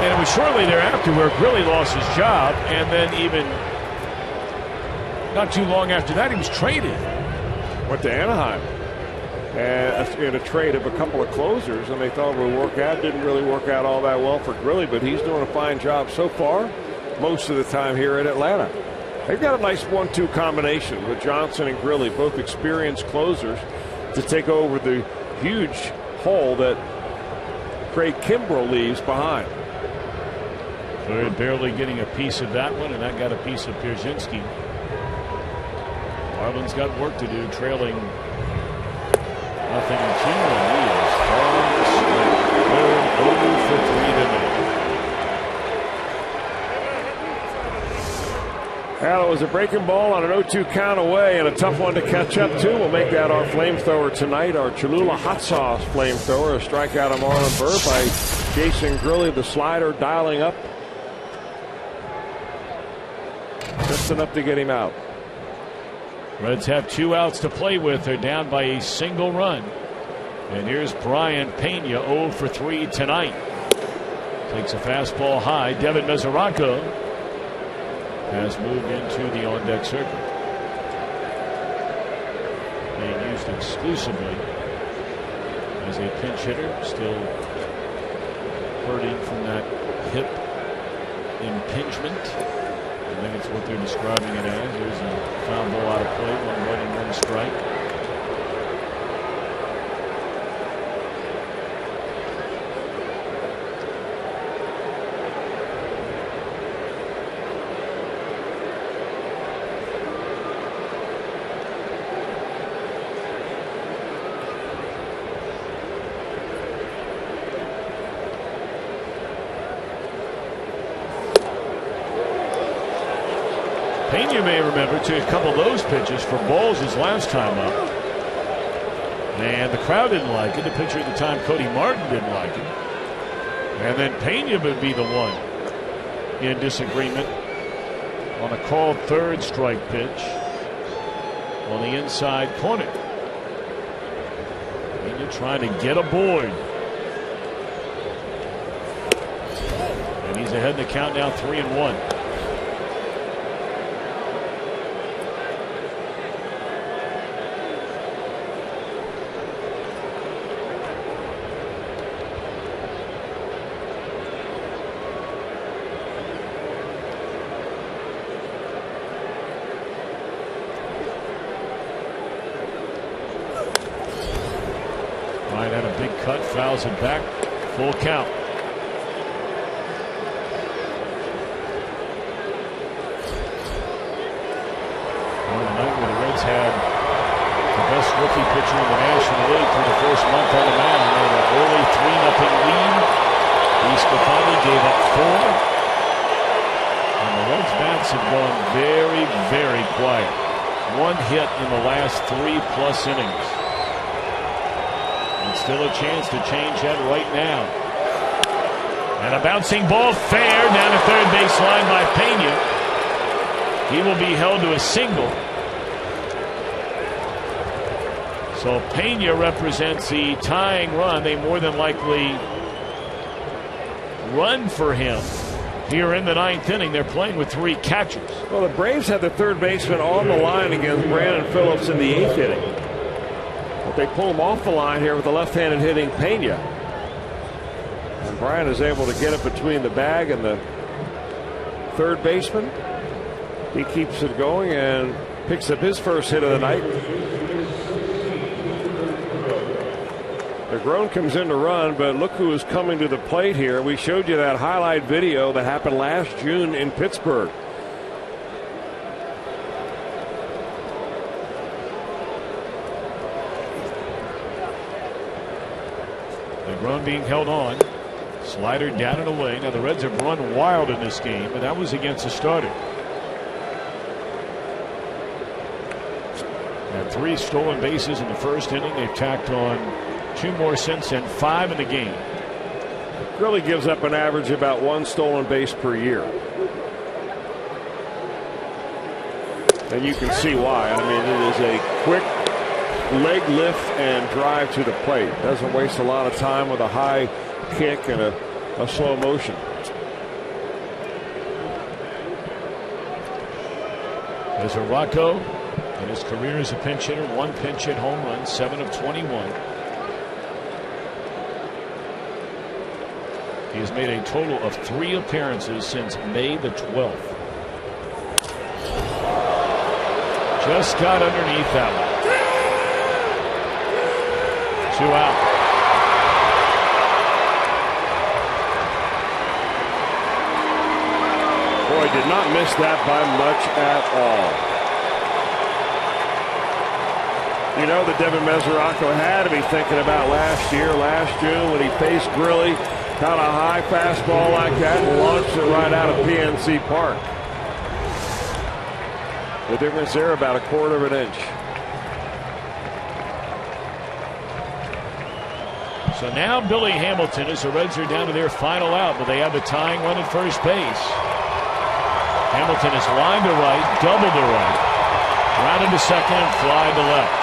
And it was shortly thereafter where Grilly lost his job, and then even not too long after that, he was traded. Went to Anaheim in a trade of a couple of closers, and they thought it would work out. Didn't really work out all that well for Grilly, but he's doing a fine job so far most of the time here in Atlanta. They've got a nice 1-2 combination with Johnson and Grilly, both experienced closers, to take over the huge hole that Craig Kimbrell leaves behind. Bird barely getting a piece of that one, and that got a piece of Pierzynski. Marlins got work to do, trailing 0-2, and he is far asleep. Bird 0 for 3 tonight. Well, it was a breaking ball on an 0-2 count away, and a tough one to catch up to. We'll make that our flamethrower tonight, our Cholula hot sauce flamethrower. A strikeout of Marlon Bird by Jason Grilly, the slider dialing up just enough to get him out. Reds have 2 outs to play with. They're down by a single run. And here's Brian Pena, 0 for 3 tonight. Takes a fastball high. Devin Mesoraco has moved into the on-deck circle. Being used exclusively as a pinch hitter. Still hurting from that hip impingement. I think it's what they're describing it as. There's a foul ball out of play, 1-1 strike. Pena may remember took a couple of those pitches for balls his last time up. And the crowd didn't like it. The pitcher at the time, Cody Martin, didn't like it. And then Pena would be the one in disagreement on a called third strike pitch on the inside corner. Pena trying to get aboard. And he's ahead in the count now, 3-1. Cut, fouls it back, full count. On a night where the Reds had the best rookie pitcher in the National League for the first month on the mound, they had an early 3-0 lead. Scafani gave up 4, and the Reds' bats have gone very, very quiet. 1 hit in the last 3+ innings. Still a chance to change that right now. And a bouncing ball fair down the third base line by Pena. He will be held to a single. So Pena represents the tying run. They more than likely run for him here in the 9th inning. They're playing with 3 catchers. Well, the Braves had the third baseman on the line against Brandon Phillips in the 8th inning. But they pull him off the line here with the left-handed hitting Pena. And Brian is able to get it between the bag and the third baseman. He keeps it going and picks up his first hit of the night. DeGrom comes in to run, but look who is coming to the plate here. We showed you that highlight video that happened last June in Pittsburgh. DeGrom being held on. Slider down and away. Now the Reds have run wild in this game, but that was against a starter. Had 3 stolen bases in the first inning. They've tacked on 2 more since then, 5 in the game. Really gives up an average about 1 stolen base per year. And you can see why. I mean, it is a quick leg lift and drive to the plate. Doesn't waste a lot of time with a high kick and a slow motion. There's a Rocco in his career as a pinch hitter. 1 pinch hit home run, 7 of 21. He has made a total of 3 appearances since May the 12th. Just got underneath that one. 2 out. Boy, did not miss that by much at all. You know that Devin Mesoraco had to be thinking about last June when he faced Grilly. Got a high fastball like that and launched it right out of PNC Park. The difference there about a 1/4 of an inch. So now Billy Hamilton, as the Reds are down to their final out, but they have the tying run at first base. Hamilton is line to right, double to right, grounded to second, and fly to left.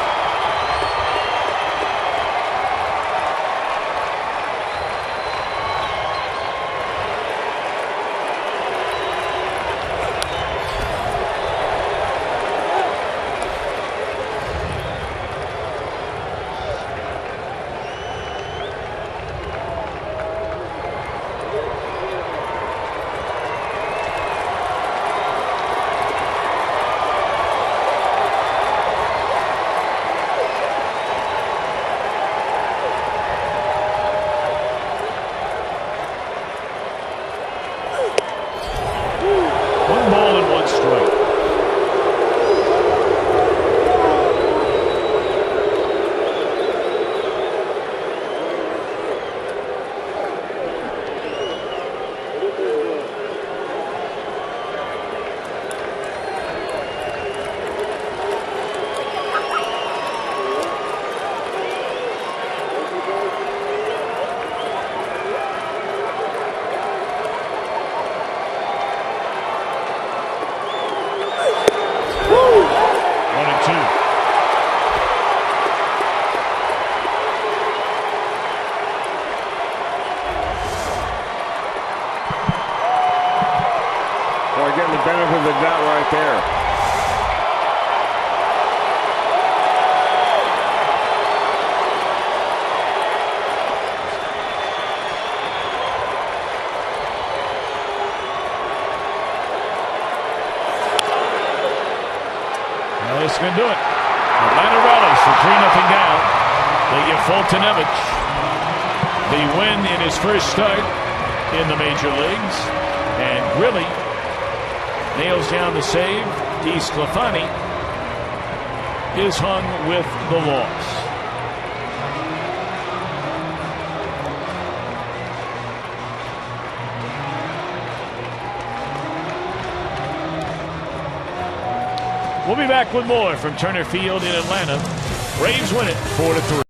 benefit of the doubt right there. Well, this can do it. Atlanta rallies from 3-0 down. They give Fultonevich the win in his first start in the major leagues. And Grilly nails down the save. DeSclafani is hung with the loss. We'll be back with more from Turner Field in Atlanta. Braves win it 4-3.